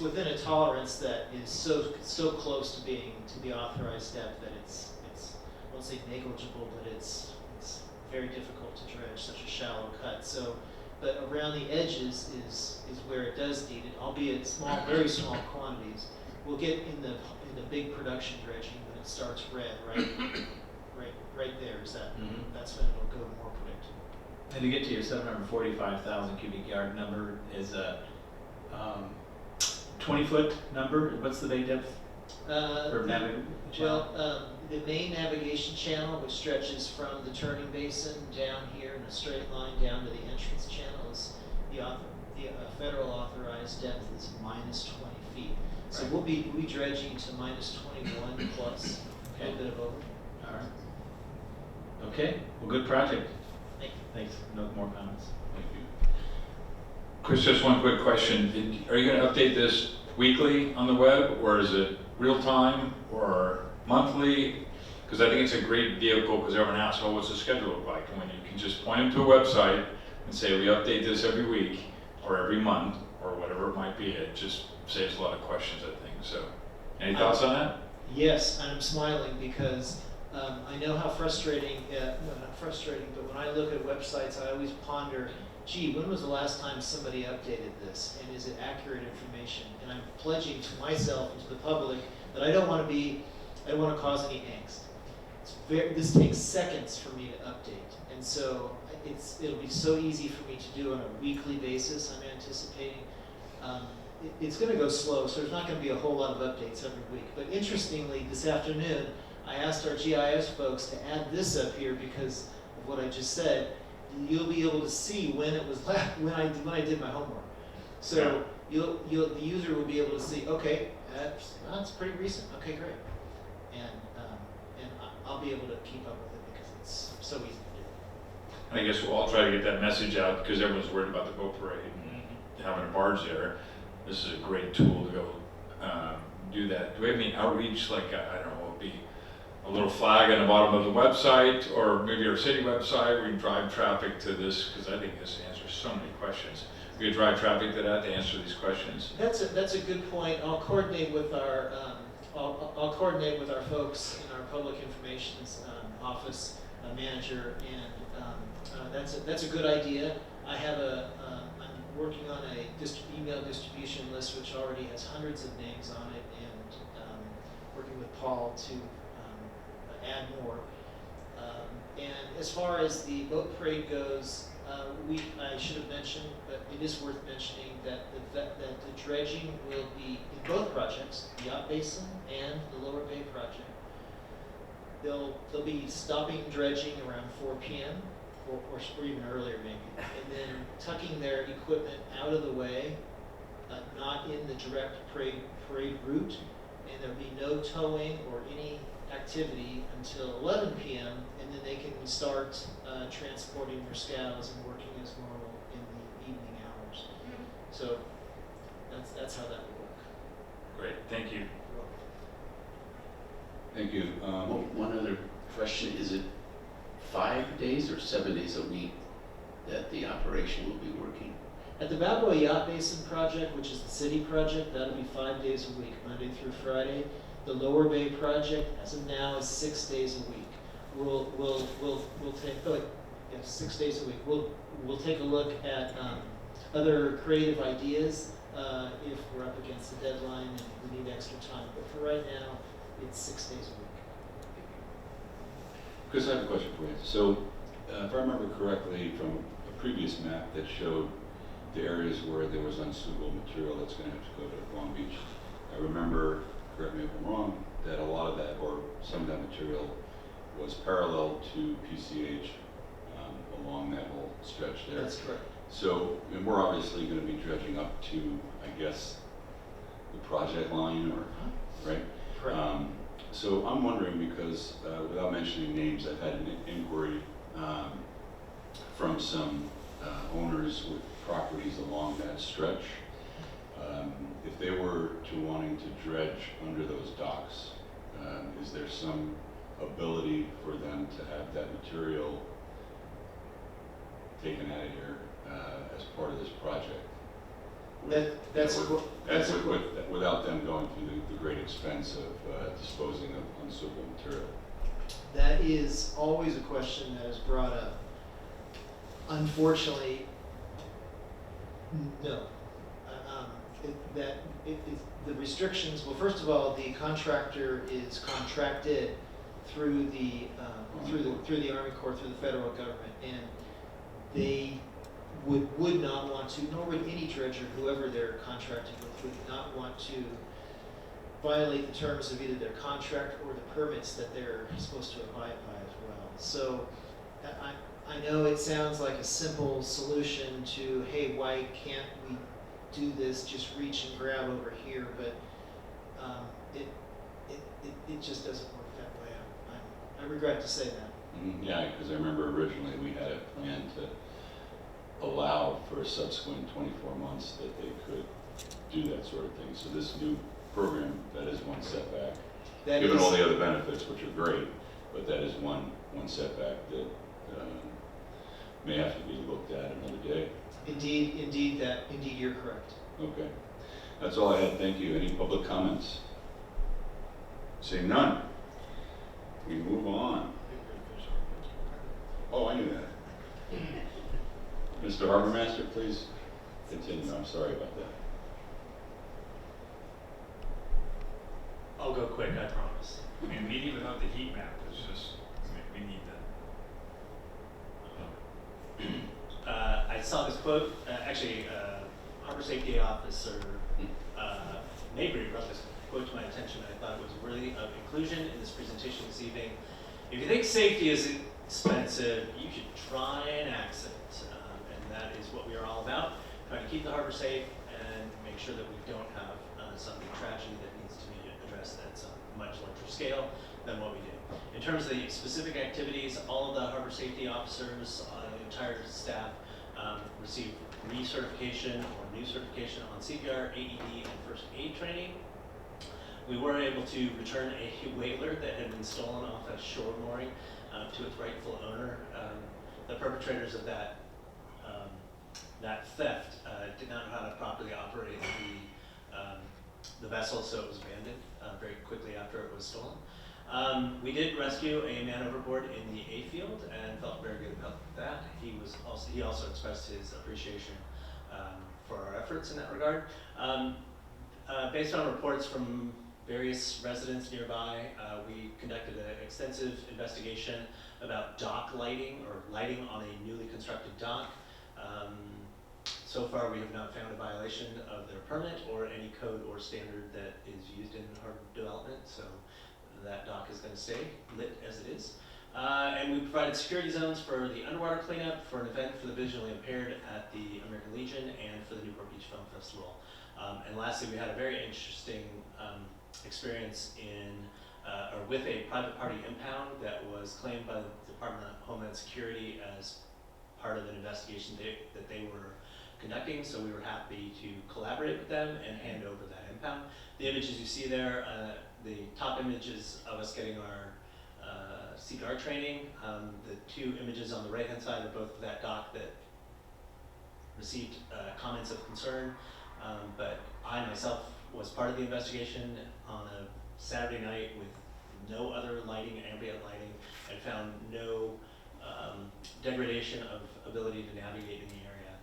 Speaker 7: within a tolerance that is so close to being to the authorized depth that it's I won't say negligible, but it's very difficult to dredge such a shallow cut. So, but around the edges is where it does need it, albeit small, very small quantities. We'll get in the big production dredging when it starts red, right there. Is that that's when it'll go more predictable.
Speaker 10: And to get to your 745,000 cubic yard number is a 20-foot number. What's the bay depth for navigation?
Speaker 7: The main navigation channel, which stretches from the turning basin down here in a straight line down to the entrance channel, is the federal authorized depth is -20 feet. So we'll be dredging to -21 plus a little bit of over.
Speaker 10: All right. Okay. Well, good project.
Speaker 7: Thank you.
Speaker 10: Thanks. No more comments.
Speaker 9: Thank you. Chris, just one quick question. Are you going to update this weekly on the web, or is it real time or monthly? Because I think it's a great vehicle, because everyone asks, oh, what's the schedule look like? And when you can just point them to a website and say, we update this every week or every month or whatever it might be, it just saves a lot of questions, I think. So, any thoughts on that?
Speaker 7: Yes, I'm smiling because I know how frustrating, not frustrating, but when I look at websites, I always ponder, gee, when was the last time somebody updated this? And is it accurate information? And I'm pledging to myself and to the public that I don't want to cause any angst. This takes seconds for me to update. And so it'll be so easy for me to do on a weekly basis, I'm anticipating. It's going to go slow, so there's not going to be a whole lot of updates every week. But interestingly, this afternoon, I asked our GIS folks to add this up here because of what I just said. You'll be able to see when it was when I did my homework. So the user will be able to see, okay, that's pretty recent. Okay, great. And I'll be able to keep up with it because it's so easy to do.
Speaker 9: And I guess we'll all try to get that message out, because everyone's worried about the boat parade and having a barge there. This is a great tool to go do that. Do we have any outreach, like, I don't know, will it be a little flag on the bottom of the website, or maybe our city website where you drive traffic to this? Because I think this answers so many questions. We could drive traffic to that to answer these questions.
Speaker 7: That's a good point. I'll coordinate with our folks in our public information office manager, and that's a good idea. I have I'm working on a email distribution list which already has hundreds of names on it, and working with Paul to add more. And as far as the boat parade goes, I should have mentioned, but it is worth mentioning that the dredging will be in both projects, the Yacht Basin and the Lower Bay project. They'll be stopping dredging around 4 p.m. or even earlier maybe, and then tucking their equipment out of the way not in the direct parade route, and there'll be no towing or any activity until 11 p.m., and then they can start transporting their scows and working as normal in the evening hours. So that's how that will work.
Speaker 9: Great, thank you.
Speaker 1: Thank you.
Speaker 13: One other question, is it 5 days or 7 days a week that the operation will be working?
Speaker 7: At the Balboa Yacht Basin project, which is the city project, that'll be 5 days a week, Monday through Friday. The Lower Bay project, as of now, is 6 days a week. We'll take 6 days a week. We'll take a look at other creative ideas if we're up against the deadline and we need extra time. But for right now, it's 6 days a week.
Speaker 1: Chris, I have a question for you. So, if I remember correctly from a previous map that showed the areas where there was unsuitable material that's going to have to go to Long Beach, I remember, correct me if I'm wrong, that a lot of that, or some of that material, was parallel to PCH along that whole stretch there.
Speaker 7: That's correct.
Speaker 1: So, and we're obviously going to be dredging up to, I guess, the project line, or right?
Speaker 7: Correct.
Speaker 1: So I'm wondering because, without mentioning names, I've had an inquiry from some owners with properties along that stretch. If they were to wanting to dredge under those docks, is there some ability for them to have that material taken out of here as part of this project? Without them going through the great expense of disposing of unsuitable material.
Speaker 7: That is always a question that is brought up. Unfortunately, no. The restrictions, well, first of all, the contractor is contracted through the Army Corps, through the federal government, and they would not want to, nor would any dredger, whoever they're contracted with, would not want to violate the terms of either their contract or the permits that they're supposed to abide by as well. So I know it sounds like a simple solution to, hey, why can't we do this, just reach and grab over here, but it just doesn't work that way. I regret to say that.
Speaker 1: Yeah, because I remember originally we had a plan to allow for a subsequent 24 months that they could do that sort of thing. So this new program, that is one setback. Given all the other benefits, which are great, but that is one setback that may have to be looked at another day.
Speaker 7: Indeed, you're correct.
Speaker 1: Okay. That's all I had. Thank you. Any public comments? Seeing none. We move on. Oh, I knew that. Mr. Harbor Master, please continue. I'm sorry about that.
Speaker 4: I'll go quick, I promise. I mean, meeting without the heat map is just, we need that. I saw this quote, Harbor Safety Officer Mabry brought this quote to my attention. I thought it was worthy of inclusion in this presentation this evening. If you think safety is expensive, you should try an accident. And that is what we are all about, trying to keep the harbor safe and make sure that we don't have some tragedy that needs to be addressed at some much larger scale than what we do. In terms of the specific activities, all of the harbor safety officers, the entire staff receive recertification or new certification on CPR, AED, and first aid training. We were able to return a whaler that had been stolen off a shore mooring to its rightful owner. The perpetrators of that theft did not know how to properly operate the vessel, so it was abandoned very quickly after it was stolen. We did rescue a man overboard in the A field and felt very good about that. He also expressed his appreciation for our efforts in that regard. Based on reports from various residents nearby, we conducted an extensive investigation about dock lighting or lighting on a newly constructed dock. So far, we have not found a violation of their permit or any code or standard that is used in harbor development. So that dock is going to stay lit as it is. And we provided security zones for the underwater cleanup, for an event for the visually impaired at the American Legion, and for the Newport Beach Film Festival.
Speaker 11: And lastly, we had a very interesting experience with a private party impound that was claimed by the Department of Homeland Security as part of an investigation that they were conducting. So we were happy to collaborate with them and hand over that impound. The images you see there, the top image is of us getting our CPR training. The two images on the right-hand side are both of that dock that received comments of concern. But I myself was part of the investigation on a Saturday night with no other lighting, ambient lighting, and found no degradation of ability to navigate in the area.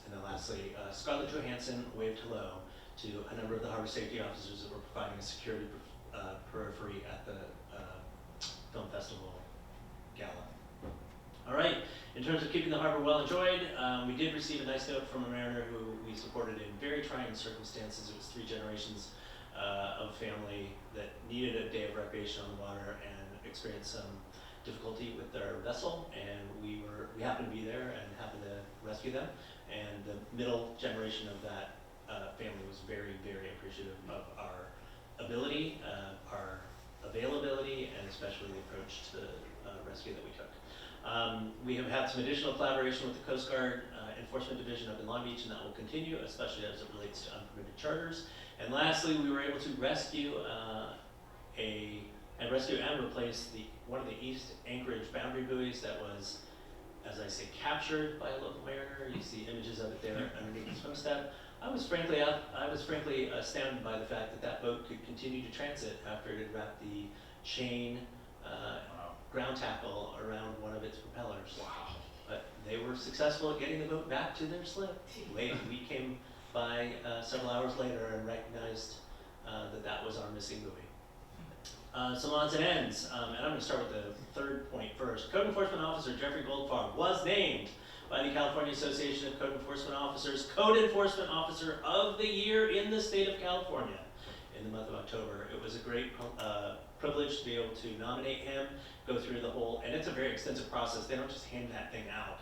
Speaker 11: And then lastly, Scarlett Johansson waved hello to a number of the harbor safety officers that were providing a security periphery at the film festival gala. All right, in terms of keeping the harbor well enjoyed, we did receive a nice note from a mariner who we supported in very trying circumstances. It was 3 generations of a family that needed a day of recreation on the water and experienced some difficulty with their vessel, and we happened to be there and happened to rescue them. And the middle generation of that family was very, very appreciative of our ability, our availability, and especially the approach to the rescue that we took. We have had some additional collaboration with the Coast Guard Enforcement Division up in Long Beach, and that will continue, especially as it relates to unpermitted charters. And lastly, we were able to rescue and replace one of the East Anchorage boundary buoys that was, as I say, captured by a local mariner. You see images of it there underneath the swim step. I was frankly astounded by the fact that that boat could continue to transit after it had wrapped the chain ground tackle around one of its propellers. Wow. But they were successful at getting the boat back to their slip. We came by several hours later and recognized that was our missing buoy. Some odds and ends, and I'm going to start with the third point first. Code Enforcement Officer Jeffrey Goldfarb was named by the California Association of Code Enforcement Officers Code Enforcement Officer of the Year in the state of California in the month of October. It was a great privilege to be able to nominate him, go through the whole, and it's a very extensive process. They don't just hand that thing out.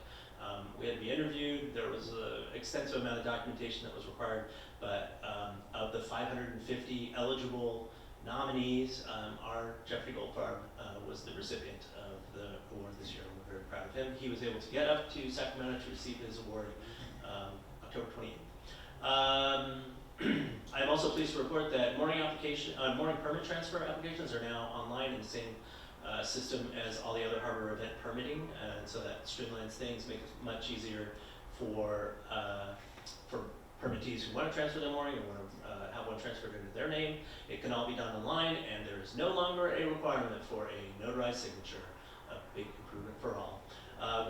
Speaker 11: We had to be interviewed. There was an extensive amount of documentation that was required, but of the 550 eligible nominees, our Jeffrey Goldfarb was the recipient of the award this year. We're very proud of him. He was able to get up to Sacramento to receive his award October 28th. I'm also pleased to report that mooring permit transfer applications are now online in the same system as all the other harbor event permitting, and so that streamlines things, makes it much easier for permittees who want to transfer their mooring and want to have one transferred into their name. It can all be done online, and there is no longer a requirement for a notarized signature, a big improvement for all.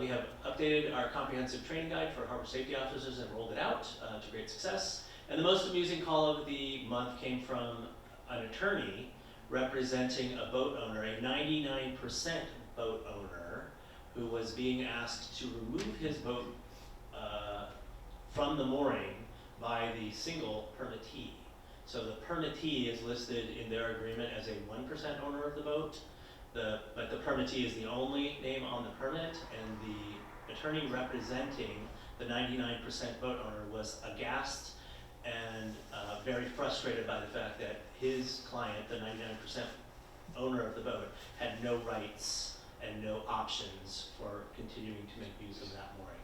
Speaker 11: We have updated our comprehensive training guide for harbor safety officers and rolled it out to great success. And the most amusing call of the month came from an attorney representing a boat owner, a 99% boat owner, who was being asked to remove his boat from the mooring by the single permittee. So the permittee is listed in their agreement as a 1% owner of the boat, but the permittee is the only name on the permit, and the attorney representing the 99% boat owner was aghast and very frustrated by the fact that his client, the 99% owner of the boat, had no rights and no options for continuing to make use of that mooring.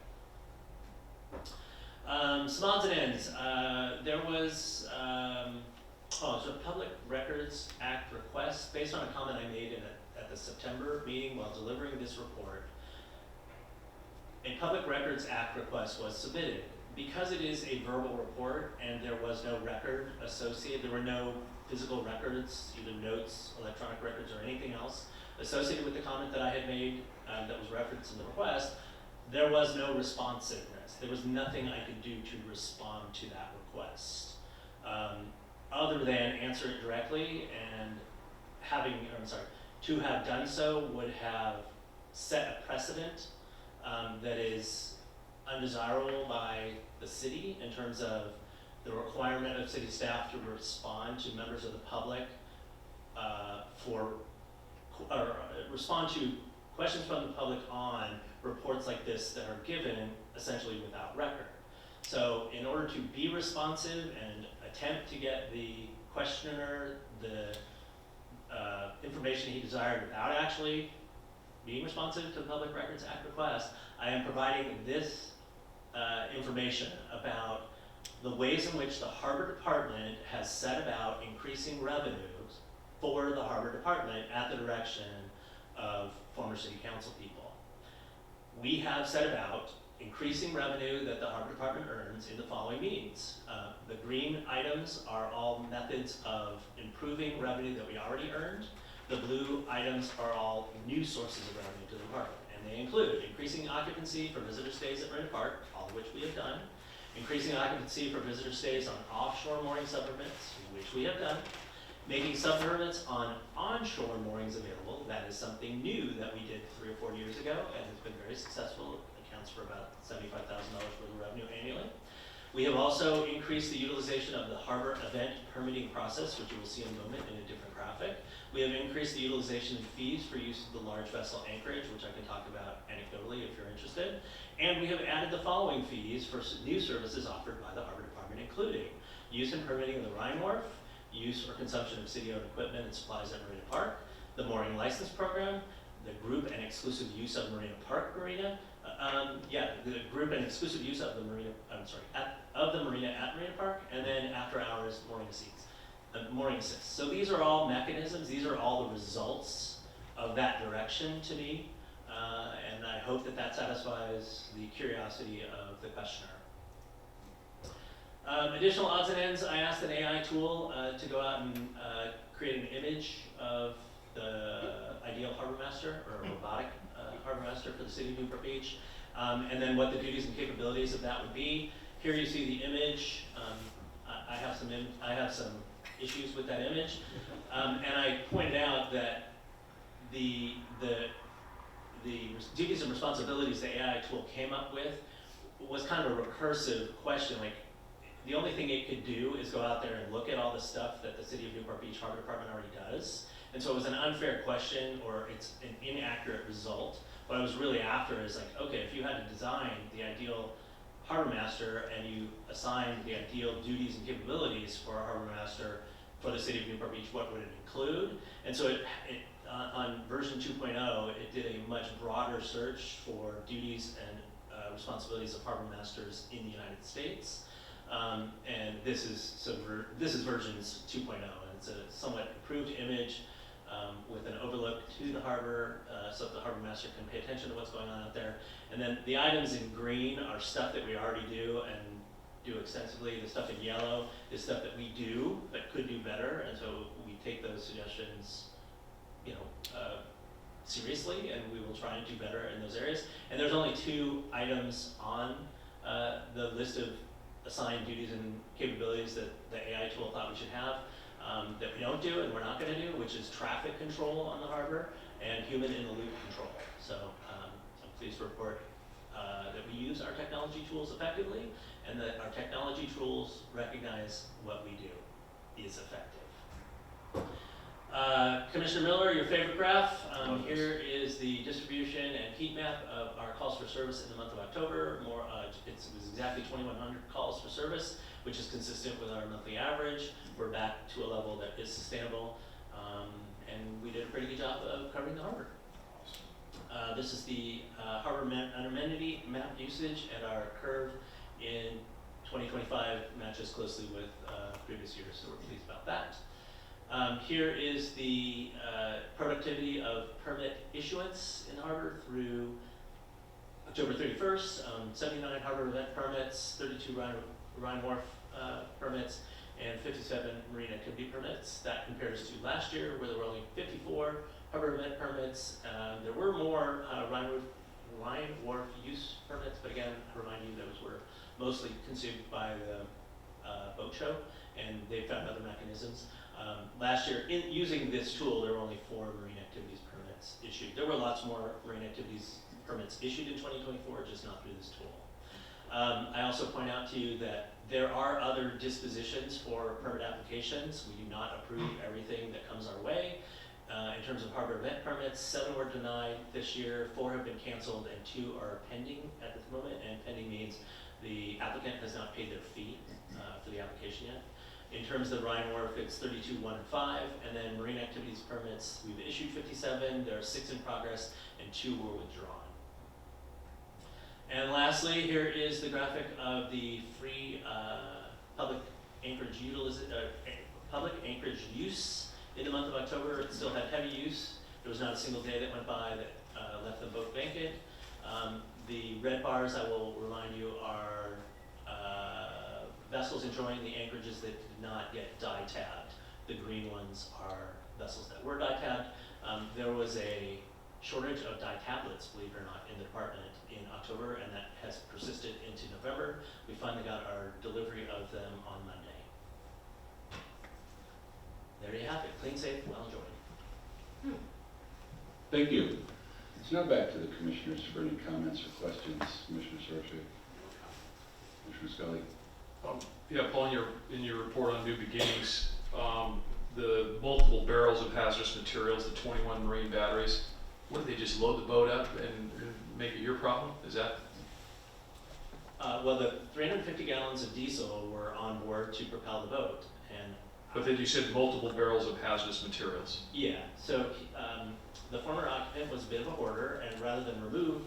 Speaker 11: Some odds and ends. There was a Public Records Act request based on a comment I made at the September meeting while delivering this report. A Public Records Act request was submitted. Because it is a verbal report and there was no record associated, there were no physical records, either notes, electronic records, or anything else associated with the comment that I had made that was referenced in the request, there was no responsiveness. There was nothing I could do to respond to that request, other than answer it directly, and to have done so would have set a precedent that is undesirable by the city in terms of the requirement of city staff to respond to members of the public respond to questions from the public on reports like this that are given essentially without record. So in order to be responsive and attempt to get the questioner the information he desired without actually being responsive to the Public Records Act request, I am providing this information about the ways in which the Harbor Department has set about increasing revenues for the Harbor Department at the direction of former city council people. We have set about increasing revenue that the Harbor Department earns in the following means. The green items are all methods of improving revenue that we already earned. The blue items are all new sources of revenue to the department, and they include increasing occupancy for visitor stays at Marina Park, all of which we have done, increasing occupancy for visitor stays on offshore mooring subpermits, which we have done, making subpermits on onshore moorings available. That is something new that we did 3 or 4 years ago and has been very successful. It accounts for about $75,000 worth of revenue annually. We have also increased the utilization of the harbor event permitting process, which you will see in a moment in a different graphic. We have increased the utilization of fees for use of the large vessel anchorage, which I can talk about anecdotally if you're interested. And we have added the following fees for new services offered by the Harbor Department, including use and permitting of the Rhine Wharf, use or consumption of city-owned equipment and supplies at Marina Park, the mooring license program, the group and exclusive use of Marina Park Marina, the group and exclusive use of the marina, of the marina at Marina Park, and then after hours mooring assist. So these are all mechanisms, these are all the results of that direction to me, and I hope that that satisfies the curiosity of the questioner. Additional odds and ends, I asked an AI tool to go out and create an image of the ideal harbor master or robotic harbor master for the city of Newport Beach, and then what the duties and capabilities of that would be. Here you see the image. I have some issues with that image, and I pointed out that the duties and responsibilities the AI tool came up with was kind of a recursive question. Like, the only thing it could do is go out there and look at all the stuff that the City of Newport Beach Harbor Department already does. And so it was an unfair question, or it's an inaccurate result. What I was really after is like, okay, if you had to design the ideal harbor master and you assign the ideal duties and capabilities for a harbor master for the City of Newport Beach, what would it include? And so on version 2.0, it did a much broader search for duties and responsibilities of harbor masters in the United States. And this is versions 2.0, and it's a somewhat improved image with an overlook to the harbor, so that the harbor master can pay attention to what's going on out there. And then the items in green are stuff that we already do and do extensively. The stuff in yellow is stuff that we do but could do better, and so we take those suggestions, seriously, and we will try and do better in those areas. And there's only 2 items on the list of assigned duties and capabilities that the AI tool thought we should have that we don't do and we're not going to do, which is traffic control on the harbor and human in the loop control. So I'm pleased to report that we use our technology tools effectively, and that our technology tools recognize what we do is effective. Commissioner Miller, your favorite graph. Here is the distribution and heat map of our calls for service in the month of October. It was exactly 2,100 calls for service, which is consistent with our monthly average. We're back to a level that is sustainable, and we did a pretty good job of covering the harbor. This is the harbor amenity map usage, and our curve in 2025 matches closely with previous years, so we're pleased about that. Here is the productivity of permit issuance in harbor through October 31st, 79 harbor event permits, 32 Rhine Wharf permits, and 57 marine activity permits. That compares to last year, where there were only 54 harbor event permits. There were more Rhine Wharf use permits, but again, I remind you those were mostly consumed by the boat show, and they found other mechanisms. Last year, using this tool, there were only 4 marine activities permits issued. There were lots more marine activities permits issued in 2024, just not through this tool. I also point out to you that there are other dispositions for permit applications. We do not approve everything that comes our way. In terms of harbor event permits, 7 were denied this year, 4 have been canceled, and 2 are pending at this moment. And pending means The applicant has not paid their fee for the application yet. In terms of Ryan Wharf, it's 32-1-5, and then marine activities permits, we've issued 57, there are 6 in progress, and 2 were withdrawn. And lastly, here is the graphic of the free public anchorage use in the month of October. It still had heavy use. There was not a single day that went by that left the boat vacant. The red bars, I will remind you, are vessels enjoying the anchorages that did not get dye tabbed. The green ones are vessels that were dye tabbed. There was a shortage of dye tablets, believe it or not, in the department in October, and that has persisted into November. We finally got our delivery of them on Monday. There you have it, clean, safe, well enjoyed.
Speaker 1: Thank you. So now back to the commissioners for any comments or questions. Commissioner Soroshay. Commissioner Scully.
Speaker 8: Yeah, Paul, in your report on New Beginnings, the multiple barrels of hazardous materials, the 21 marine batteries, what, do they just load the boat up and make it your problem? Is that?
Speaker 11: Well, the 350 gallons of diesel were on board to propel the boat, and
Speaker 8: But then you said multiple barrels of hazardous materials.
Speaker 11: yeah, so the former occupant was a bit of a hoarder, and rather than remove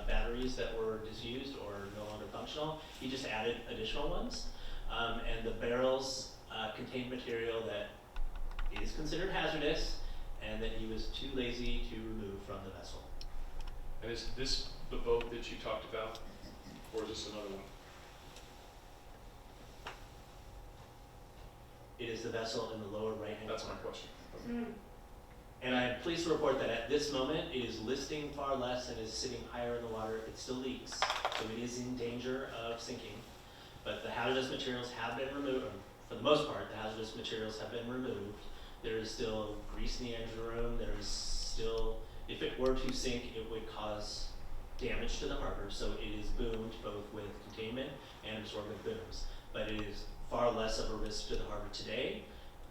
Speaker 11: batteries that were disused or no longer functional, he just added additional ones. And the barrels contained material that is considered hazardous, and that he was too lazy to remove from the vessel.
Speaker 8: And is this the boat that you talked about, or is this another one?
Speaker 11: It is the vessel in the lower right-hand corner.
Speaker 8: That's my question.
Speaker 11: And I am pleased to report that at this moment, it is listing far less and is sitting higher in the water. It still leaks, so it is in danger of sinking. But the hazardous materials have been removed. For the most part, the hazardous materials have been removed. There is still grease in the engine room. There is still, if it were to sink, it would cause damage to the harbor. So it is boomed both with containment and absorbent booms. But it is far less of a risk to the harbor today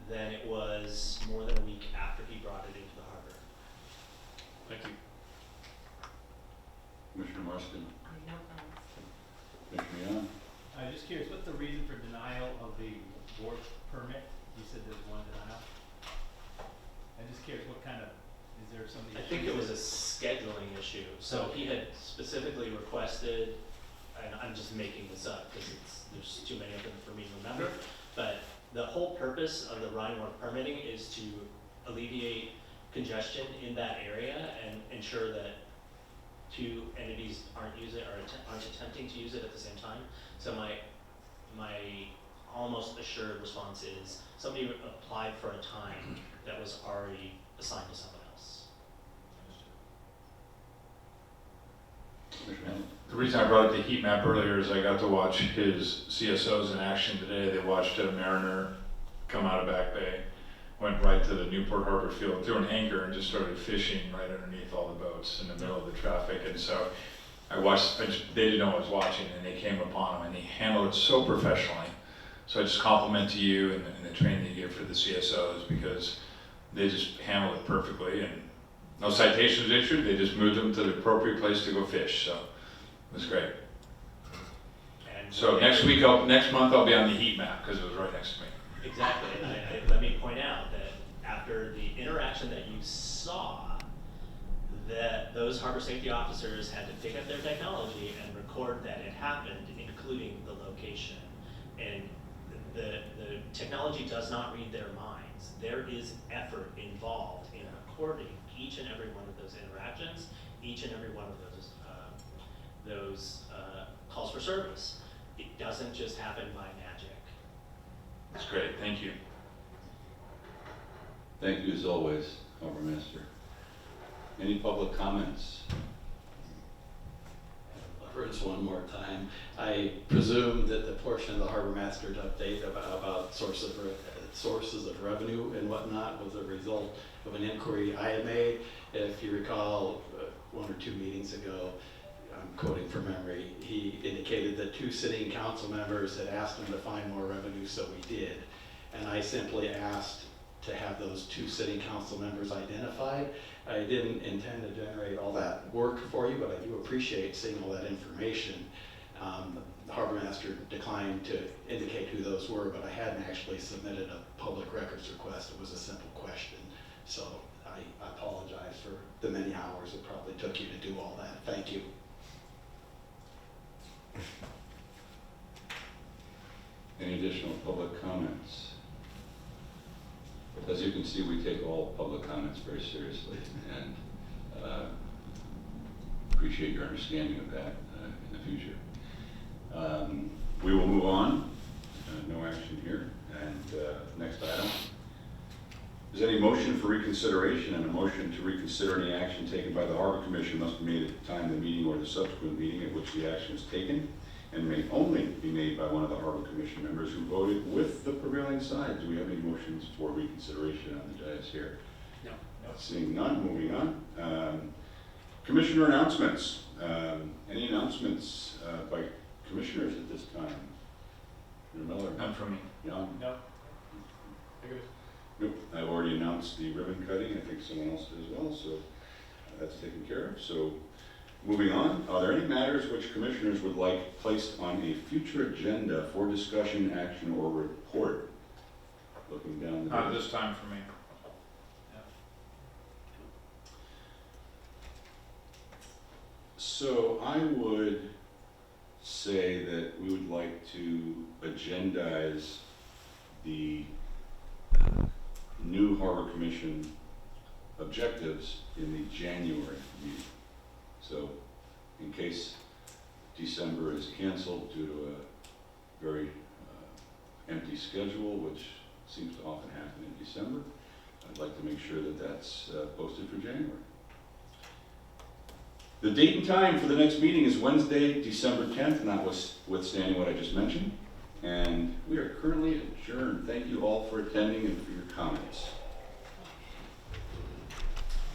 Speaker 11: than it was more than a week after he brought it into the harbor.
Speaker 8: Thank you.
Speaker 1: Commissioner Marston.
Speaker 2: No comments.
Speaker 1: Commissioner Young.
Speaker 4: I'm just curious, what's the reason for denial of the wharf permit? You said there's one denial. I'm just curious, what kind of, is there something?
Speaker 11: I think it was a scheduling issue. So he had specifically requested, and I'm just making this up because there's too many of them for me to remember, but the whole purpose of the Rhine Wharf permitting is to alleviate congestion in that area and ensure that two entities aren't attempting to use it at the same time. So my almost assured response is somebody applied for a time that was already assigned to someone else.
Speaker 1: Commissioner Young.
Speaker 9: The reason I brought up the heat map earlier is I got to watch his CSOs in action today. They watched a mariner come out of Back Bay, went right to the Newport Harbor field, threw an anchor and just started fishing right underneath all the boats in the middle of the traffic. And so they didn't know I was watching, and they came upon him, and he handled it so professionally. So I just compliment to you and the training you give for the CSOs, because they just handled it perfectly, and no citations issued. They just moved them to the appropriate place to go fish. So it was great.
Speaker 11: And
Speaker 9: So next month I'll be on the heat map because it was right next to me.
Speaker 11: exactly. Let me point out that after the interaction that you saw, that those harbor safety officers had to pick up their technology and record that it happened, including the location. And the technology does not read their minds. There is effort involved in recording each and every one of those interactions, each and every one of those calls for service. It doesn't just happen by magic.
Speaker 9: That's great. Thank you.
Speaker 1: Thank you as always, Harbor Master. Any public comments?
Speaker 5: Leverage one more time. I presume that the portion of the Harbor Master's update about sources of revenue and whatnot was a result of an inquiry I had made. If you recall, 1 or 2 meetings ago, I'm quoting from memory, he indicated that 2 sitting council members had asked him to find more revenue, so we did. And I simply asked to have those 2 sitting council members identified. I didn't intend to generate all that work for you, but I do appreciate seeing all that information. The harbor master declined to indicate who those were, but I hadn't actually submitted a public records request. It was a simple question. So I apologize for the many hours it probably took you to do all that. Thank you.
Speaker 1: Any additional public comments? As you can see, we take all public comments very seriously, and appreciate your understanding of that in the future. We will move on. No action here. And next item. Is any motion for reconsideration, and a motion to reconsider any action taken by the Harbor Commission must be made at the time of the meeting or the subsequent meeting at which the action is taken, and may only be made by one of the Harbor Commission members who voted with the prevailing side. Do we have any motions for reconsideration on the dais here?
Speaker 11: No.
Speaker 1: Seeing none, moving on. Commissioner announcements. Any announcements by commissioners at this time? Commissioner Miller?
Speaker 9: None from me.
Speaker 1: Jan?
Speaker 4: No.
Speaker 1: Nope, I've already announced the ribbon cutting. I think someone else did as well, so that's taken care of. So moving on, are there any matters which commissioners would like placed on a future agenda for discussion, action, or report? Looking down the
Speaker 9: Not at this time for me.
Speaker 1: So I would say that we would like to agendize the new Harbor Commission objectives in the January meeting. So in case December is canceled due to a very empty schedule, which seems to often happen in December, I'd like to make sure that that's posted for January. The date and time for the next meeting is Wednesday, December 10th, notwithstanding what I just mentioned. And we are currently adjourned. Thank you all for attending and for your comments.